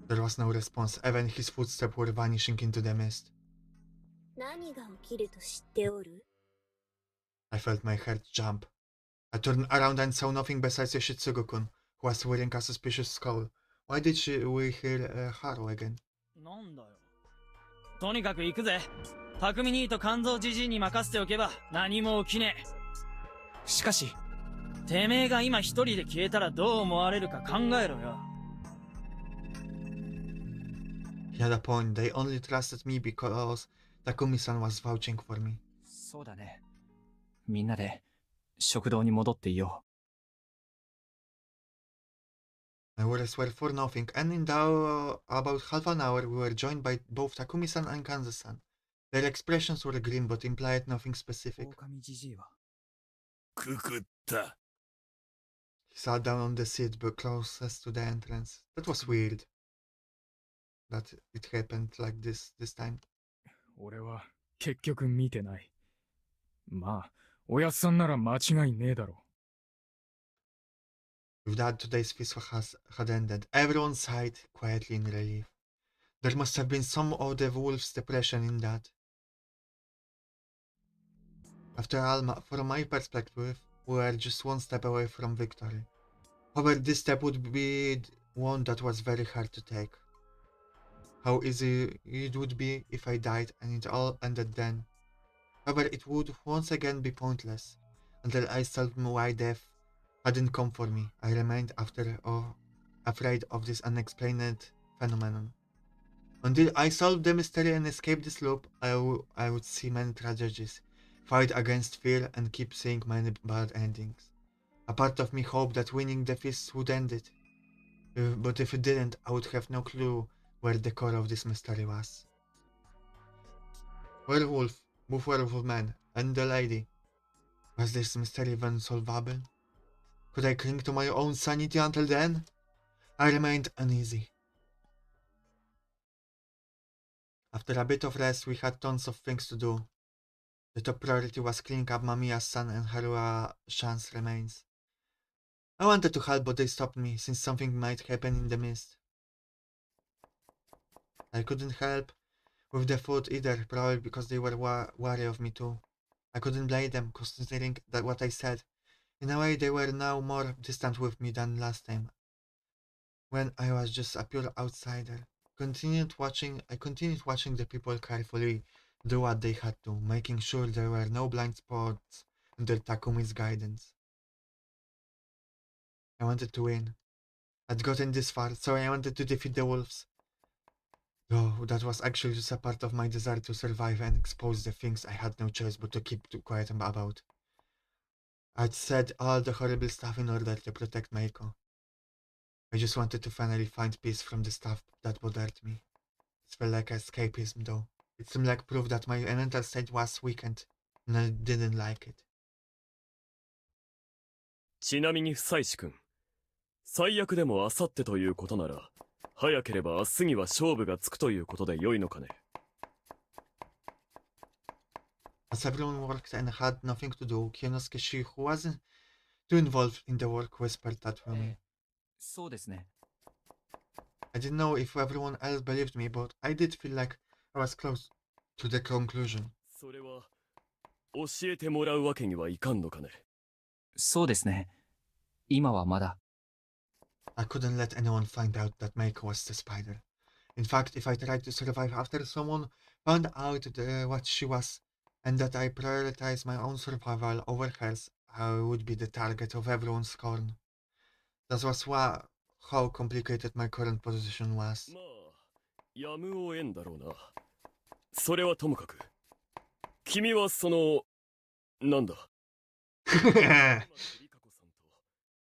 Speaker 1: There was no response, even his footsteps were vanishing into the mist.
Speaker 8: 何が起きると知っておる？
Speaker 1: I felt my heart jump. I turned around and saw nothing besides Yoshitsugu-kun, who was wearing a suspicious skull. Why did we hear Haru again?
Speaker 11: なんだよ。とにかく行くぜ。匠兄と肝臓じじいに任せておけば何も起きねえ。しかし、てめえが今一人で消えたらどう思われるか考えろよ。
Speaker 1: He had a point. They only trusted me because Takumi-san was vouching for me.
Speaker 2: そうだね。みんなで食堂に戻っていよう。
Speaker 1: My words were for nothing, and in about half an hour we were joined by both Takumi-san and Kanza-san. Their expressions were grim but implied nothing specific.
Speaker 5: 狼じじいは。
Speaker 6: くくった。
Speaker 1: He sat down on the seat but closest to the entrance. That was weird. That it happened like this time.
Speaker 3: 俺は結局見てない。まあ、おやっさんなら間違いねえだろ。
Speaker 1: With that, today's feast had ended. Everyone sighed quietly in relief. There must have been some of the wolf's depression in that. After all, from my perspective, we were just one step away from victory. However, this step would be one that was very hard to take. How easy it would be if I died and it all ended then. However, it would once again be pointless. Until I solved why death hadn't come for me, I remained afraid of this unexplained phenomenon. Until I solved the mystery and escaped this loop, I would see many tragedies, fight against fear, and keep seeing many bad endings. A part of me hoped that winning the feast would end it. But if it didn't, I would have no clue where the core of this mystery was. Werewolf, Both were women, and the lady. Was this mystery even solvable? Could I cling to my own sanity until then? I remained uneasy. After a bit of rest, we had tons of things to do. The top priority was cleaning up Mamiya's son and Haruha-chan's remains. I wanted to help, but they stopped me, since something might happen in the mist. I couldn't help with the food either, probably because they were wary of me too. I couldn't blame them, considering that what I said. In a way, they were now more distant with me than last time, when I was just a pure outsider. I continued watching the people carefully do what they had to, making sure there were no blind spots under Takumi's guidance. I wanted to win. I'd gotten this far, so I wanted to defeat the wolves. Though that was actually just a part of my desire to survive and expose the things I had no choice but to keep quiet about. I'd said all the horrible stuff in order to protect Meiko. I just wanted to finally find peace from the stuff that bothered me. It felt like escapism though. It seemed like proof that my mental state was weakened, and I didn't like it.
Speaker 9: ちなみに夫妻子君、最悪でも明後日ということなら、早ければ明日には勝負がつくということで良いのかね。
Speaker 1: As everyone worked and had nothing to do, Kyonosuke, who wasn't too involved in the work, whispered that for me.
Speaker 2: そうですね。
Speaker 1: I didn't know if everyone else believed me, but I did feel like I was close to the conclusion.
Speaker 9: それは教えてもらうわけにはいかんのかね。
Speaker 2: そうですね。今はまだ。
Speaker 1: I couldn't let anyone find out that Meiko was the spider. In fact, if I tried to survive after someone found out what she was, and that I prioritized my own survival over hers, I would be the target of everyone's scorn. That was how complicated my current position was.
Speaker 9: まあ、やむを得んだろうな。それはともかく。君はその、なんだ。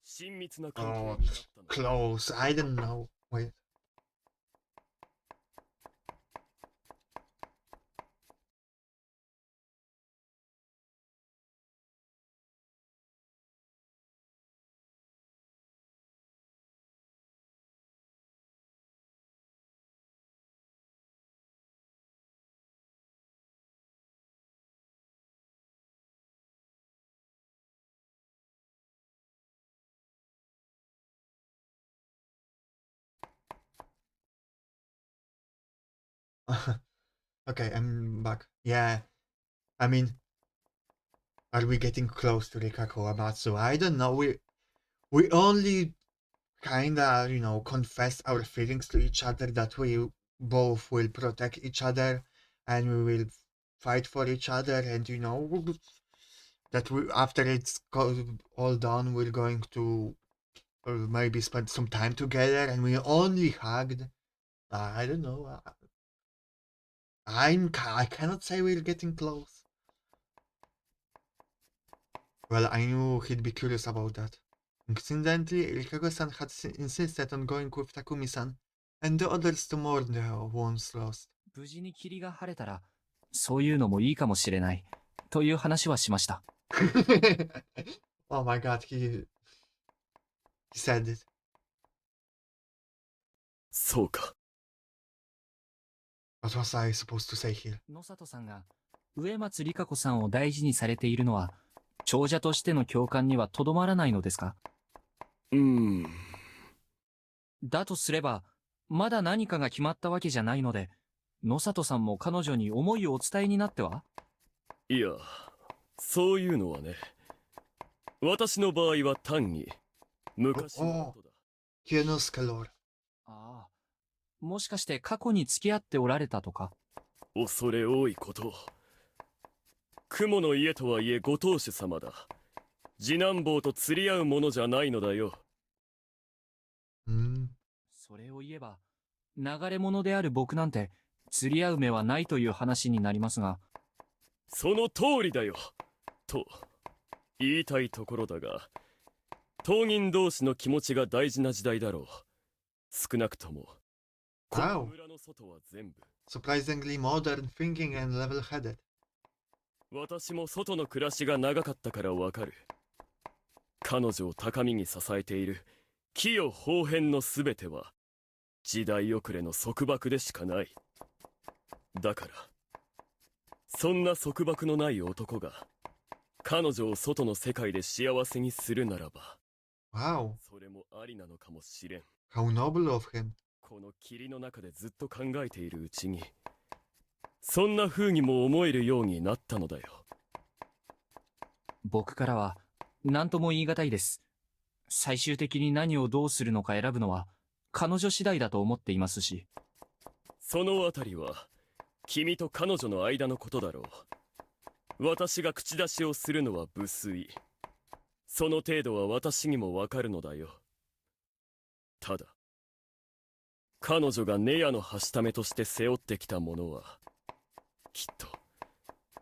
Speaker 9: 親密な関係になったの。
Speaker 1: Close. I don't know. Wait. Okay, I'm back. Yeah, I mean, are we getting close to Rikako Amatsu? I don't know. We only kinda, confess our feelings to each other that we both will protect each other and we will fight for each other, and that we after it's all done, we're going to maybe spend some time together, and we only hugged. I don't know. I cannot say we're getting close. Well, I knew he'd be curious about that. Incidentally, Rikako-san had insisted on going with Takumi-san, and the others to mourn their ones lost.
Speaker 2: 無事に霧が晴れたら、そういうのもいいかもしれない、という話はしました。
Speaker 1: Oh my god, he said it.
Speaker 9: そうか。
Speaker 1: What was I supposed to say here?
Speaker 2: 野里さんが植松里香子さんを大事にされているのは、長者としての共感にはとどまらないのですか？だとすれば、まだ何かが決まったわけじゃないので、野里さんも彼女に思いをお伝えになっては？
Speaker 9: いや、そういうのはね。私の場合は単に、昔のことだ。
Speaker 1: Kyonosuke-lore.
Speaker 2: ああ、もしかして過去に付き合っておられたとか？
Speaker 9: 恐れ多いこと。雲の家とはいえご当主様だ。次男坊と釣り合うものじゃないのだよ。
Speaker 2: それを言えば、流れ者である僕なんて釣り合う目はないという話になりますが。
Speaker 9: その通りだよ。と言いたいところだが、当人同士の気持ちが大事な時代だろう。少なくとも、この村の外は全部。
Speaker 1: Surprisingly modern thinking and level-headed.
Speaker 9: 私も外の暮らしが長かったからわかる。彼女を高みに支えている器用方変のすべては時代遅れの束縛でしかない。だからそんな束縛のない男が彼女を外の世界で幸せにするならば、
Speaker 1: Wow,
Speaker 9: それもありなのかもしれん。
Speaker 1: how noble of him.
Speaker 9: この霧の中でずっと考えているうちにそんな風にも思えるようになったのだよ。
Speaker 2: 僕からは何とも言い難いです。最終的に何をどうするのか選ぶのは彼女次第だと思っていますし。
Speaker 9: そのあたりは君と彼女の間のことだろう。私が口出しをするのは無粋。その程度は私にもわかるのだよ。ただ彼女がネヤのはしためとして背負ってきたものはきっと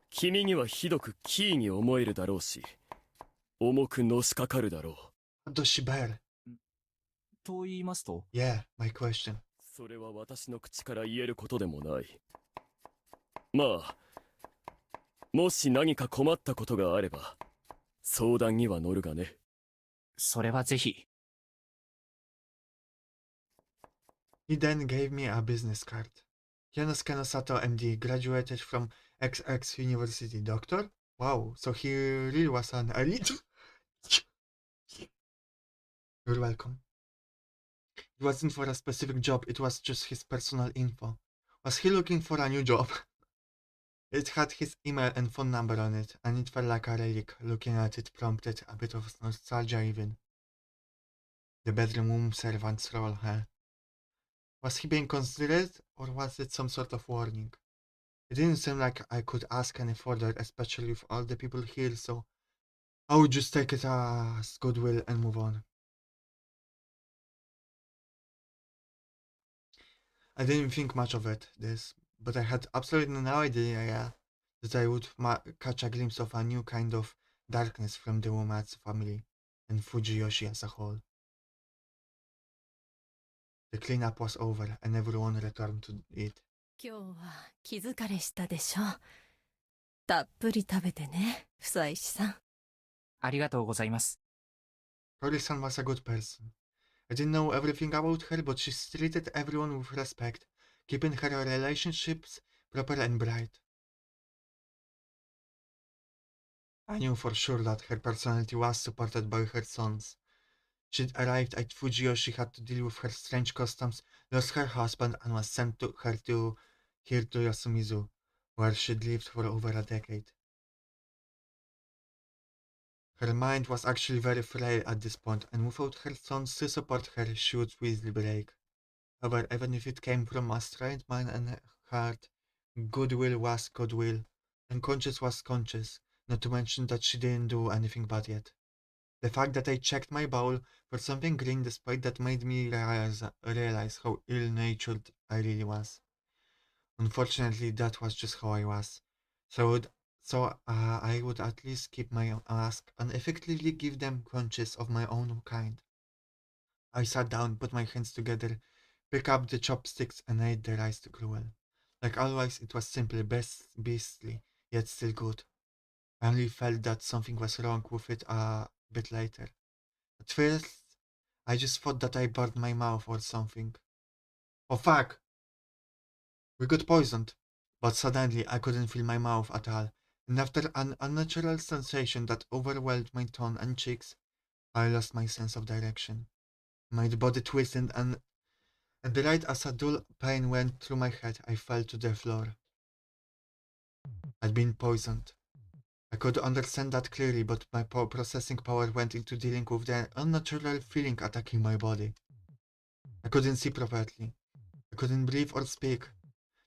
Speaker 9: 君にはひどくキーに思えるだろうし、重くのしかかるだろう。
Speaker 1: What does she bear?
Speaker 2: と言いますと？
Speaker 1: Yeah, my question.
Speaker 9: それは私の口から言えることでもない。まあもし何か困ったことがあれば相談には乗るがね。
Speaker 2: それはぜひ。
Speaker 1: He then gave me a business card. Yonosuke Sato MD graduated from XX University. Doctor? Wow, so he really was an elite? You're welcome. It wasn't for a specific job, it was just his personal info. Was he looking for a new job? It had his email and phone number on it, and it felt like a relic. Looking at it prompted a bit of nostalgia even. The bedroom servant's role, huh? Was he being considerate, or was it some sort of warning? It didn't seem like I could ask any further, especially with all the people here, so I would just take it as goodwill and move on. I didn't think much of this, but I had absolutely no idea that I would catch a glimpse of a new kind of darkness from the Uematsu family and Fujiyoshi as a whole. The cleanup was over and everyone returned to it.
Speaker 7: 今日は気疲れしたでしょ。たっぷり食べてね、房石さん。
Speaker 2: ありがとうございます。
Speaker 1: Tori-san was a good person. I didn't know everything about her, but she treated everyone with respect, keeping her relationships proper and bright. I knew for sure that her personality was supported by her sons. She'd arrived at Fujiyoshi, had to deal with her strange customs, lost her husband, and was sent here to Yasumizu, where she'd lived for over a decade. Her mind was actually very frail at this point, and without her sons to support her, she would easily break. However, even if it came from a strained mind and heart, goodwill was goodwill, and conscience was conscience, not to mention that she didn't do anything bad yet. The fact that I checked my bowl for something green despite that made me realize how ill-natured I really was. Unfortunately, that was just how I was. So I would at least keep my mask and effectively give them conscience of my own kind. I sat down, put my hands together, picked up the chopsticks and ate the rice gruel. Like always, it was simply beastly, yet still good. I only felt that something was wrong with it a bit later. At first, I just thought that I burned my mouth or something. Oh fuck! We got poisoned. But suddenly I couldn't feel my mouth at all, and after an unnatural sensation that overwhelmed my tongue and cheeks, I lost my sense of direction. My body twisted and right as a dull pain went through my head, I fell to the floor. I'd been poisoned. I could understand that clearly, but my processing power went into dealing with the unnatural feeling attacking my body. I couldn't see properly. I couldn't breathe or speak.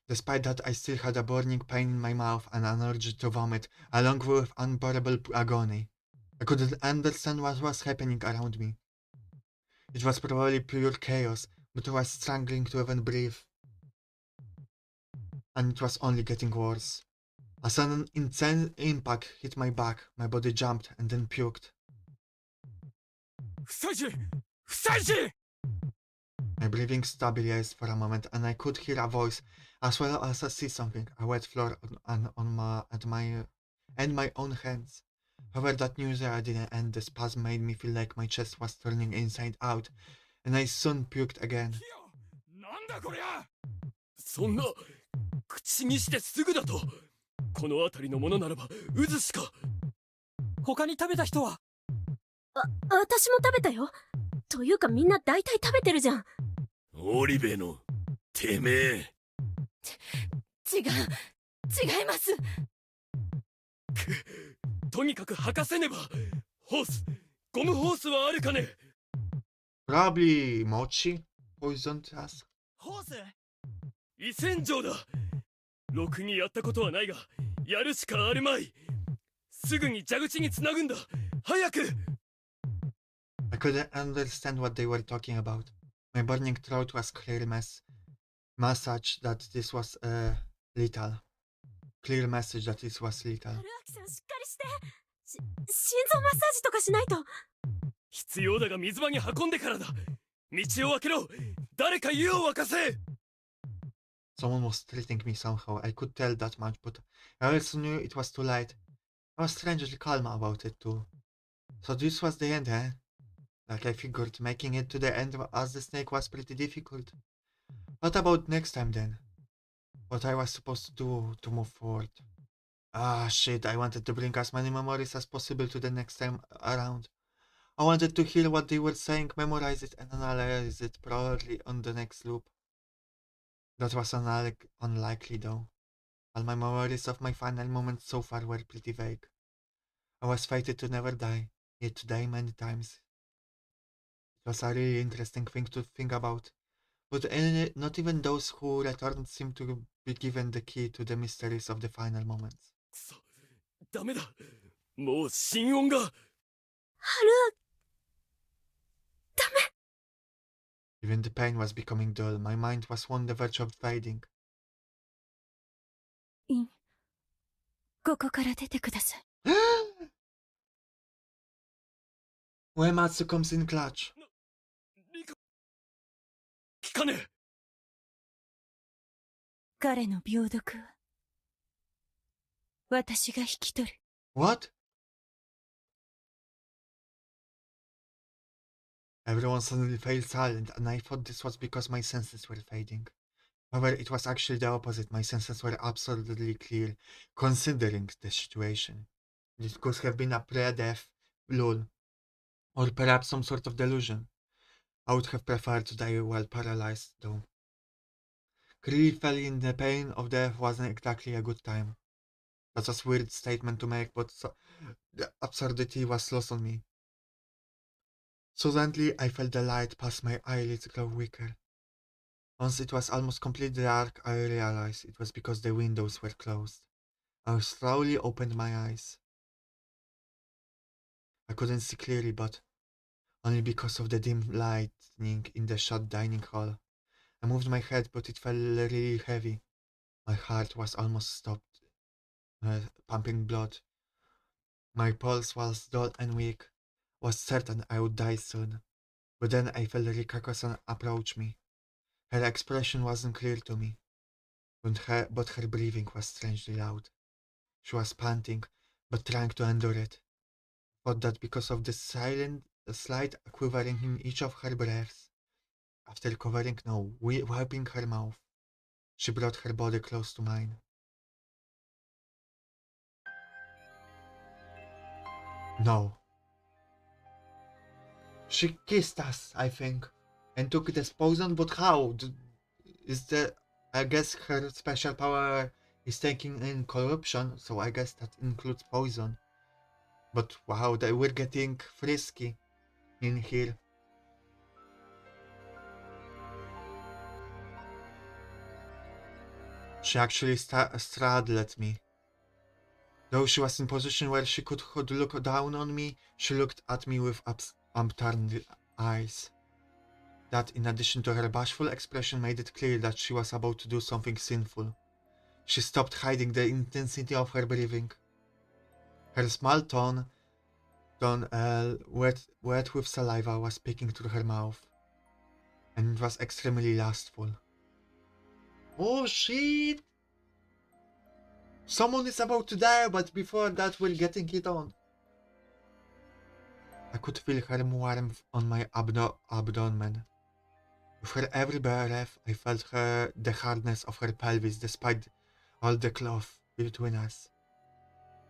Speaker 1: Despite that, I still had a burning pain in my mouth and an urge to vomit, along with unbearable agony. I couldn't understand what was happening around me. It was probably pure chaos, but I was struggling to even breathe. And it was only getting worse. A sudden intense impact hit my back, my body jumped and then puked. My breathing stabilized for a moment and I could hear a voice as well as see something, a wet floor and my own hands. However, that news didn't end. The spasm made me feel like my chest was turning inside out, and I soon puked again.
Speaker 3: なんだこりゃ。
Speaker 9: そんな口にしてすぐだと。この辺りのものならば渦しか。
Speaker 5: 他に食べた人は？
Speaker 12: 私も食べたよ。というかみんな大体食べてるじゃん。
Speaker 6: 織部のてめえ。
Speaker 7: 違います。
Speaker 9: とにかく吐かせねば。ホース、ゴムホースはあるかね。
Speaker 1: Probably mochi poisoned us.
Speaker 11: ホース？
Speaker 9: 胃洗浄だ。ろくにやったことはないが、やるしかあるまい。すぐに蛇口につなぐんだ。早く。
Speaker 1: I couldn't understand what they were talking about. My burning throat was clear message that this was lethal. Clear message that this was lethal.
Speaker 12: 春秋さんしっかりして。心臓マッサージとかしないと。
Speaker 9: 必要だが水場に運んでからだ。道を開けろ。誰か湯を沸かせ。
Speaker 1: Someone was treating me somehow. I could tell that much, but I also knew it was too late. I was strangely calm about it too. So this was the end, eh? Like I figured, making it to the end as the snake was pretty difficult. What about next time then? What I was supposed to do to move forward? Ah shit, I wanted to bring as many memories as possible to the next time around. I wanted to hear what they were saying, memorize it and analyze it probably on the next loop. That was unlikely though. All my memories of my final moments so far were pretty vague. I was fated to never die, yet to die many times. It was a really interesting thing to think about. But not even those who returned seem to be given the key to the mysteries of the final moments.
Speaker 9: くそ、ダメだ。もう心音が。
Speaker 12: 春秋。ダメ。
Speaker 1: Even the pain was becoming dull. My mind was on the verge of fading.
Speaker 4: ここから出てください。
Speaker 1: Uematsu comes in clutch.
Speaker 9: 聞かねえ。
Speaker 4: 彼の病毒は私が引き取る。
Speaker 1: What? Everyone suddenly fell silent, and I thought this was because my senses were fading. However, it was actually the opposite. My senses were absolutely clear, considering the situation. It could have been a pre-death lull, or perhaps some sort of delusion. I would have preferred to die while paralyzed, though. Clearly feeling the pain of death wasn't exactly a good time. That was a weird statement to make, but the absurdity was lost on me. Suddenly, I felt the light past my eyelids grow weaker. Once it was almost completely dark, I realized it was because the windows were closed. I slowly opened my eyes. I couldn't see clearly, but only because of the dim lighting in the shut dining hall. I moved my head, but it felt really heavy. My heart was almost stopped pumping blood. My pulse was dull and weak. I was certain I would die soon. But then I felt Rikako-san approach me. Her expression wasn't clear to me, but her breathing was strangely loud. She was panting, but trying to endure it. I thought that because of the slight quivering in each of her breaths. After wiping her mouth, she brought her body close to mine. No. She kissed us, I think, and took this poison, but how? I guess her special power is taking in corruption, so I guess that includes poison. But wow, they were getting frisky in here. She actually straddled me. Though she was in a position where she could look down on me, she looked at me with upturned eyes. That, in addition to her bashful expression, made it clear that she was about to do something sinful. She stopped hiding the intensity of her breathing. Her small tongue, wet with saliva, was peeking through her mouth, and it was extremely lustful. Oh shit! Someone is about to die, but before that we're getting it on. I could feel her warmth on my abdomen. With her every breath, I felt the hardness of her pelvis despite all the cloth between us.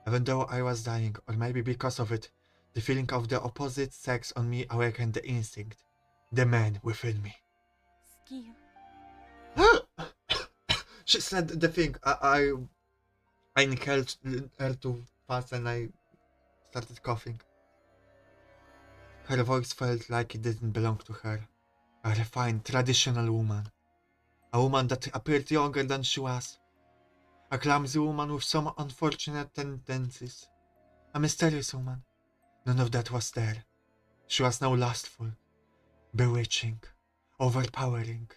Speaker 1: Even though I was dying, or maybe because of it, the feeling of the opposite sex on me awakened the instinct, the man within me. She said the thing. I inhaled her too fast and I started coughing. Her voice felt like it didn't belong to her. A refined, traditional woman. A woman that appeared younger than she was. A clumsy woman with some unfortunate tendencies. A mysterious woman. None of that was there. She was now lustful, bewitching, overpowering.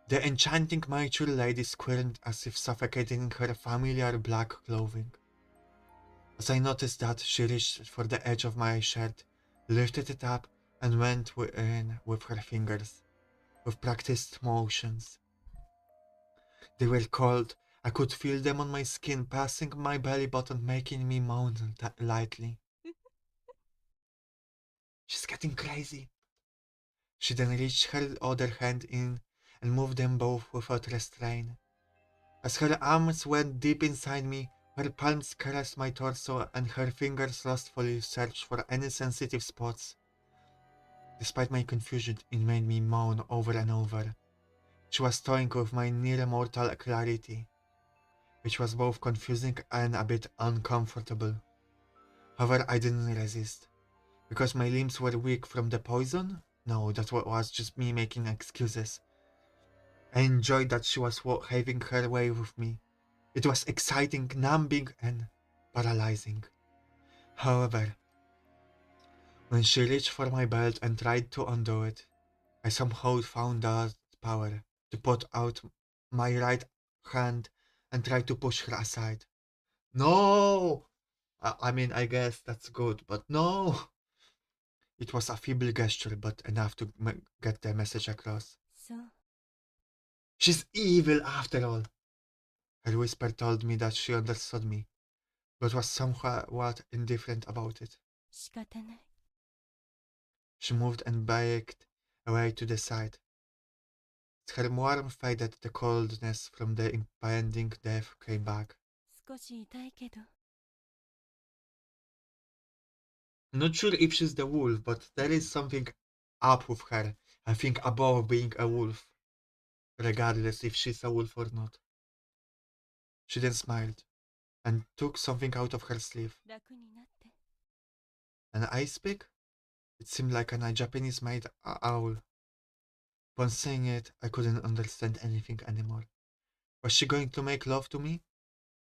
Speaker 1: The enchanting mature lady squirmed as if suffocating in her familiar black clothing. As I noticed that, she reached for the edge of my shirt, lifted it up, and went in with her fingers, with practiced motions. They were cold. I could feel them on my skin, passing my belly button, making me moan lightly. She's getting crazy. She then reached her other hand in and moved them both without restraint. As her arms went deep inside me, her palms caressed my torso and her fingers lustfully searched for any sensitive spots. Despite my confusion, it made me moan over and over. She was toying with my near-mortal clarity, which was both confusing and a bit uncomfortable. However, I didn't resist. Because my limbs were weak from the poison? No, that was just me making excuses. I enjoyed that she was having her way with me. It was exciting, numbing, and paralyzing. However, when she reached for my belt and tried to undo it, I somehow found that power to put out my right hand and try to push her aside. No! I mean, I guess that's good, but no! It was a feeble gesture, but enough to get the message across.
Speaker 4: So,
Speaker 1: She's evil after all. Her whisper told me that she understood me, but was somewhat indifferent about it.
Speaker 4: 仕方ない。
Speaker 1: She moved and backed away to the side. As her warmth faded, the coldness from the impending death came back.
Speaker 4: 少し痛いけど。
Speaker 1: Not sure if she's the wolf, but there is something up with her. I think above being a wolf, regardless if she's a wolf or not. She then smiled and took something out of her sleeve.
Speaker 4: 楽になって。
Speaker 1: An ice pick? It seemed like a Japanese-made owl. Upon seeing it, I couldn't understand anything anymore. Was she going to make love to me?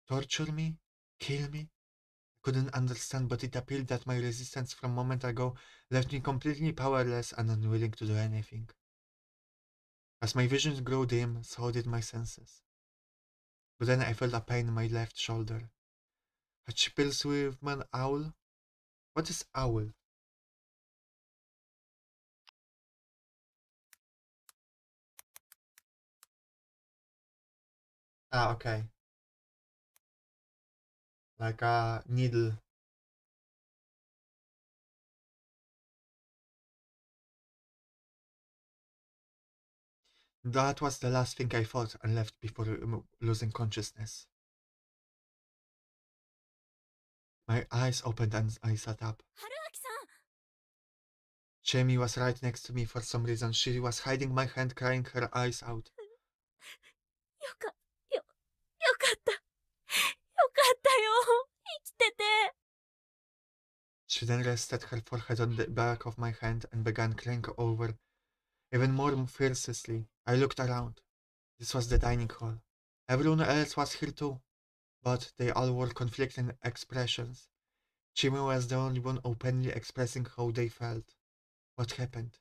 Speaker 1: Torture me? Kill me? I couldn't understand, but it appeared that my resistance from a moment ago left me completely powerless and unwilling to do anything. As my vision grew dim, so did my senses. But then I felt a pain in my left shoulder. Had she pills with an owl? What is owl? Ah, okay. Like a needle. That was the last thing I thought and left before losing consciousness. My eyes opened and I sat up.
Speaker 12: Haruaki-san!
Speaker 1: Jamie was right next to me for some reason. She was hiding my hand, crying her eyes out.
Speaker 12: よかったよかったよ生きてて
Speaker 1: She then rested her forehead on the back of my hand and began crying over even more fiercely. I looked around. This was the dining hall. Everyone else was here too, but they all wore conflicting expressions. Jimmy was the only one openly expressing how they felt. What happened?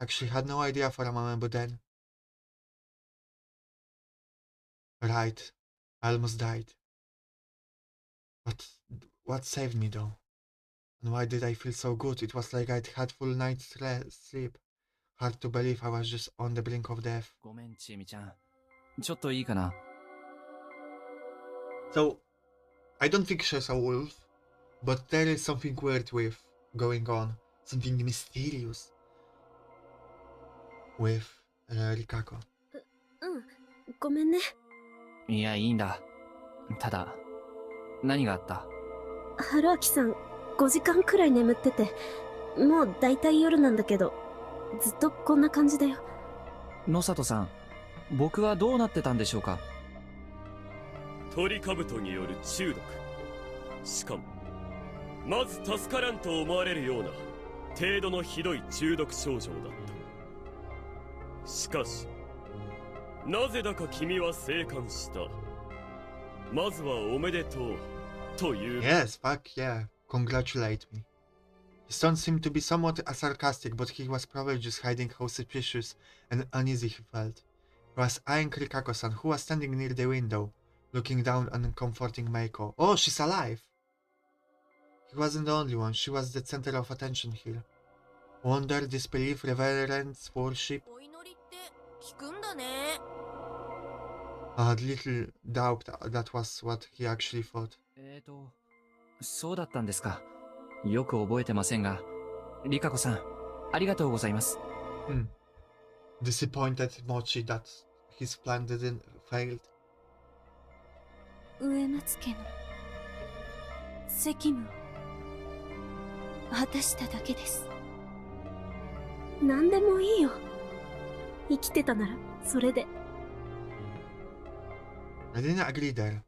Speaker 1: Actually had no idea for a moment, but then... Right, I almost died. But what saved me though? And why did I feel so good? It was like I'd had full night's sleep. Hard to believe I was just on the brink of death.
Speaker 2: ごめん、ちえみちゃん。ちょっといいかな。
Speaker 1: So, I don't think she's a wolf, but there is something weird with going on. Something mysterious with Rikako.
Speaker 12: うんごめんね。
Speaker 2: いや、いいんだ。ただ、何があった？
Speaker 12: 春明さん5時間くらい眠ってて、もうだいたい夜なんだけど、ずっとこんな感じだよ。
Speaker 2: 野里さん、僕はどうなってたんでしょうか？
Speaker 9: トリカブトによる中毒。しかもまず助からんと思われるような程度のひどい中毒症状だった。しかしなぜだか君は生還した。まずはおめでとうという。
Speaker 1: Yes, fuck yeah. Congratulate me. His tone seemed to be somewhat sarcastic, but he was probably just hiding how suspicious and uneasy he felt. He was eyeing Rikako-san, who was standing near the window, looking down on comforting Meiko. Oh, she's alive! He wasn't the only one. She was the center of attention here. Wonder, disbelief, reverence, worship.
Speaker 10: お祈りって聞くんだね。
Speaker 1: Little doubt that was what he actually thought.
Speaker 2: そうだったんですか。よく覚えてませんが、リカコさん、ありがとうございます。
Speaker 1: Disappointed Mochi that his plan didn't fail.
Speaker 4: 植松家の責務を果たしただけです。
Speaker 12: 何でもいいよ。生きてたならそれで。
Speaker 1: I didn't agree there.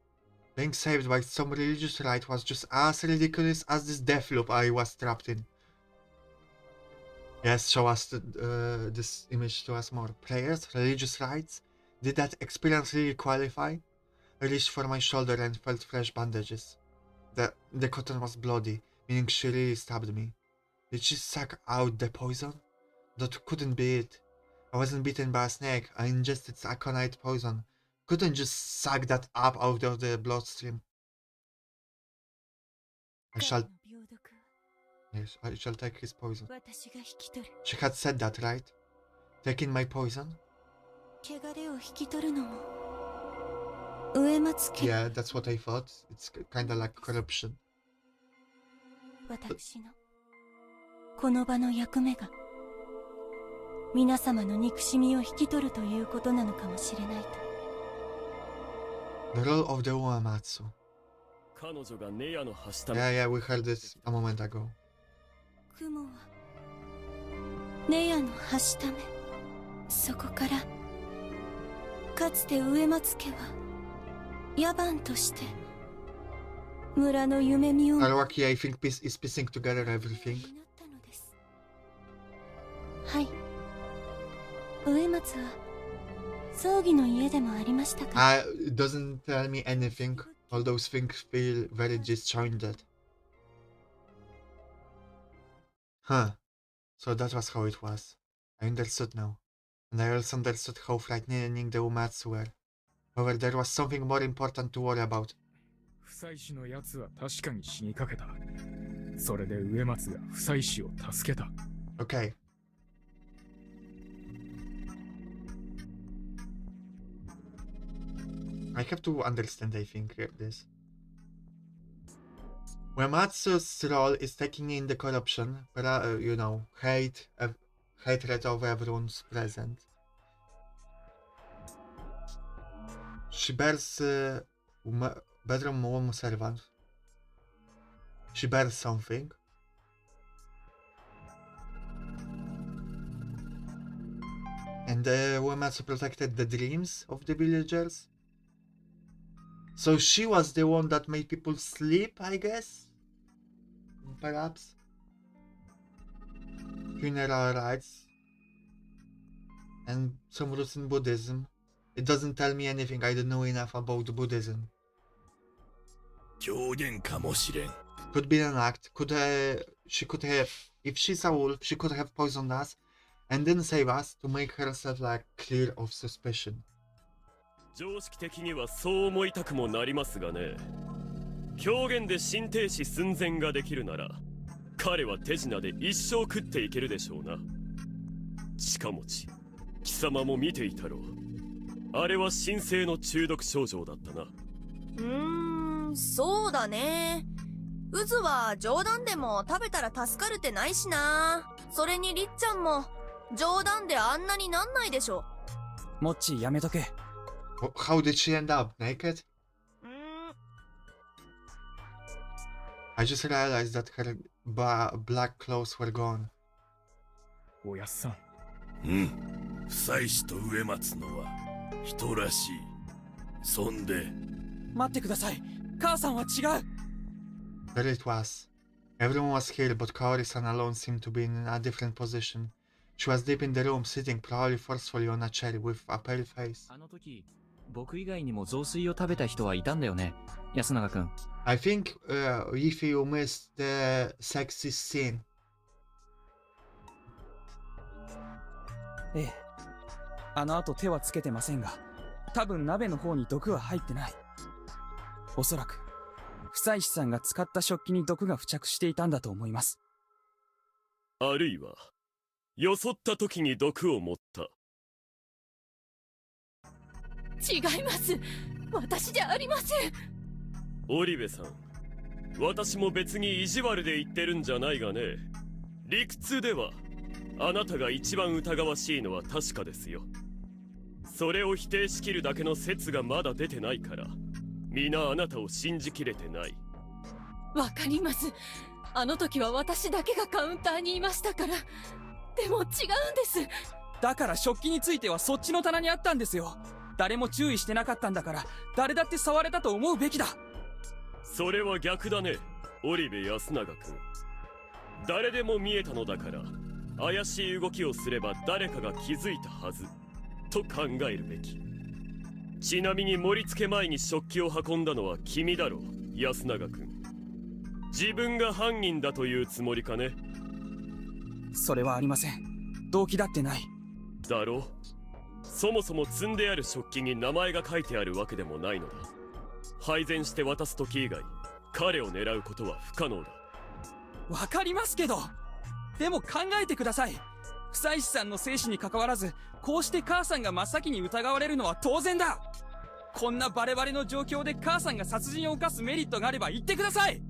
Speaker 1: Being saved by some religious rite was just as ridiculous as this death loop I was trapped in. Yes, show us this image to us more. Prayers, religious rites? Did that experience really qualify? I reached for my shoulder and felt fresh bandages. The cotton was bloody, meaning she really stabbed me. Did she suck out the poison? That couldn't be it. I wasn't bitten by a snake. I ingested aconite poison. Couldn't just suck that up out of the bloodstream. Yes, I shall take his poison. She had said that, right? Taking my poison? Yeah, that's what I thought. It's kinda like corruption.
Speaker 4: 私のこの場の役目が皆様の憎しみを引き取るということなのかもしれないと。
Speaker 1: The role of the Uematsu. Yeah, we heard this a moment ago.
Speaker 4: 雲はネヤのはしため。そこからかつて植松家は野蛮として村の夢見を。
Speaker 1: Haruaki, I think, is piecing together everything.
Speaker 4: はい。植松は葬儀の家でもありましたか。
Speaker 1: It doesn't tell me anything. All those things feel very disjointed. Huh. So that was how it was. I understood now. And I also understood how frightening the Uematsu were. However, there was something more important to worry about.
Speaker 3: 負妻子のやつは確かに死にかけた。それで植松が負妻子を助けた。
Speaker 1: Okay. I have to understand, I think, this. Uematsu's role is taking in the corruption, you know, hatred of everyone's present. She bears bedroom woman servant. She bears something. And Uematsu protected the dreams of the villagers. So she was the one that made people sleep, I guess? Perhaps? Funeral rites. And some roots in Buddhism. It doesn't tell me anything, I don't know enough about Buddhism. Could be an act. She could have, if she's a wolf, she could have poisoned us and then save us to make herself like clear of suspicion.
Speaker 9: 常識的にはそう思いたくもなりますがね。狂言で心停止寸前ができるなら彼は手品で一生食っていけるでしょうな。近持ち貴様も見ていたろう。あれは神聖の中毒症状だったな。
Speaker 10: そうだね。渦は冗談でも食べたら助かるってないしな。それにりっちゃんも冗談であんなになんないでしょ。
Speaker 5: モッチーやめとけ。
Speaker 1: How did she end up? Naked? I just realized that her black clothes were gone.
Speaker 3: おやっさん。
Speaker 6: うん。夫妻子と植松のは人らしい。そんで。
Speaker 5: 待ってください。母さんは違う。
Speaker 1: There it was. Everyone was here, but Kaori-san alone seemed to be in a different position. She was deep in the room, sitting probably forcefully on a chair with a pale face.
Speaker 2: あの時、僕以外にも雑炊を食べた人はいたんだよね、安永くん。
Speaker 1: I think if you missed the sexy scene.
Speaker 5: ええ。あの後手はつけてませんが、多分鍋の方に毒は入ってない。おそらく、夫妻子さんが使った食器に毒が付着していたんだと思います。
Speaker 9: あるいは、よそった時に毒を持った。
Speaker 7: 違います。私じゃありません。
Speaker 9: 織部さん、私も別に意地悪で言ってるんじゃないがね。理屈ではあなたが一番疑わしいのは確かですよ。それを否定しきるだけの説がまだ出てないから、皆あなたを信じきれてない。
Speaker 7: わかります。あの時は私だけがカウンターにいましたから。でも違うんです。
Speaker 5: だから食器についてはそっちの棚にあったんですよ。誰も注意してなかったんだから、誰だって触れたと思うべきだ。
Speaker 9: それは逆だね、織部安永君。誰でも見えたのだから、怪しい動きをすれば誰かが気づいたはずと考えるべき。ちなみに盛り付け前に食器を運んだのは君だろう、安永君。自分が犯人だというつもりかね。
Speaker 5: それはありません。動機だってない。
Speaker 9: だろう。そもそも積んである食器に名前が書いてあるわけでもないのだ。配膳して渡す時以外、彼を狙うことは不可能だ。
Speaker 5: わかりますけど、でも考えてください。夫妻子さんの生死に関わらず、こうして母さんが真っ先に疑われるのは当然だ。こんなバレバレの状況で母さんが殺人を犯すメリットがあれば言ってください。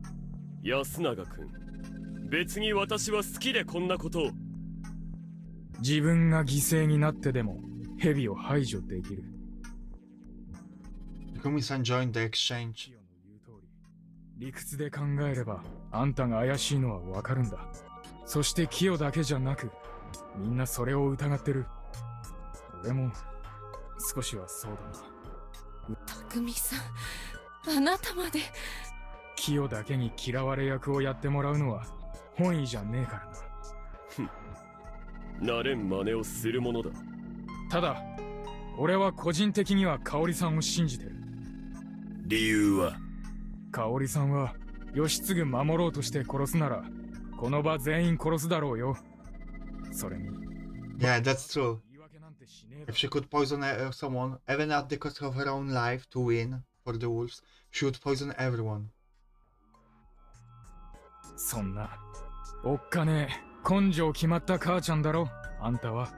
Speaker 9: 安永君、別に私は好きでこんなことを。
Speaker 3: 自分が犠牲になってでも蛇を排除できる。
Speaker 1: Takumi-san joined the exchange.
Speaker 3: 理屈で考えればあんたが怪しいのはわかるんだ。そしてキヨだけじゃなくみんなそれを疑ってる。俺も少しはそうだな。
Speaker 7: 匠さん、あなたまで。
Speaker 3: キヨだけに嫌われ役をやってもらうのは本意じゃねえからな。
Speaker 9: ふん、慣れん真似をするものだ。
Speaker 3: ただ俺は個人的には香織さんを信じてる。
Speaker 6: 理由は？
Speaker 3: 香織さんは義継守ろうとして殺すならこの場全員殺すだろうよ。それに
Speaker 1: Yeah, that's true. If she could poison someone, even at the cost of her own life to win for the wolves, she would poison everyone.
Speaker 3: そんなおっかねえ根性決まった母ちゃんだろあんたは。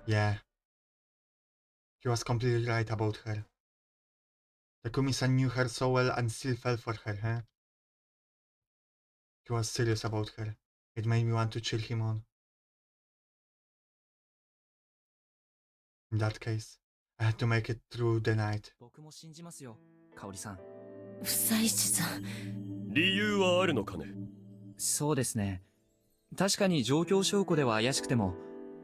Speaker 1: Yeah. He was completely right about her. Takumi-san knew her so well and still fell for her, huh? He was serious about her. It made me want to cheer him on. In that case, I had to make it through the night.
Speaker 2: 僕も信じますよ、香織さん。
Speaker 7: 夫妻子さん。
Speaker 9: 理由はあるのかね。
Speaker 2: そうですね。確かに状況証拠では怪しくても、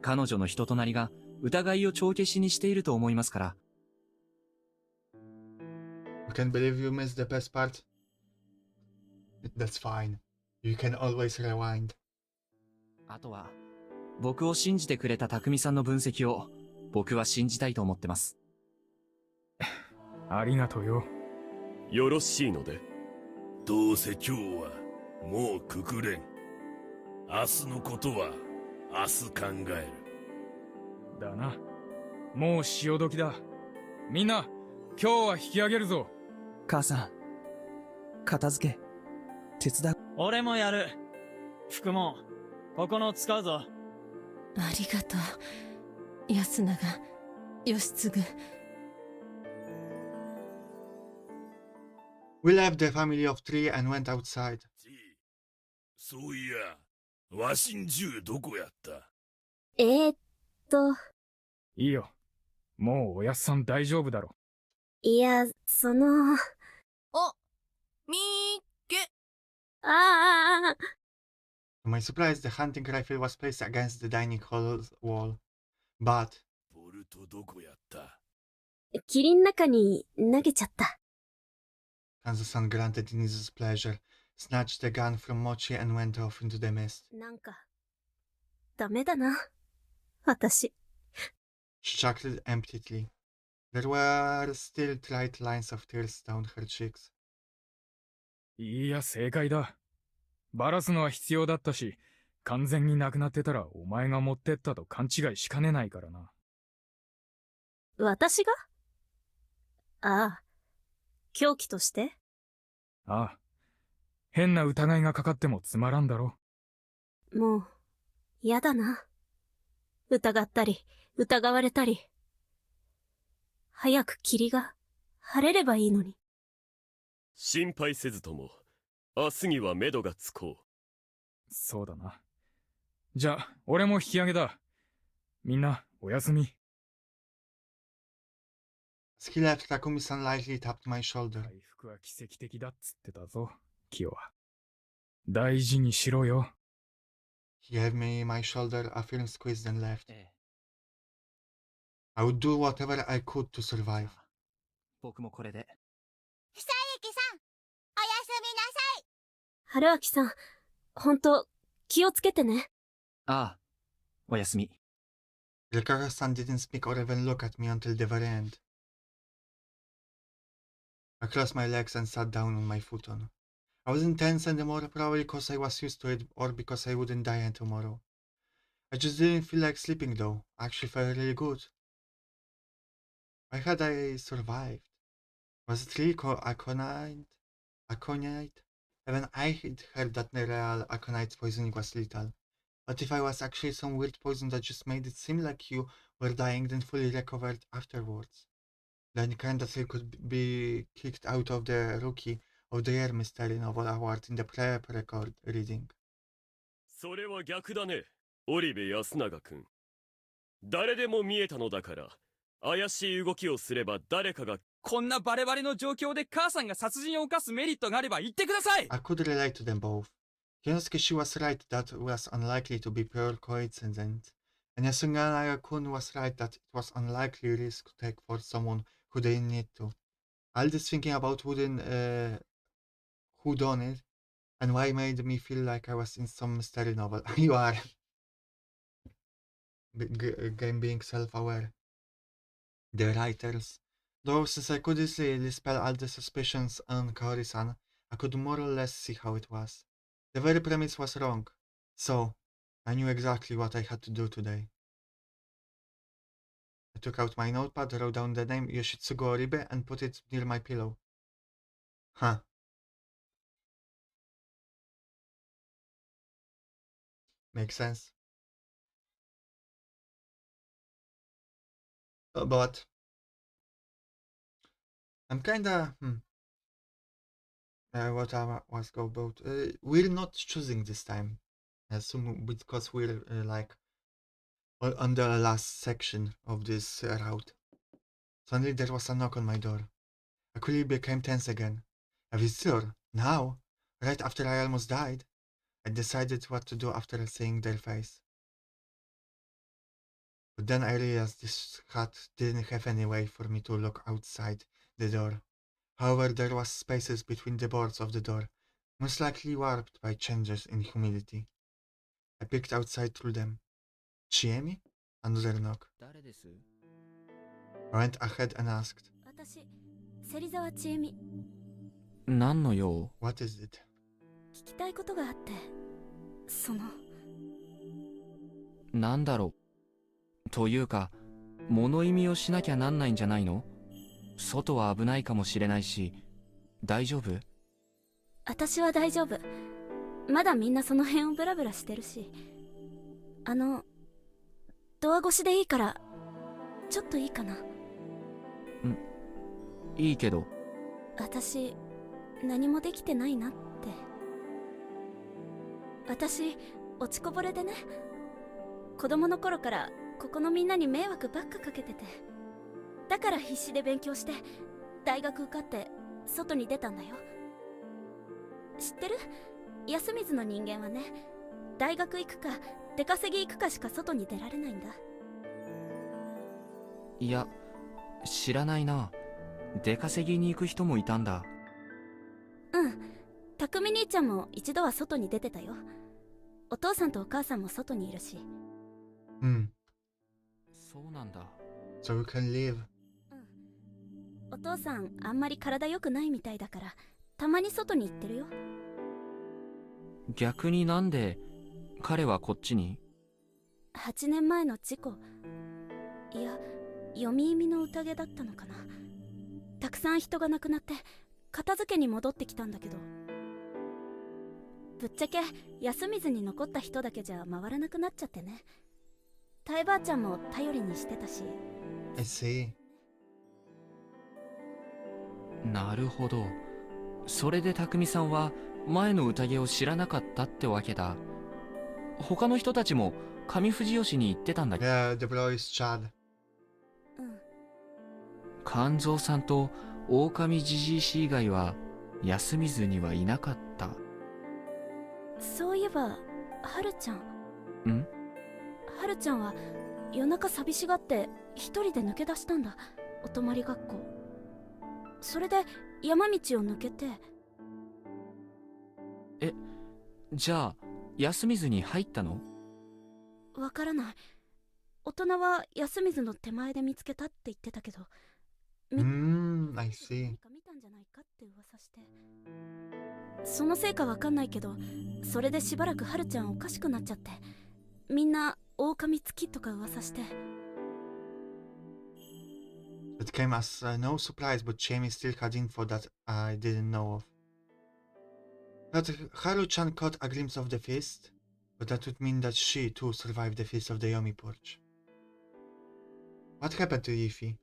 Speaker 2: 彼女の人となりが疑いを帳消しにしていると思いますから。
Speaker 1: You can't believe you missed the best part? That's fine. You can always rewind.
Speaker 2: あとは、僕を信じてくれた匠さんの分析を、僕は信じたいと思ってます。
Speaker 3: ありがとうよ。
Speaker 9: よろしいので。
Speaker 6: どうせ今日はもうくくれん。明日のことは明日考える。
Speaker 3: だな。もう潮時だ。みんな、今日は引き上げるぞ。
Speaker 5: 母さん、片付け、手伝う。
Speaker 11: 俺もやる。服も、ここの使うぞ。
Speaker 7: ありがとう、安永、義継。
Speaker 1: We left the family of three and went outside.
Speaker 6: そういや、わしん銃どこやった？
Speaker 3: いいよ。もうおやっさん大丈夫だろ。
Speaker 12: いや、
Speaker 10: あ、みーけ。
Speaker 12: ああ、
Speaker 1: To my surprise, the hunting rifle was placed against the dining hall wall. But
Speaker 6: ボルトどこやった？
Speaker 12: キリン中に投げちゃった。
Speaker 1: Kanzo-san granted in his pleasure, snatched the gun from Mochi and went off into the mist.
Speaker 12: なんか、ダメだな。私。
Speaker 1: She chuckled emptily. There were still bright lines of tears down her cheeks.
Speaker 3: いや、正解だ。バラすのは必要だったし、完全になくなってたらお前が持ってったと勘違いしかねないからな。
Speaker 12: 私が？ああ、凶器として？
Speaker 3: ああ。変な疑いがかかってもつまらんだろ。
Speaker 12: もう、嫌だな。疑ったり、疑われたり。早く霧が晴れればいいのに。
Speaker 9: 心配せずとも明日には目処がつこう。
Speaker 3: そうだな。じゃあ俺も引き上げだ。みんなおやすみ。
Speaker 1: As he left, Takumi-san lightly tapped my shoulder.
Speaker 3: 回復は奇跡的だっつってたぞ、キヨは。大事にしろよ。
Speaker 1: He gave me my shoulder, a firm squeeze, then left. I would do whatever I could to survive.
Speaker 2: 僕もこれで。
Speaker 8: 久之さん、おやすみなさい。
Speaker 12: 春秋さん、ほんと、気をつけてね。
Speaker 2: ああ、おやすみ。
Speaker 1: Rikako-san didn't speak or even look at me until the very end. I crossed my legs and sat down on my futon. I wasn't tense anymore, probably because I was used to it or because I wouldn't die tomorrow. I just didn't feel like sleeping though. I actually felt really good. Why had I survived? Was it really aconite? Even I had heard that real aconite poisoning was lethal. But if I was actually some weird poison that just made it seem like you were dying then fully recovered afterwards, then kind that you could be kicked out of the Rookie of the Year Mystery Novel Award in the pre-record reading.
Speaker 9: それは逆だね、織部安永君。誰でも見えたのだから、怪しい動きをすれば誰かが。
Speaker 5: こんなバレバレの状況で母さんが殺人を犯すメリットがあれば言ってください。
Speaker 1: I could relate to them both. Kyosuke, she was right that was unlikely to be pure coincidence, and Yasunganaga-kun was right that it was unlikely risk to take for someone who didn't need to. All this thinking about who done it, and why made me feel like I was in some mystery novel. You are. Game being self-aware. The writers. Though since I could easily dispel all the suspicions on Kaori-san, I could more or less see how it was. The very premise was wrong, so I knew exactly what I had to do today. I took out my notepad, wrote down the name Yoshitsugu Oribe, and put it near my pillow. Huh. Makes sense. But I'm kinda what I was go about. We're not choosing this time, because we're like on the last section of this route. Suddenly there was a knock on my door. I quickly became tense again. A visitor? Now? Right after I almost died? I decided what to do after seeing their face. But then I realized this hut didn't have any way for me to look outside the door. However, there was spaces between the boards of the door, most likely warped by changes in humidity. I peeked outside through them. Chiemi? Another knock. I went ahead and asked.
Speaker 12: 私、芹沢千恵美。
Speaker 2: 何の用？
Speaker 1: What is it?
Speaker 12: 聞きたいことがあって、
Speaker 2: なんだろう。というか、物意味をしなきゃなんないんじゃないの？外は危ないかもしれないし、大丈夫？
Speaker 12: 私は大丈夫。まだみんなその辺をブラブラしてるし。ドア越しでいいから、ちょっといいかな。
Speaker 2: いいけど。
Speaker 12: 私、何もできてないなって。私落ちこぼれでね、子供の頃からここのみんなに迷惑ばっかかけてて、だから必死で勉強して大学受かって外に出たんだよ。知ってる？安水の人間はね、大学行くか出稼ぎ行くかしか外に出られないんだ。
Speaker 2: いや、知らないな。出稼ぎに行く人もいたんだ。
Speaker 12: うん、匠兄ちゃんも一度は外に出てたよ。お父さんとお母さんも外にいるし。
Speaker 2: そうなんだ。
Speaker 1: So you can live.
Speaker 12: お父さんあんまり体良くないみたいだから、たまに外に行ってるよ。
Speaker 2: 逆になんで彼はこっちに
Speaker 12: ？8年前の事故、いや、読み意味の宴だったのかな。たくさん人が亡くなって片付けに戻ってきたんだけど、ぶっちゃけ安水に残った人だけじゃ回らなくなっちゃってね。タイばあちゃんも頼りにしてたし。
Speaker 1: I see.
Speaker 2: なるほど。それで匠さんは前の宴を知らなかったってわけだ。他の人たちも上藤吉に行ってたんだけど。
Speaker 1: Yeah, the boy is Chad.
Speaker 2: 勘蔵さんと狼じじい氏以外は安水にはいなかった。
Speaker 12: そういえばはるちゃん。はるちゃんは夜中寂しがって一人で抜け出したんだ、お泊まり学校。それで山道を抜けて。
Speaker 2: じゃあ安水に入ったの？
Speaker 12: わからない。大人は安水の手前で見つけたって言ってたけど、
Speaker 1: I see.
Speaker 12: 何か見たんじゃないかって噂して。そのせいかわかんないけど、それでしばらくはるちゃんおかしくなっちゃって、みんな狼つきとか噂して。
Speaker 1: It came as no surprise, but Jamie still had info that I didn't know of. That Haru-chan caught a glimpse of the feast, but that would mean that she too survived the feast of the Yomi porch. What happened to Yiffy?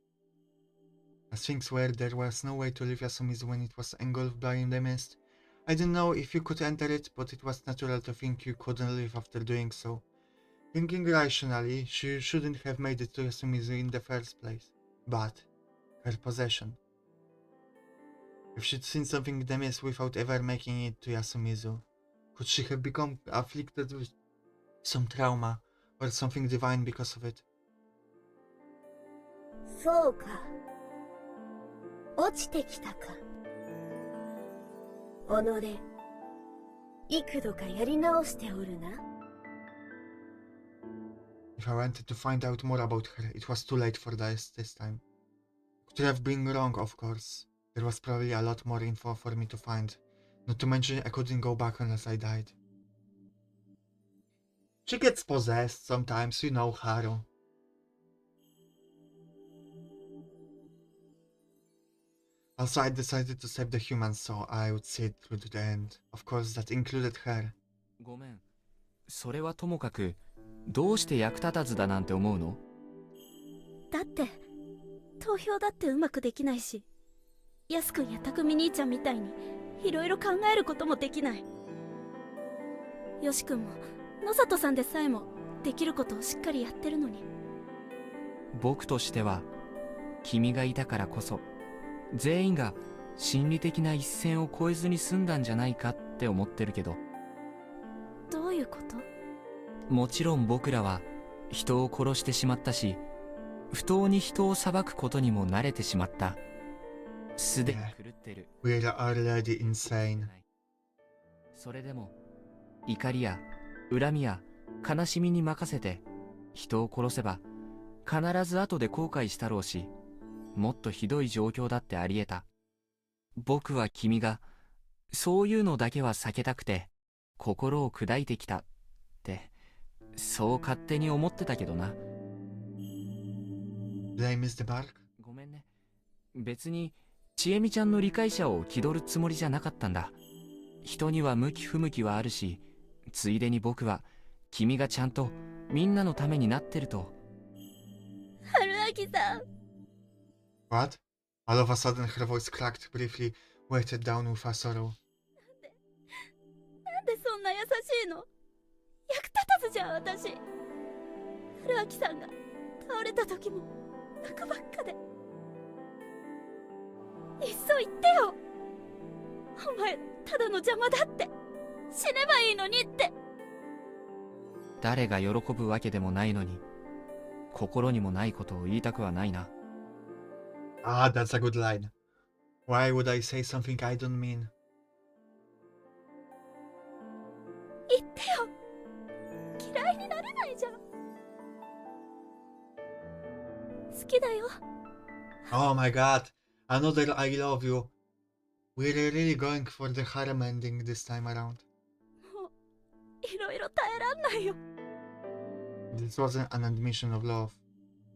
Speaker 1: As things were, there was no way to leave Yasumizu when it was engulfed by the mist. I didn't know if you could enter it, but it was natural to think you couldn't leave after doing so. Thinking rationally, she shouldn't have made it to Yasumizu in the first place. But her possession. If she'd seen something in the mist without ever making it to Yasumizu, could she have become afflicted with some trauma or something divine because of it?
Speaker 13: そうか。落ちてきたか。己、幾度かやり直しておるな。
Speaker 1: If I wanted to find out more about her, it was too late for this time. Could have been wrong, of course. There was probably a lot more info for me to find. Not to mention I couldn't go back unless I died. She gets possessed sometimes, you know, Haru. Also, I decided to save the humans so I would see it through to the end. Of course, that included her.
Speaker 2: ごめん。それはともかく、どうして役立たずだなんて思うの？
Speaker 12: だって投票だってうまくできないし、やすくんやたくみ兄ちゃんみたいにいろいろ考えることもできない。よしくんも野里さんでさえもできることをしっかりやってるのに。
Speaker 2: 僕としては君がいたからこそ全員が心理的な一線を越えずに済んだんじゃないかって思ってるけど。
Speaker 12: どういうこと？
Speaker 2: もちろん僕らは人を殺してしまったし、不当に人を裁くことにも慣れてしまった。すでに狂ってる。
Speaker 1: We're already insane.
Speaker 2: それでも怒りや恨みや悲しみに任せて人を殺せば必ず後で後悔したろうし、もっとひどい状況だってあり得た。僕は君がそういうのだけは避けたくて心を砕いてきたってそう勝手に思ってたけどな。
Speaker 1: Blame is the mark?
Speaker 2: ごめんね。別にちえみちゃんの理解者を気取るつもりじゃなかったんだ。人には向き不向きはあるし、ついでに僕は君がちゃんとみんなのためになってると。
Speaker 12: 春明さん。
Speaker 1: What? All of a sudden her voice cracked briefly weighted down with a sorrow.
Speaker 12: なんでそんな優しいの？役立たずじゃん私。春明さんが倒れた時も泣くばっかで。いっそ言ってよ。お前ただの邪魔だって、死ねばいいのにって。
Speaker 2: 誰が喜ぶわけでもないのに、心にもないことを言いたくはないな。
Speaker 1: Ah, that's a good line. Why would I say something I don't mean?
Speaker 12: 言ってよ。嫌いになれないじゃん。好きだよ。
Speaker 1: Oh my god, another I love you. We're really going for the harem ending this time around.
Speaker 12: もういろいろ耐えらんないよ。
Speaker 1: This wasn't an admission of love.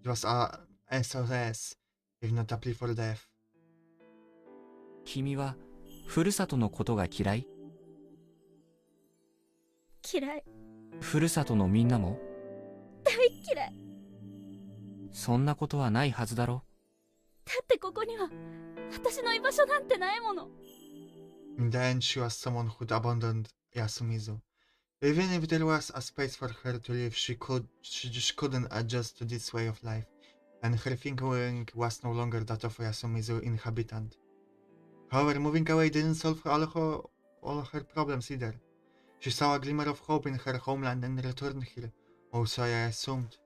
Speaker 1: It was a SOS, if not a plea for death.
Speaker 2: 君はふるさとのことが嫌い？
Speaker 12: 嫌い。
Speaker 2: ふるさとのみんなも？
Speaker 12: 大嫌い。
Speaker 2: そんなことはないはずだろ。
Speaker 12: だってここには私の居場所なんてないもの。
Speaker 1: In the end, she was someone who'd abandoned Yasumizu. Even if there was a space for her to live, she just couldn't adjust to this way of life, and her thinking was no longer that of Yasumizu inhabitant. However, moving away didn't solve all her problems either. She saw a glimmer of hope in her homeland and returned here, or so I assumed.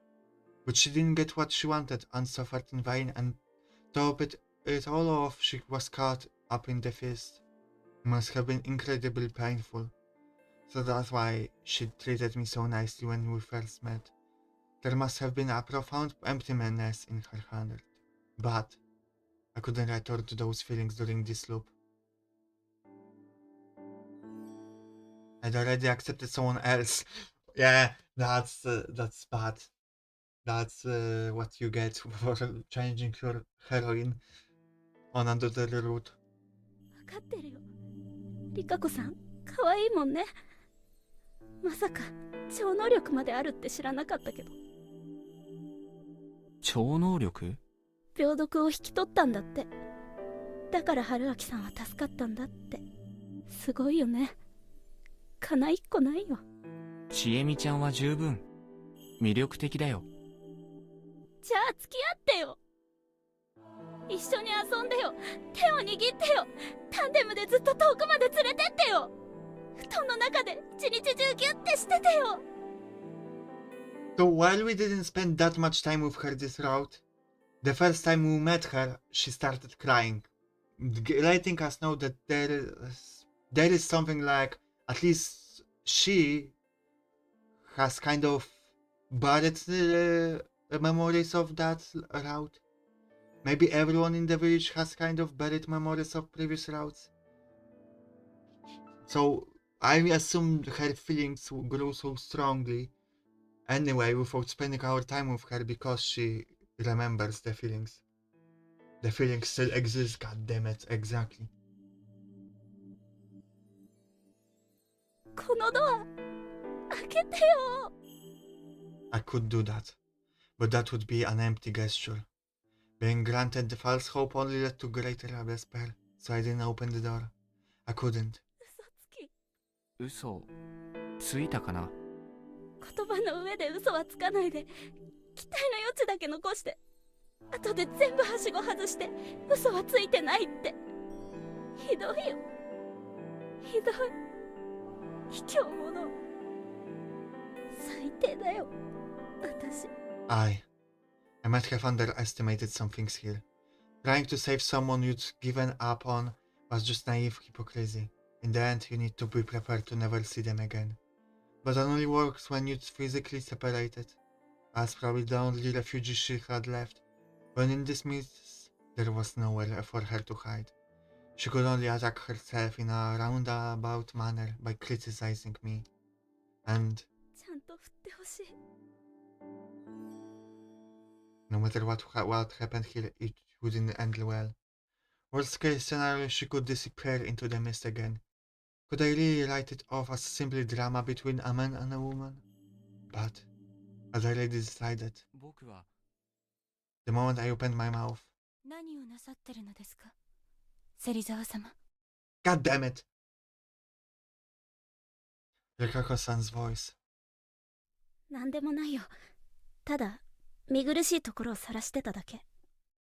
Speaker 1: But she didn't get what she wanted and suffered in vain, and to top it all off, she was caught up in the feast. It must have been incredibly painful. So that's why she treated me so nicely when we first met. There must have been a profound emptiness in her heart. But I couldn't return to those feelings during this loop. I'd already accepted someone else. Yeah, that's bad. That's what you get for changing your heroine on another route.
Speaker 12: 分かってるよ。リカ子さん、可愛いもんね。まさか超能力まであるって知らなかったけど。
Speaker 2: 超能力？
Speaker 12: 病毒を引き取ったんだって。だから春明さんは助かったんだって。すごいよね。かな一個ないよ。
Speaker 2: ちえみちゃんは十分魅力的だよ。
Speaker 12: じゃあ付き合ってよ。一緒に遊んでよ。手を握ってよ。タンデムでずっと遠くまで連れてってよ。布団の中で一日中ギュッてしててよ。
Speaker 1: So while we didn't spend that much time with her this route, the first time we met her, she started crying, letting us know that there is something like, at least she has kind of buried memories of that route. Maybe everyone in the village has kind of buried memories of previous routes. So I assume her feelings grew so strongly anyway without spending our time with her because she remembers the feelings. The feelings still exist, god damn it, exactly.
Speaker 12: このドア開けてよ。
Speaker 1: I could do that, but that would be an empty gesture. Being granted the false hope only led to greater despair, so I didn't open the door. I couldn't.
Speaker 2: 嘘ついたかな。
Speaker 12: 言葉の上で嘘はつかないで、期待の余地だけ残して、後で全部はしご外して嘘はついてないって。ひどいよ。ひどい。卑怯者。最低だよ。私。
Speaker 1: I might have underestimated some things here. Trying to save someone you'd given up on was just naive hypocrisy. In the end, you need to be prepared to never see them again. But that only works when you're physically separated. I was probably the only refugee she had left. When in this mess, there was nowhere for her to hide. She could only attack herself in a roundabout manner by criticizing me. And no matter what happened here, it wouldn't end well. Worst case scenario, she could disappear into the mist again. Could I really write it off as simply drama between a man and a woman? But, as I already decided, the moment I opened my mouth,
Speaker 4: 何をなさってるのですか、芹沢様。
Speaker 1: God damn it. Rikako-san's voice.
Speaker 12: なんでもないよ。ただ見苦しいところを晒してただけ。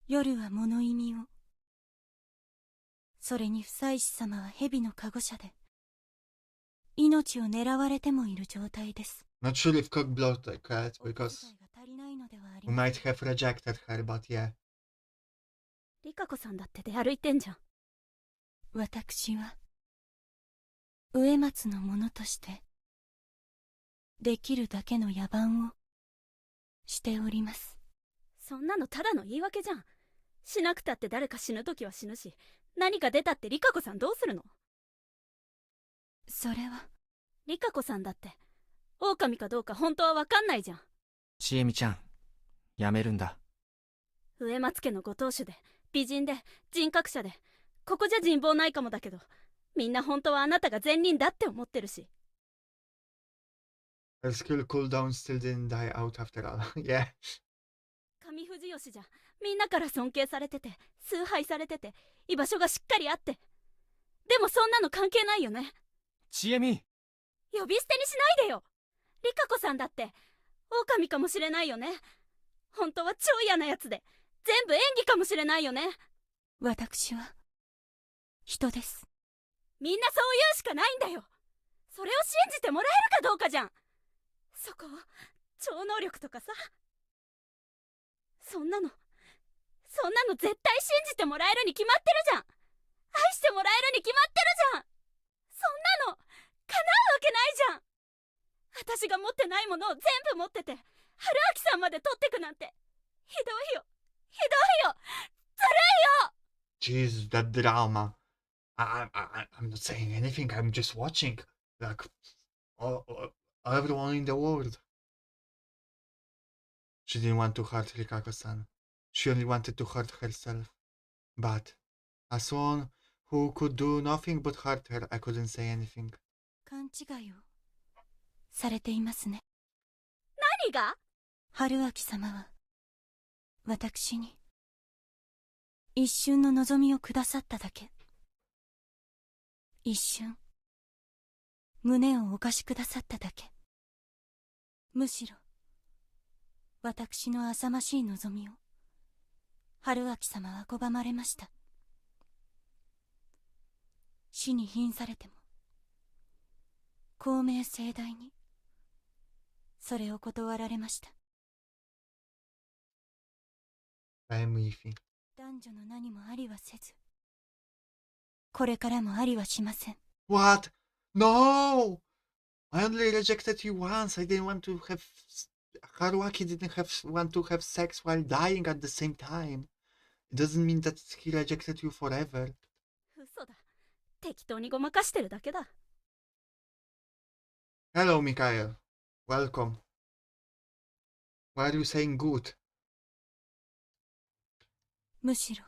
Speaker 4: 夜は物意味を。それに夫妻子様は蛇の籠舎で命を狙われてもいる状態です。
Speaker 1: Not sure if Cook blocked the cat because we might have rejected her, but yeah.
Speaker 12: リカコさんだって出歩いてんじゃん。
Speaker 4: 私は植松のものとしてできるだけの野蛮をしております。
Speaker 12: そんなのただの言い訳じゃん。しなくたって誰か死ぬときは死ぬし、何か出たってリカコさんどうするの？
Speaker 4: それは
Speaker 12: リカコさんだって狼かどうか本当は分かんないじゃん。
Speaker 2: ちえみちゃん、やめるんだ。
Speaker 12: 植松家のご当主で美人で人格者で、ここじゃ人望ないかもだけど、みんな本当はあなたが善人だって思ってるし。
Speaker 1: Her skill cooldown still didn't die out after all. Yeah.
Speaker 12: 上藤吉じゃみんなから尊敬されてて崇拝されてて居場所がしっかりあって、でもそんなの関係ないよね。
Speaker 2: ちえみ、
Speaker 12: 呼び捨てにしないでよ。リカコさんだって狼かもしれないよね。本当は超嫌なやつで全部演技かもしれないよね。
Speaker 4: 私は人です。
Speaker 12: みんなそう言うしかないんだよ。それを信じてもらえるかどうかじゃん。そこを超能力とかさ、そんなの絶対信じてもらえるに決まってるじゃん。愛してもらえるに決まってるじゃん。そんなの叶うわけないじゃん。私が持ってないものを全部持ってて、春秋さんまで取ってくなんてひどいよ、ひどいよ、ずるいよ。
Speaker 1: Jesus, that drama. I'm not saying anything, I'm just watching. Like, everyone in the world. She didn't want to hurt Rikako-san. She only wanted to hurt herself. But, as one who could do nothing but hurt her, I couldn't say anything.
Speaker 4: 勘違いをされていますね。
Speaker 12: 何が？
Speaker 4: 春秋様は私に一瞬の望みをくださっただけ。一瞬胸をお貸しくださっただけ。むしろ私の浅ましい望みを春秋様は拒まれました。死に瀕されても公明正大にそれを断られました。
Speaker 1: I'm weeping.
Speaker 4: 男女の何もありはせず、これからもありはしません。
Speaker 1: What? No! I only rejected you once. I didn't want to have... Haruaki didn't want to have sex while dying at the same time. It doesn't mean that he rejected you forever.
Speaker 12: 嘘だ。適当にごまかしてるだけだ。
Speaker 1: Hello, Mikhail. Welcome. Why are you saying good?
Speaker 4: むしろ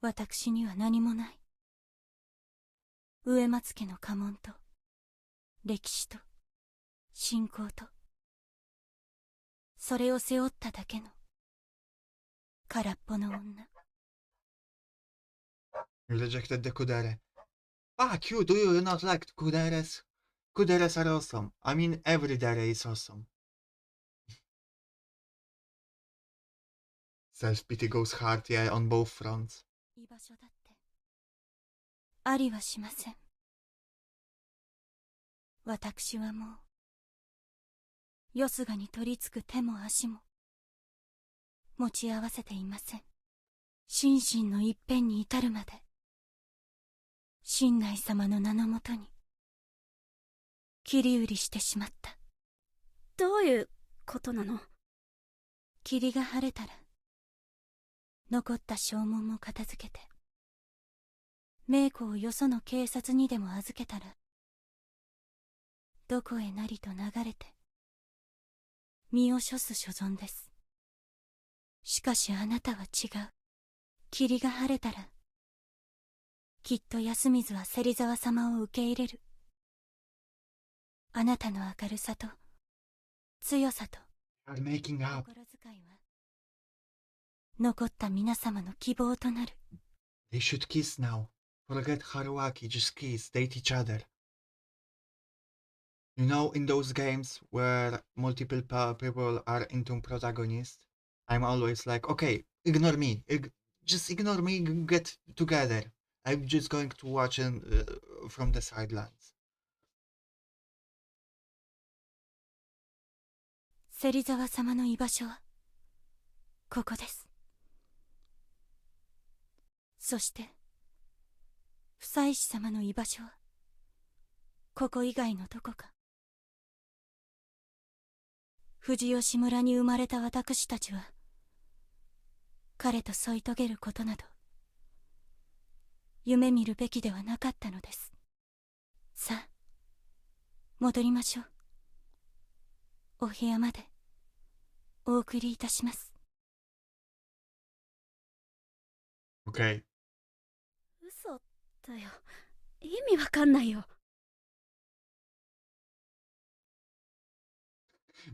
Speaker 4: 私には何もない。植松家の家紋と歴史と信仰と、それを背負っただけの空っぽの女。
Speaker 1: You rejected the kudere. Fuck you, do you not like kuderes? Kuderes are awesome. I mean, every dere is awesome. Self-pity goes hard, yeah, on both fronts.
Speaker 4: 居場所だってありはしません。私はもうよすがに取りつく手も足も持ち合わせていません。心身の一辺に至るまで親内様の名のもとに切り売りしてしまった。
Speaker 12: どういうことなの？
Speaker 4: 霧が晴れたら残った証文も片付けて、冥子をよその警察にでも預けたら、どこへなりと流れて身を処す所存です。しかしあなたは違う。霧が晴れたらきっと安水は芹沢様を受け入れる。あなたの明るさと強さと
Speaker 1: You're making up.
Speaker 4: 心遣いは残った皆様の希望となる。
Speaker 1: They should kiss now. Forget Haruaki, just kiss, date each other. You know, in those games where multiple people are into protagonist, I'm always like, okay, ignore me, just ignore me, get together. I'm just going to watch from the sidelines.
Speaker 4: 芹沢様の居場所はここです。そして房石様の居場所はここ以外のどこか。富士吉村に生まれた私たちは彼と添い遂げることなど夢見るべきではなかったのです。さあ戻りましょう。お部屋までお送りいたします。
Speaker 1: Okay.
Speaker 12: 嘘だよ。意味わかんないよ。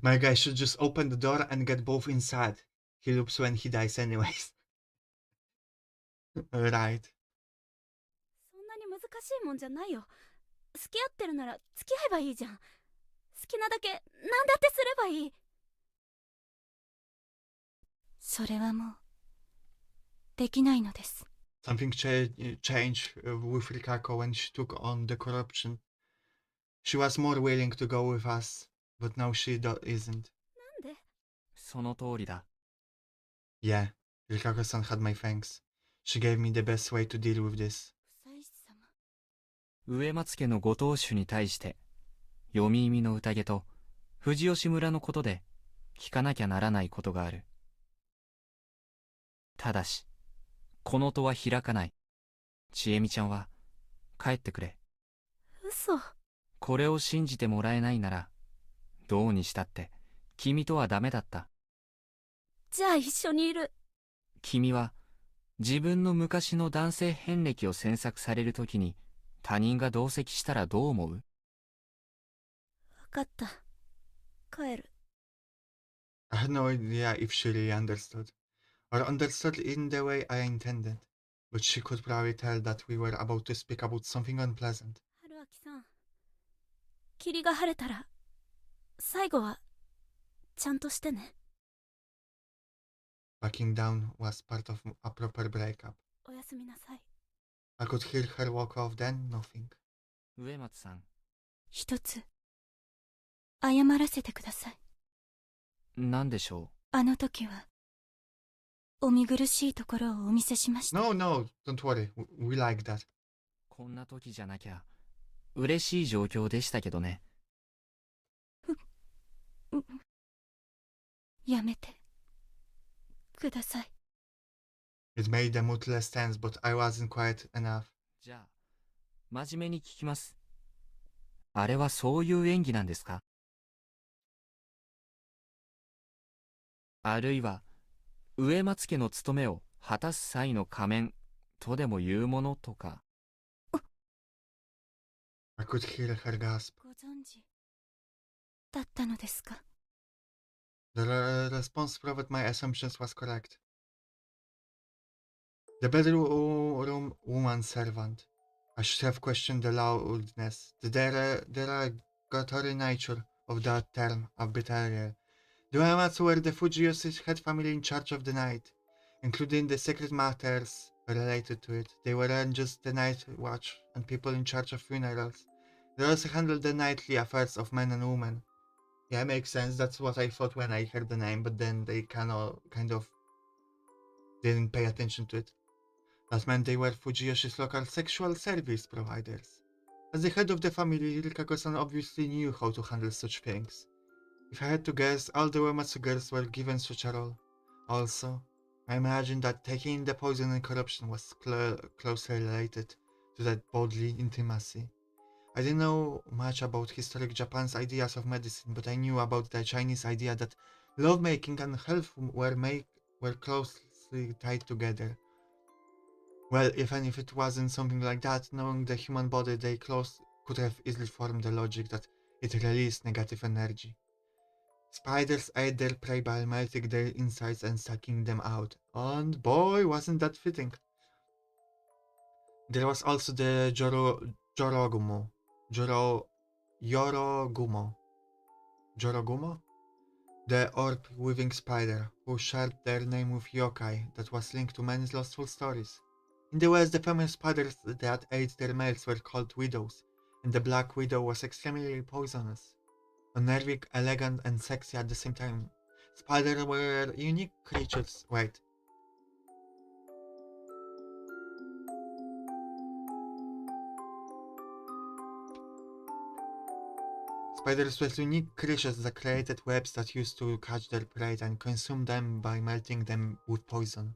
Speaker 1: My guy should just open the door and get both inside. He loops when he dies anyways. Right.
Speaker 12: そんなに難しいもんじゃないよ。付き合ってるなら付き合えばいいじゃん。好きなだけ何だってすればいい。
Speaker 4: それはもうできないのです。
Speaker 1: Something changed with Rikako when she took on the corruption. She was more willing to go with us, but now she isn't.
Speaker 12: なんで？
Speaker 2: その通りだ。
Speaker 1: Yeah, Rikako-san had my thanks. She gave me the best way to deal with this.
Speaker 4: 房石様。
Speaker 2: 植松家のご当主に対して、読み意味の宴と富士吉村のことで聞かなきゃならないことがある。ただし、この戸は開かない。ちえみちゃんは帰ってくれ。
Speaker 12: 嘘。
Speaker 2: これを信じてもらえないなら、どうにしたって君とはダメだった。
Speaker 12: じゃあ一緒にいる。
Speaker 2: 君は自分の昔の男性遍歴を詮索されるときに他人が同席したらどう思う？
Speaker 12: わかった。帰る。
Speaker 1: I had no idea if she really understood, or understood in the way I intended, but she could probably tell that we were about to speak about something unpleasant.
Speaker 12: 春明さん、霧が晴れたら最後はちゃんとしてね。
Speaker 1: Backing down was part of a proper breakup.
Speaker 12: おやすみなさい。
Speaker 1: I could hear her walk off, then nothing.
Speaker 2: 植松さん。
Speaker 4: 一つ謝らせてください。
Speaker 2: 何でしょ
Speaker 4: あの時はお見苦しいところをお見せしました。
Speaker 1: No, no, don't worry. We like that.
Speaker 2: う？こんな時じゃなきゃ嬉しい状況でしたけどね。
Speaker 4: やめてください。
Speaker 1: It made the mood less tense, but I wasn't quiet enough.
Speaker 2: じゃあ、真面目に聞きます。あれはそういう演技なんですか？あるいは、植松家の務めを果たす際の仮面とでもいうものとか。
Speaker 1: I could hear her gasp.
Speaker 4: ご存知だったのですか？
Speaker 1: The response proved my assumptions was correct. The bedroom woman servant. I should have questioned the loudness, the derogatory nature of that term arbitrary. The Uematsu were the Fujiyoshi head family in charge of the night, including the secret matters related to it. They weren't just the night watch and people in charge of funerals. They also handled the nightly affairs of men and women. Yeah, makes sense. That's what I thought when I heard the name, but then they kind of didn't pay attention to it. That meant they were Fujiyoshi's local sexual service providers. As the head of the family, Rikako-san obviously knew how to handle such things. If I had to guess, all the Uematsu girls were given such a role. Also, I imagine that taking in the poison and corruption was closely related to that bodily intimacy. I didn't know much about historic Japan's ideas of medicine, but I knew about the Chinese idea that lovemaking and health were closely tied together. Well, even if it wasn't something like that, knowing the human body they close could have easily formed the logic that it released negative energy. Spiders ate their prey by melting their insides and sucking them out. And boy, wasn't that fitting. There was also the Jorogumo. Yorogumo. Jorogumo? The orb-weaving spider, who shared their name with yokai that was linked to many lostful stories. In the West, the female spiders that ate their males were called widows, and the black widow was extremely poisonous. Unnerving, elegant, and sexy at the same time. Spiders were unique creatures. Wait. Spiders were unique creatures that created webs that used to catch their prey and consume them by melting them with poison.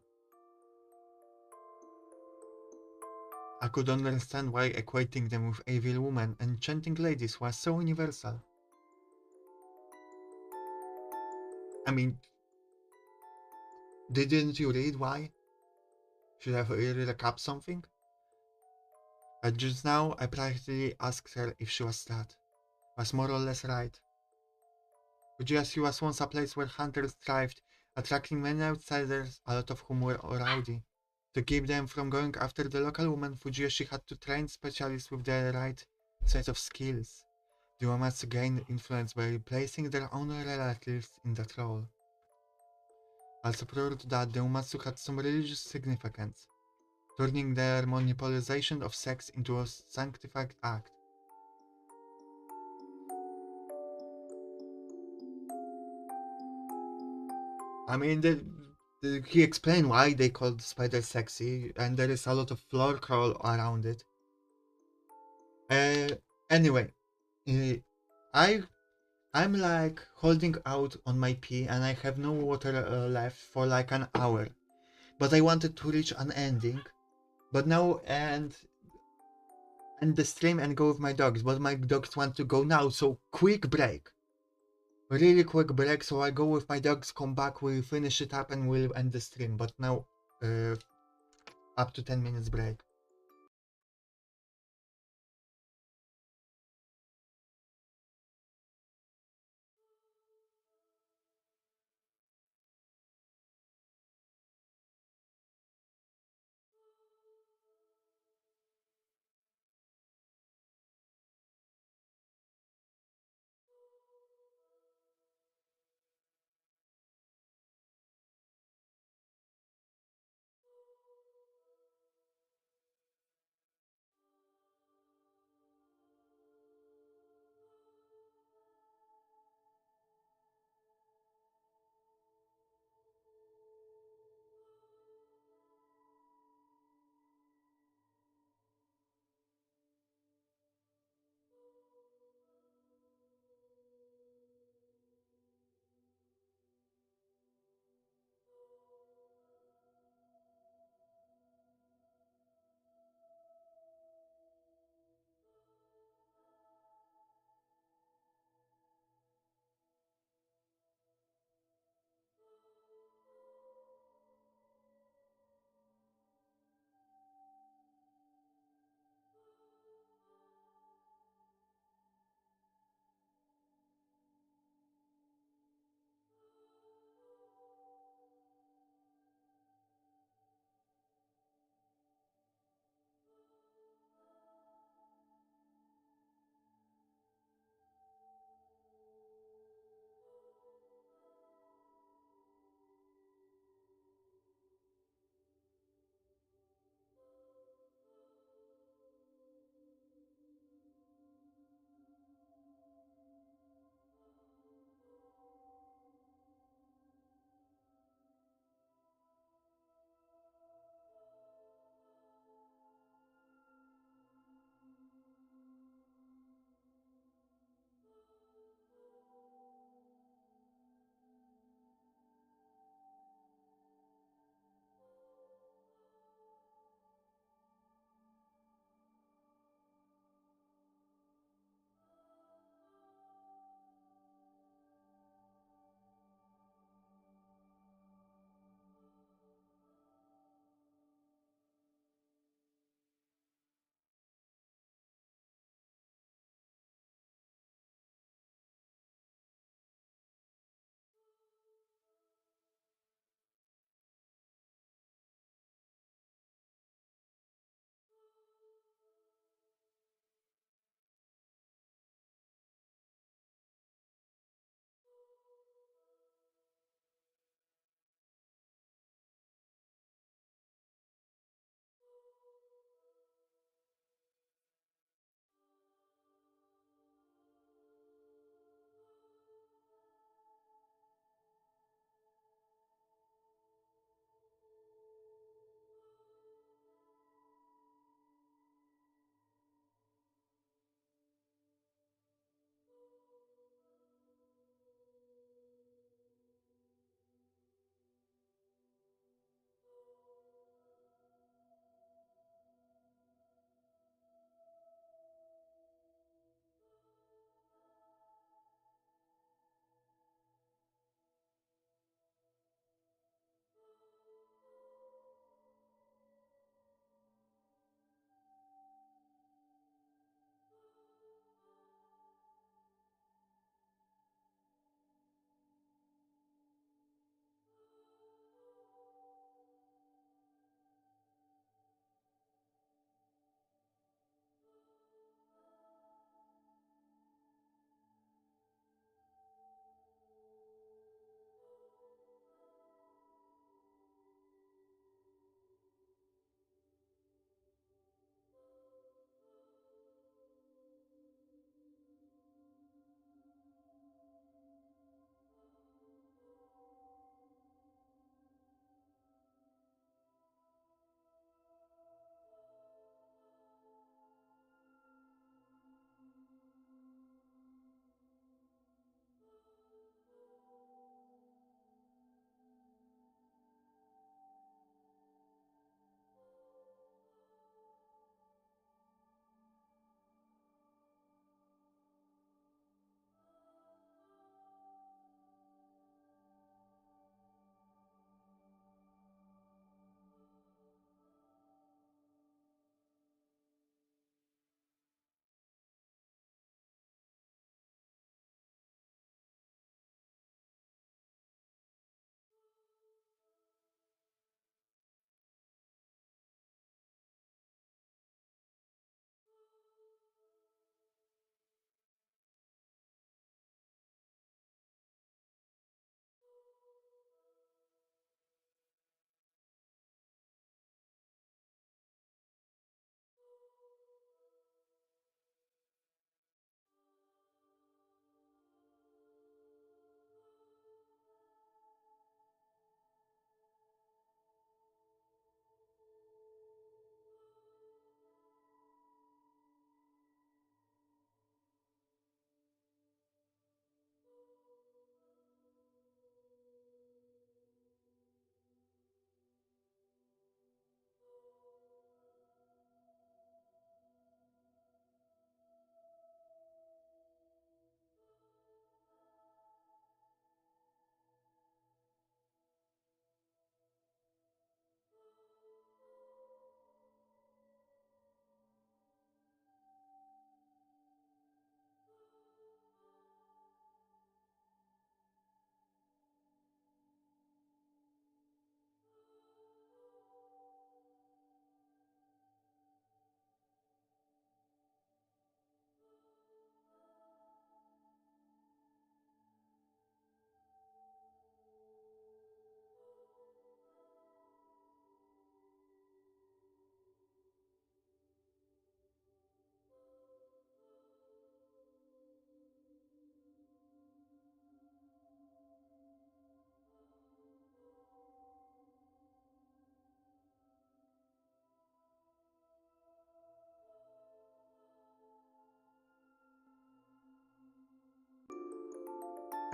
Speaker 1: I could understand why equating them with evil women and enchanting ladies was so universal. I mean, didn't you read why? Should I recap something? Just now, I practically asked her if she was sad. Was more or less right. Fujiyasu was once a place where hunters thrived, attracting many outsiders, a lot of whom were rowdy. To keep them from going after the local woman, Fujiyoshi had to train specialists with the right set of skills. The Uematsu gained influence by placing their own relatives in that role. Also prior to that, the Uematsu had some religious significance, turning their monopolization of sex into a sanctified act. I mean, he explained why they called spider sexy, and there is a lot of floor crawl around it. Anyway, uh, I I'm like holding out on my pee, and I have no water left for like an hour. But I wanted to reach an ending, but now end the stream and go with my dogs. But my dogs want to go now, so quick break. Really quick break, so I go with my dogs, come back, we'll finish it up and we'll end the stream. But now, up to 10 minutes break.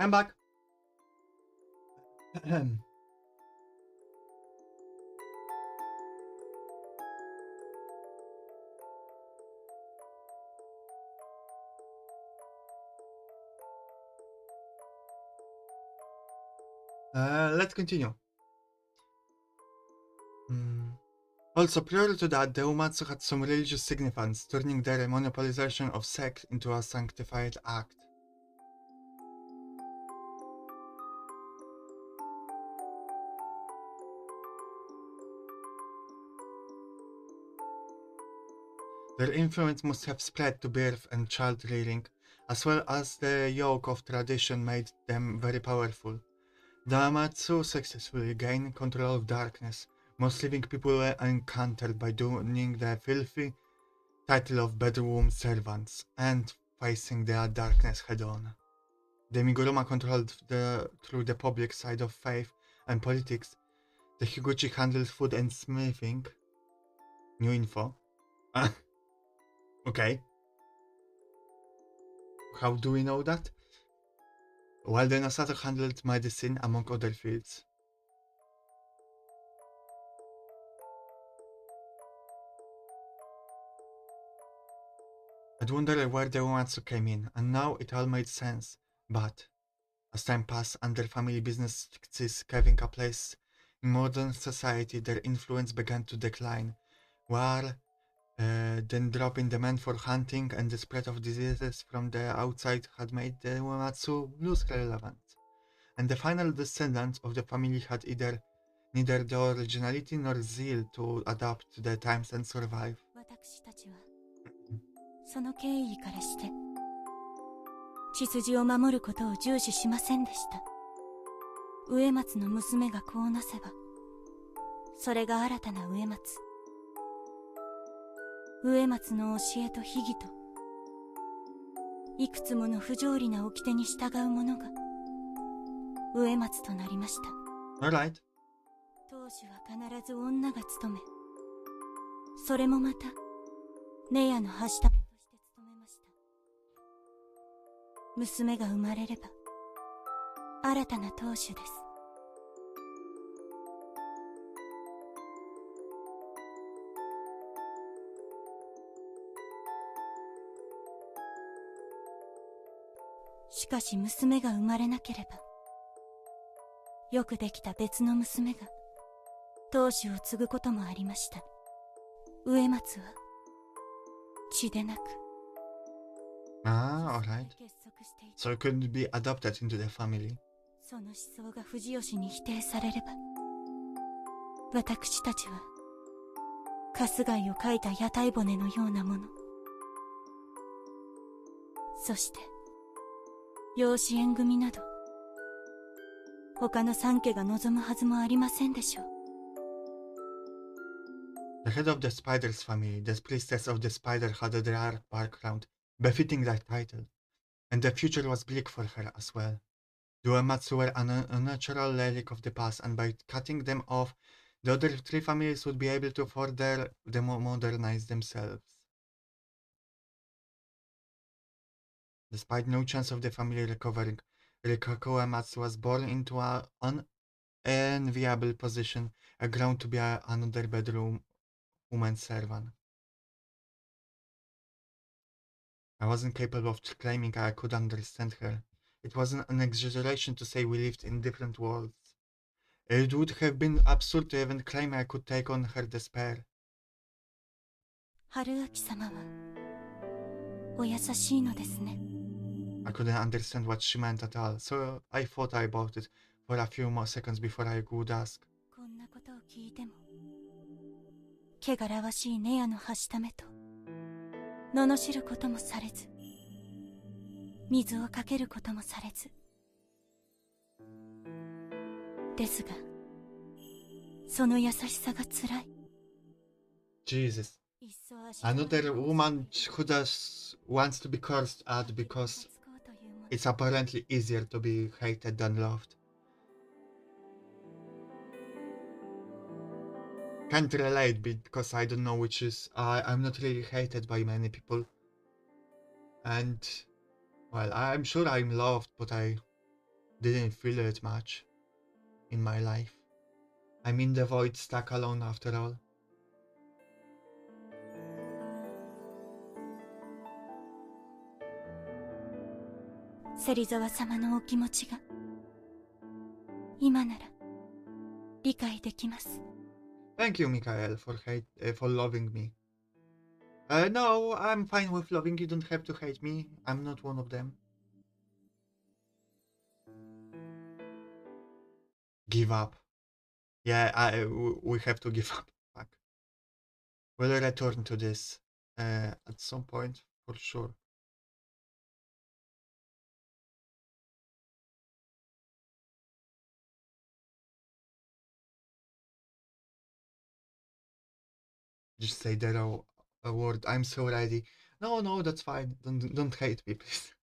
Speaker 1: I'm back. Let's continue. Also, prior to that, the Uematsu had some religious significance, turning their monopolization of sex into a sanctified act. Their influence must have spread to birth and child rearing, as well as the yoke of tradition made them very powerful. The Uematsu successfully gained control of darkness. Most living people were encountered by donning the filthy title of bedroom servants and facing their darkness head-on. The Amigurumi controlled through the public side of faith and politics. The Higuchi handled food and smithing. New info. Okay. How do we know that? While the Nosato handled medicine, among other fields. I'd wonder where the Uematsu came in, and now it all made sense. But as time passed and their family businesses having a place in modern society, their influence began to decline, while then drop in demand for hunting and the spread of diseases from the outside had made the Uematsu lose relevance. And the final descendants of the family had neither the originality nor zeal to adapt to the times and survive.
Speaker 4: その経緯からして血筋を守ることを重視しませんでした。植松の娘がこうなせばそれが新たな植松。植松の教えと秘義といくつもの不条理な掟に従う者が植松となりました。
Speaker 1: Alright.
Speaker 4: 当主は必ず女が務め、それもまたネヤのはしためとして務めました。娘が生まれれば新たな当主です。しかし娘が生まれなければよくできた別の娘が当主を継ぐこともありました。植松は血でなく
Speaker 1: Alright. So it couldn't be adopted into the family.
Speaker 4: その思想が藤吉に否定されれば私たちは春日井を描いた屋台骨のようなもの。そして養子縁組など他の三家が望むはずもありませんでしょう。
Speaker 1: The head of the Spider's family, the priestess of the Spider, had a dark background, befitting that title, and the future was bleak for her as well. The Uematsu were an unnatural relic of the past, and by cutting them off, the other three families would be able to further modernize themselves. Despite no chance of the family recovering, Rikako Uematsu was born into an unenviable position, grown to be another bedroom woman servant. I wasn't capable of claiming I could understand her. It wasn't an exaggeration to say we lived in different worlds. It would have been absurd to even claim I could take on her despair.
Speaker 4: Haruaki様はお優しいのですね。
Speaker 1: I couldn't understand what she meant at all, so I thought about it for a few more seconds before I could ask.
Speaker 4: こんなことを聞いても汚らわしいネヤのはしためと罵ることもされず水をかけることもされずですがその優しさがつらい。
Speaker 1: Jesus. Another woman who just wants to be cursed at because it's apparently easier to be hated than loved. Can't relate because I don't know which is... I'm not really hated by many people. And... well, I'm sure I'm loved, but I didn't feel it much in my life. I'm in the void, stuck alone after all.
Speaker 4: 芹沢様のお気持ちが今なら理解できます。
Speaker 1: Thank you, Mikael, for loving me. No, I'm fine with loving. You don't have to hate me. I'm not one of them. Give up. Yeah, we have to give up. Fuck. We'll return to this at some point, for sure. Just say the word. I'm so ready. No, that's fine. Don't hate me, please.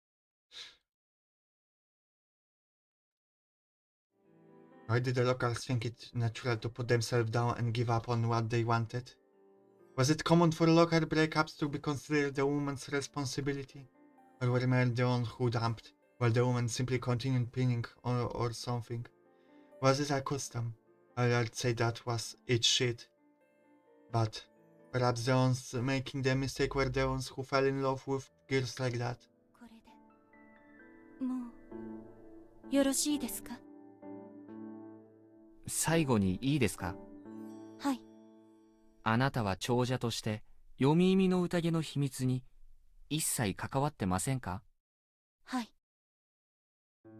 Speaker 1: Why did the locals think it natural to put themselves down and give up on what they wanted? Was it common for local breakups to be considered the woman's responsibility? Or were men the ones who dumped, while the woman simply continued pinning or something? Was it a custom? I'd say that was it shit. But perhaps the ones making the mistake were the ones who fell in love with girls like that.
Speaker 4: これでもうよろしいですか？
Speaker 2: 最後にいいですか？
Speaker 4: はい。
Speaker 2: あなたは長者として読み意味の宴の秘密に一切関わってませんか？
Speaker 4: はい。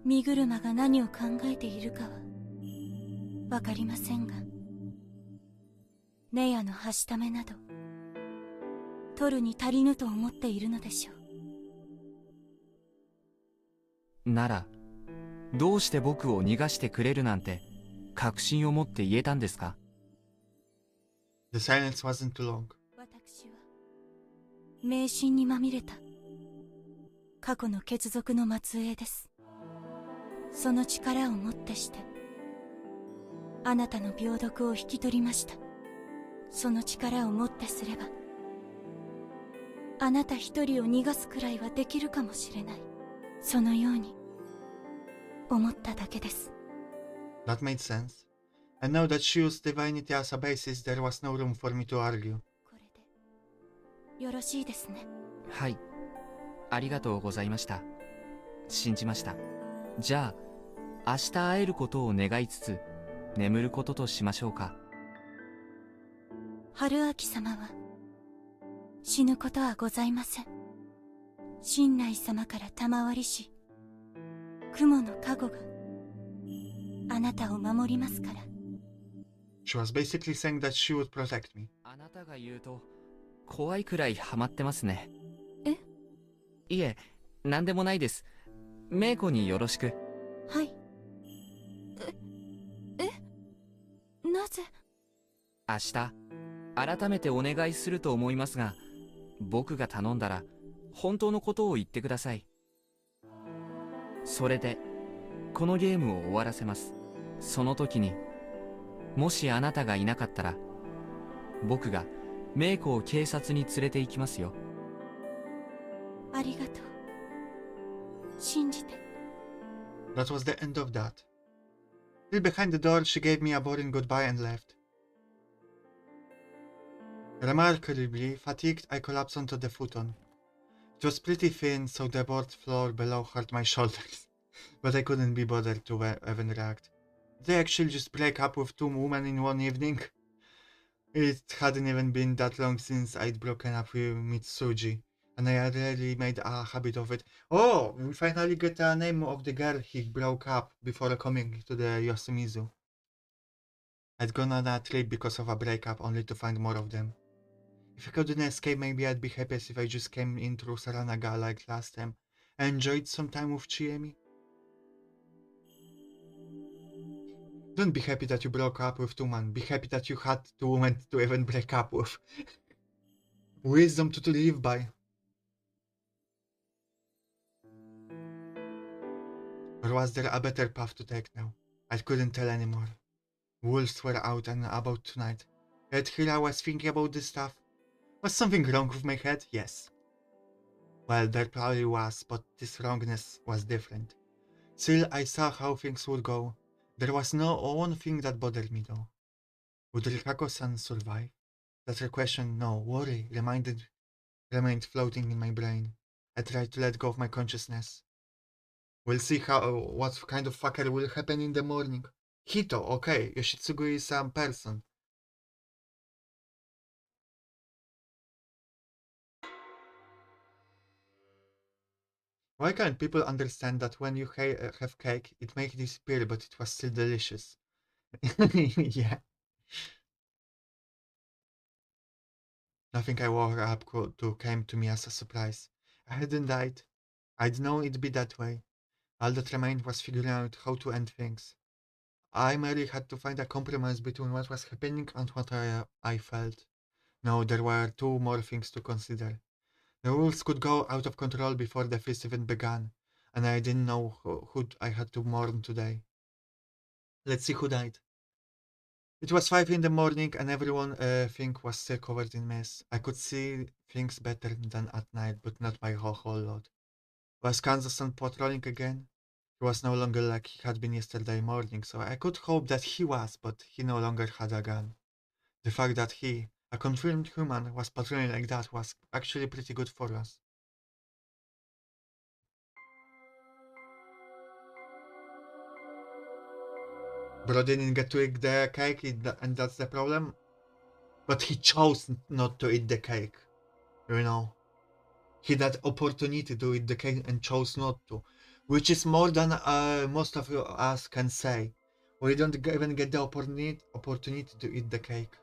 Speaker 4: 身車が何を考えているかはわかりませんが、ネヤのはしためなど取るに足りぬと思っているのでしょう。
Speaker 2: ならどうして僕を逃がしてくれるなんて確信を持って言えたんですか？
Speaker 1: The silence wasn't too long.
Speaker 4: 私は迷信にまみれた過去の血族の末裔です。その力をもってしてあなたの病毒を引き取りました。その力をもってすればあなた一人を逃がすくらいはできるかもしれない。そのように思っただけです。
Speaker 1: That made sense. And now that she used divinity as a basis, there was no room for me to argue.
Speaker 4: これでよろしいですね。
Speaker 2: はい、ありがとうございました。信じました。じゃあ明日会えることを願いつつ眠ることとしましょうか。
Speaker 4: 春明様は死ぬことはございません。親鸞様から賜りし雲の加護があなたを守りますから。
Speaker 1: She was basically saying that she would protect me.
Speaker 2: あなたが言うと怖いくらいハマってますね。
Speaker 4: え？
Speaker 2: いえ、なんでもないです。メイコによろしく。
Speaker 4: はい。なぜ？
Speaker 2: 明日改めてお願いすると思いますが、僕が頼んだら本当のことを言ってください。それでこのゲームを終わらせます。その時にもしあなたがいなかったら僕がメイコを警察に連れて行きますよ。
Speaker 4: ありがとう。信じて。
Speaker 1: That was the end of that. Still behind the door, she gave me a boring goodbye and left. Remarkably fatigued, I collapsed onto the futon. It was pretty thin, so the board floor below hurt my shoulders, but I couldn't be bothered to even react. Did I actually just break up with two women in one evening? It hadn't even been that long since I'd broken up with Mitsuji, and I had really made a habit of it. Oh, we finally get a name of the girl he broke up before coming to the Yosimizu. I'd gone on a trip because of a breakup, only to find more of them. If I couldn't escape, maybe I'd be happiest if I just came in through Saranaga like last time and enjoyed some time with Chiemi. Don't be happy that you broke up with two men. Be happy that you had two women to even break up with. Wisdom to live by. Or was there a better path to take now? I couldn't tell anymore. Wolves were out and about tonight. Yet here I was thinking about this stuff. Was something wrong with my head? Yes. Well, there probably was, but this wrongness was different. Still, I saw how things would go. There was no one thing that bothered me though. Would Rikako-san survive? That question, no, worry, remained floating in my brain. I tried to let go of my consciousness. We'll see what kind of fucker will happen in the morning. Hito, okay, Yoshitsugu is a person. Why can't people understand that when you have cake, it makes disappear, but it was still delicious? Yeah. Nothing I wore up came to me as a surprise. I hadn't died. I'd known it'd be that way. All that remained was figuring out how to end things. I merely had to find a compromise between what was happening and what I felt. No, there were two more things to consider. The rules could go out of control before the feast even began, and I didn't know who I had to mourn today. Let's see who died. It was 5 in the morning and everyone thing was still covered in mist. I could see things better than at night, but not by a whole lot. Was Kansas-san patrolling again? He was no longer like he had been yesterday morning, so I could hope that he was, but he no longer had a gun. The fact that he, a confirmed human, was patrolling like that was actually pretty good for us. Bro didn't get to eat the cake, and that's the problem. But he chose not to eat the cake, you know. He had opportunity to eat the cake and chose not to, which is more than most of us can say. We don't even get the opportunity to eat the cake.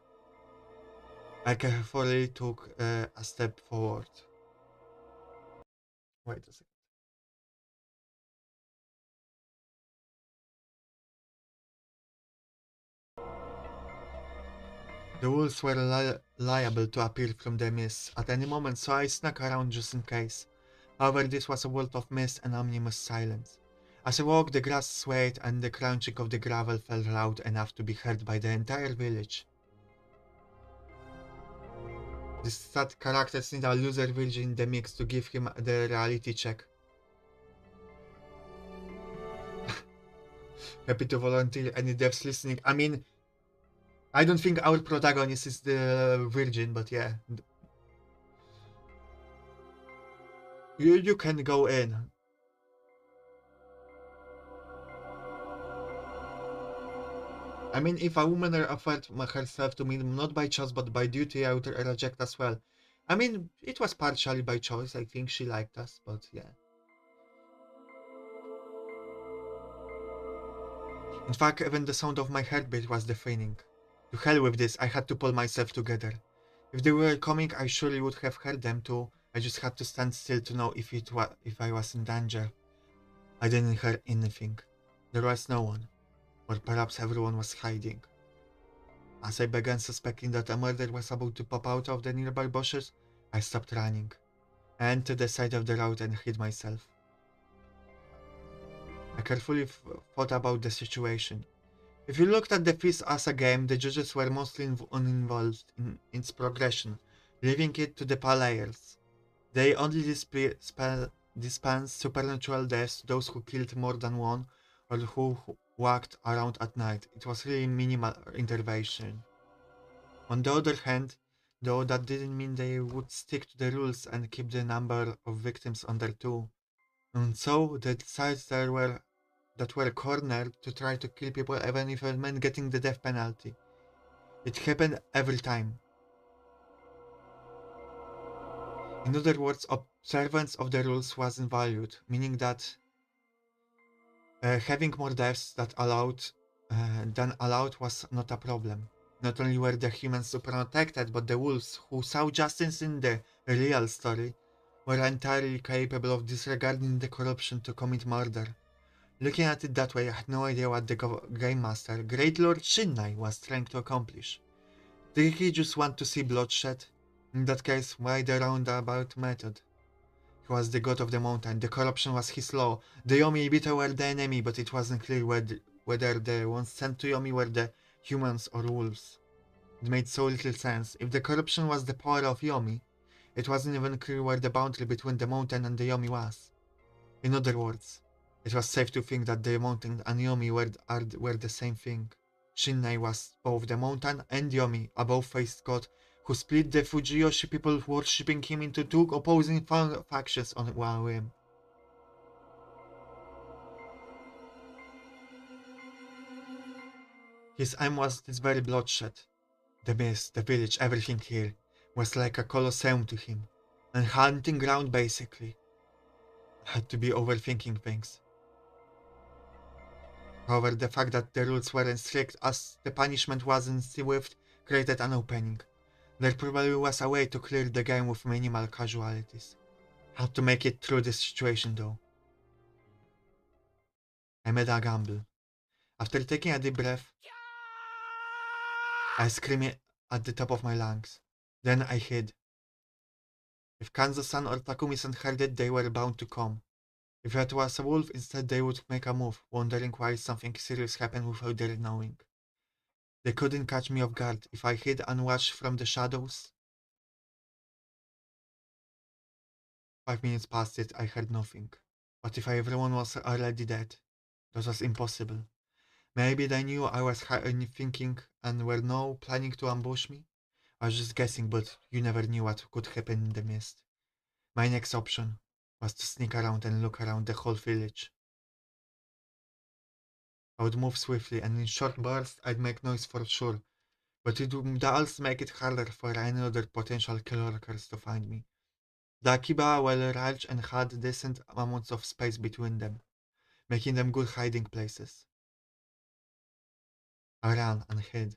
Speaker 1: I carefully took a step forward. Wait a second. The wolves were liable to appear from the mist at any moment, so I snuck around just in case. However, this was a world of mist and ominous silence. As I walked, the grass swayed and the crunching of the gravel felt loud enough to be heard by the entire village. This sad characters need a loser virgin in the mix to give him the reality check. Happy to volunteer any devs listening. I mean, I don't think our protagonist is the virgin, but yeah. You can go in. I mean, if a woman offered herself to me not by choice but by duty, I would reject as well. I mean, it was partially by choice. I think she liked us, but yeah. In fact, even the sound of my heartbeat was deafening. To hell with this, I had to pull myself together. If they were coming, I surely would have heard them too. I just had to stand still to know if I was in danger. I didn't hear anything. There was no one. Or perhaps everyone was hiding. As I began suspecting that a murder was about to pop out of the nearby bushes, I stopped running, and to the side of the road and hid myself. I carefully thought about the situation. If you looked at the feast as a game, the judges were mostly uninvolved in its progression, leaving it to the players. They only dispense supernatural deaths to those who killed more than one or who walked around at night. It was really minimal intervention. On the other hand, though, that didn't mean they would stick to the rules and keep the number of victims under 2. And so they decided that were cornered to try to kill people even if it meant getting the death penalty. It happened every time. In other words, observance of the rules wasn't valued, meaning that having more deaths than allowed was not a problem. Not only were the humans super protected, but the wolves, who saw justice in the real story, were entirely capable of disregarding the corruption to commit murder. Looking at it that way, I had no idea what the Game Master, Great Lord Shinnai, was trying to accomplish. Did he just want to see bloodshed? In that case, why the roundabout method? He was the god of the mountain, the corruption was his law, the Yomi Ibito were the enemy, but it wasn't clear whether the ones sent to Yomi were the humans or wolves. It made so little sense. If the corruption was the power of Yomi, it wasn't even clear where the boundary between the mountain and the Yomi was. In other words, It was safe to think that the mountain and Yomi were the same thing. Shinnei was both the mountain and Yomi, a both-faced god, who split the Fujiyoshi people worshipping him into two opposing factions on one whim. His aim was this very bloodshed. The mist, the village, everything here was like a colosseum to him. A hunting ground basically. I had to be overthinking things. However, the fact that the rules weren't strict as the punishment wasn't swift created an opening. There probably was a way to clear the game with minimal casualties. How to make it through this situation though. I made a gamble. After taking a deep breath, I screamed at the top of my lungs. Then I hid. If Kanzo-san or Takumi-san heard it, they were bound to come. If it was a wolf, instead they would make a move, wondering why something serious happened without their knowing. They couldn't catch me off guard if I hid and watched from the shadows. 5 minutes passed it, I heard nothing. What if everyone was already dead? That was impossible. Maybe they knew I was thinking and were now planning to ambush me? I was just guessing, but you never knew what could happen in the mist. My next option was to sneak around and look around the whole village. I would move swiftly, and in short bursts I'd make noise for sure, but it would also make it harder for any other potential killers to find me. The Akiba were large and had decent amounts of space between them, making them good hiding places. I ran and hid.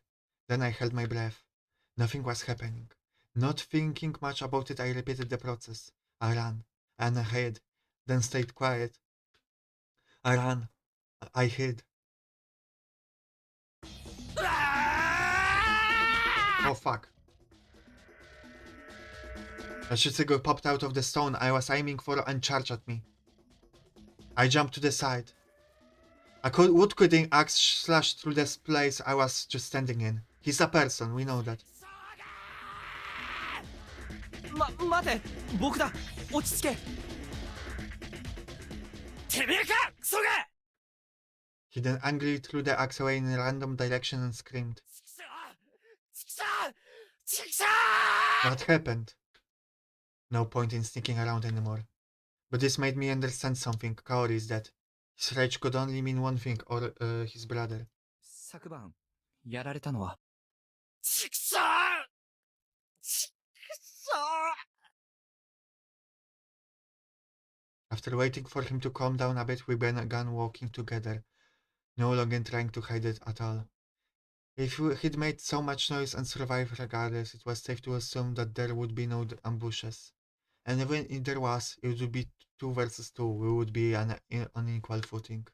Speaker 1: Then I held my breath. Nothing was happening. Not thinking much about it, I repeated the process. I ran, and I hid, then stayed quiet. I ran, I hid. Oh fuck. Yoshitsugu popped out of the stone I was aiming for and charged at me. I jumped to the side. A wood-cutting axe slashed through this place I was just standing in. He's a person, we know that.
Speaker 5: 待て、僕だ。落ち着け。てめえか、クソが。
Speaker 1: He then angrily threw the axe away in a random direction and screamed. What happened? No point in sneaking around anymore. But this made me understand something. Kaori is dead. His rage could only mean one thing, or his brother.
Speaker 2: 昨晩やられたのは。
Speaker 11: ちくしょう。ちくしょう。
Speaker 1: After waiting for him to calm down a bit, we began walking together, no longer trying to hide it at all. If he'd made so much noise and survived regardless, it was safe to assume that there would be no ambushes. And even if there was, it would be 2 versus 2, we would be on equal footing.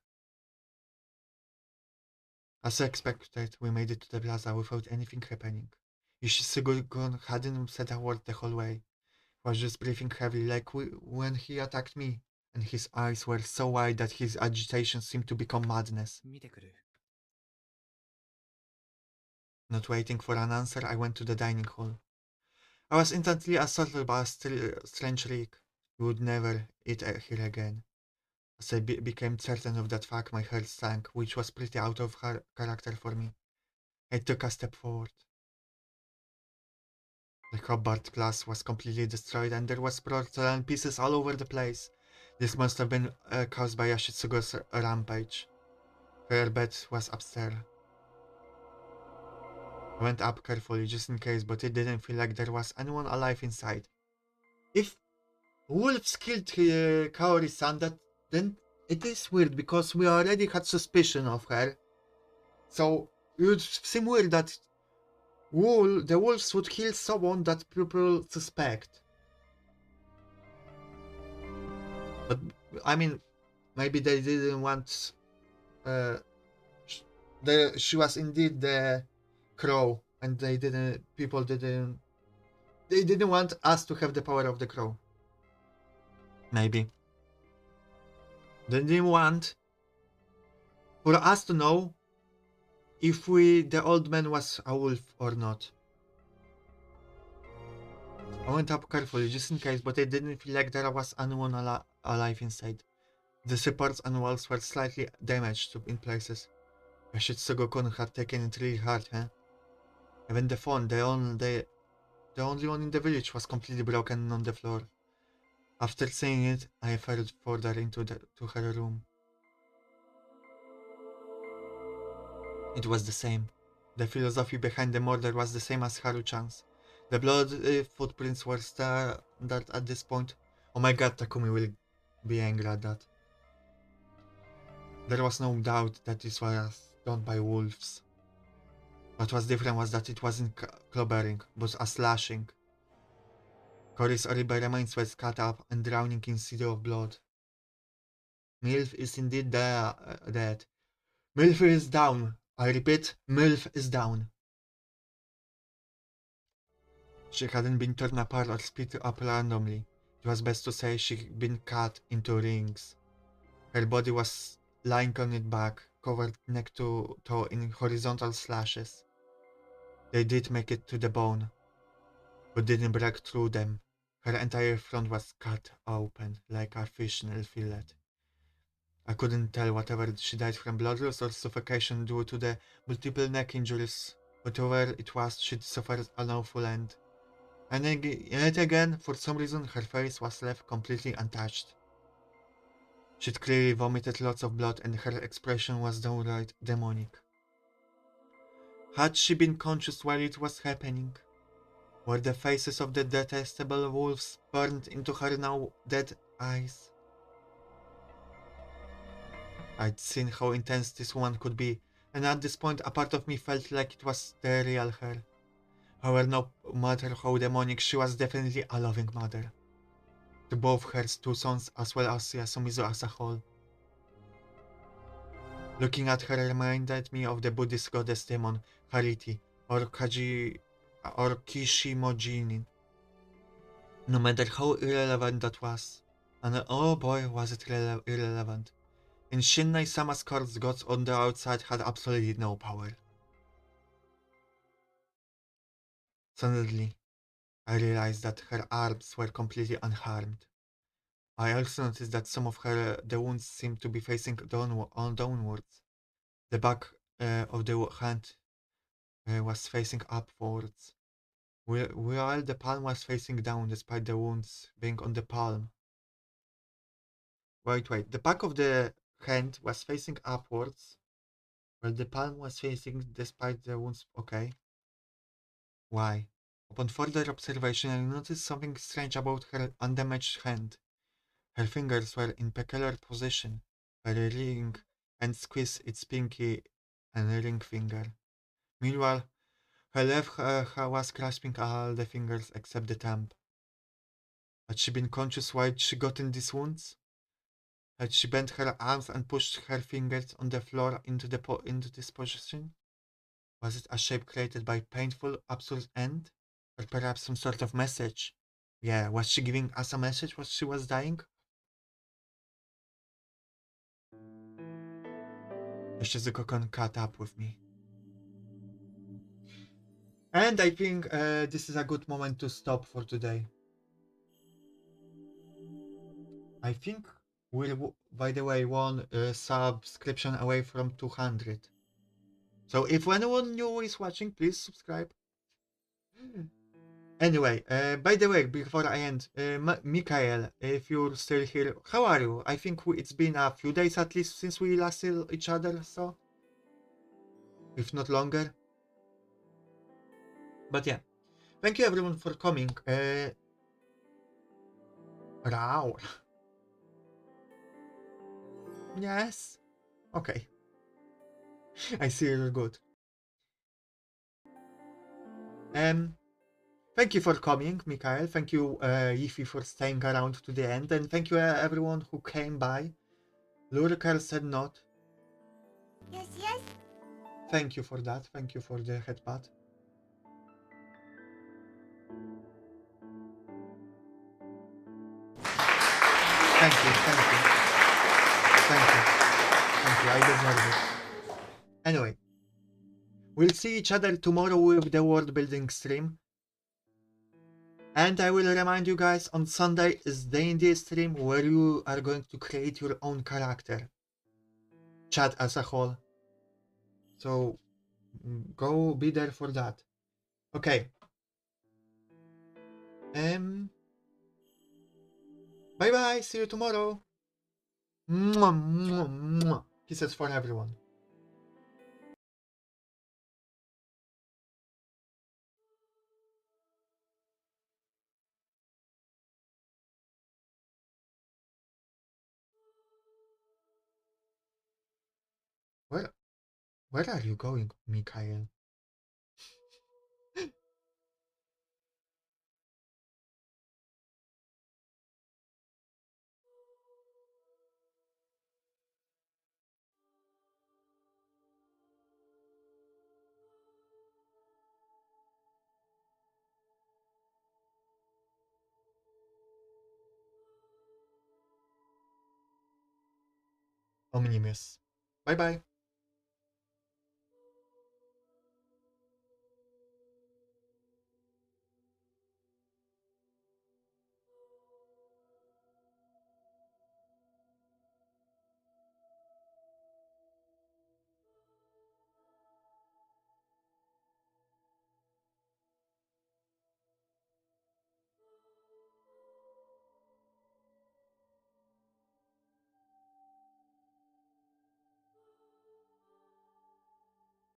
Speaker 1: As expected, we made it to the plaza without anything happening. Yoshitsugu hadn't said a word the whole way. He was just breathing heavily like when he attacked me, and his eyes were so wide that his agitation seemed to become madness.
Speaker 2: 見てくる。
Speaker 1: Not waiting for an answer, I went to the dining hall. I was instantly assaulted by a strange reek. We would never eat here again. As I became certain of that fact, my heart sank, which was pretty out of character for me. I took a step forward. The cupboard glass was completely destroyed and there was porcelain pieces all over the place. This must have been caused by Yoshitsugu's rampage. Her bed was upstairs. I went up carefully just in case, but it didn't feel like there was anyone alive inside. If wolves killed Kaori-san, then it is weird because we already had suspicion of her. So it would seem weird that the wolves would kill someone that people suspect. But I mean, maybe they didn't want. She was indeed the crow, and they didn't want us to have the power of the crow. Maybe they didn't want for us to know if the old man was a wolf or not. I went up carefully just in case, but it didn't feel like there was anyone alive inside. The supports and walls were slightly damaged in places. Yoshitsugu-kun had taken it really hard, huh? Even the phone, the only one in the village, was completely broken on the floor. After seeing it, I hurried further to her room. It was the same. The philosophy behind the murder was the same as Haru-chan's. The blood footprints were standard at this point. Oh my god, Takumi will be angry at that. There was no doubt that this was done by wolves. What was different was that it wasn't clobbering, but a slashing. Cory's horrible remains were cut up and drowning in sea of blood. MILF is indeed dead. MILF is down. I repeat, MILF is down. She hadn't been torn apart or split up randomly. It was best to say she'd been cut into rings. Her body was lying on its back, covered neck to toe in horizontal slashes. They did make it to the bone, but didn't break through them. Her entire front was cut open, like a fish nail fillet. I couldn't tell whether she died from blood loss or suffocation due to the multiple neck injuries. Whatever it was, she'd suffered an awful end. And yet again, for some reason, her face was left completely untouched. She'd clearly vomited lots of blood and her expression was downright demonic. Had she been conscious while it was happening? Were the faces of the detestable wolves burned into her now dead eyes? I'd seen how intense this woman could be, and at this point a part of me felt like it was the real her. However, no matter how demonic, she was definitely a loving mother. To both her two sons as well as Yasumizu as a whole. Looking at her reminded me of the Buddhist goddess demon Hariti or Kishimojin. No matter how irrelevant that was. And oh boy, was it irrelevant. In Shinnai-sama's courts, gods on the outside had absolutely no power. Suddenly, I realized that her arms were completely unharmed. I also noticed that some of the wounds seemed to be facing downwards. The back of the hand was facing upwards, while the palm was facing down despite the wounds being on the palm. Wait, the back of the hand was facing upwards, while the palm was facing despite the wounds. Okay. Why? Upon further observation, I noticed something strange about her undamaged hand. Her fingers were in peculiar position, where a ring and squeezed its pinky and ring finger. Meanwhile, her left was grasping all the fingers except the thumb. Had she been conscious while she got in these wounds? Had she bent her arms and pushed her fingers on the floor into this position? Was it a shape created by painful, absurd end? Or perhaps some sort of message? Yeah, was she giving us a message while she was dying? Yoshitsugu caught up with me. And I think this is a good moment to stop for today. I think we're, by the way, one subscription away from 200. So if anyone new is watching, please subscribe. Anyway, by the way, before I end, Mikael, if you're still here, how are you? I think it's been a few days at least since we last saw each other, so if not longer. But yeah, thank you everyone for coming. Raul. Yes. Okay. I see you're good. Thank you for coming, Mikael. Thank you, Yiffy, for staying around to the end. And thank you, everyone who came by. Lurker said not.
Speaker 8: Yes, yes.
Speaker 1: Thank you for that. Thank you for the headbutt. Thank you. I deserve it. Anyway, we'll see each other tomorrow with the world building stream. And I will remind you guys, on Sunday is D&D stream where you are going to create your own character. Chat as a whole. So go be there for that. Okay. Bye bye. See you tomorrow. Mwah, mwah, mwah. Kisses for everyone. Where are you going, Mikhail? Omnibus. Bye bye.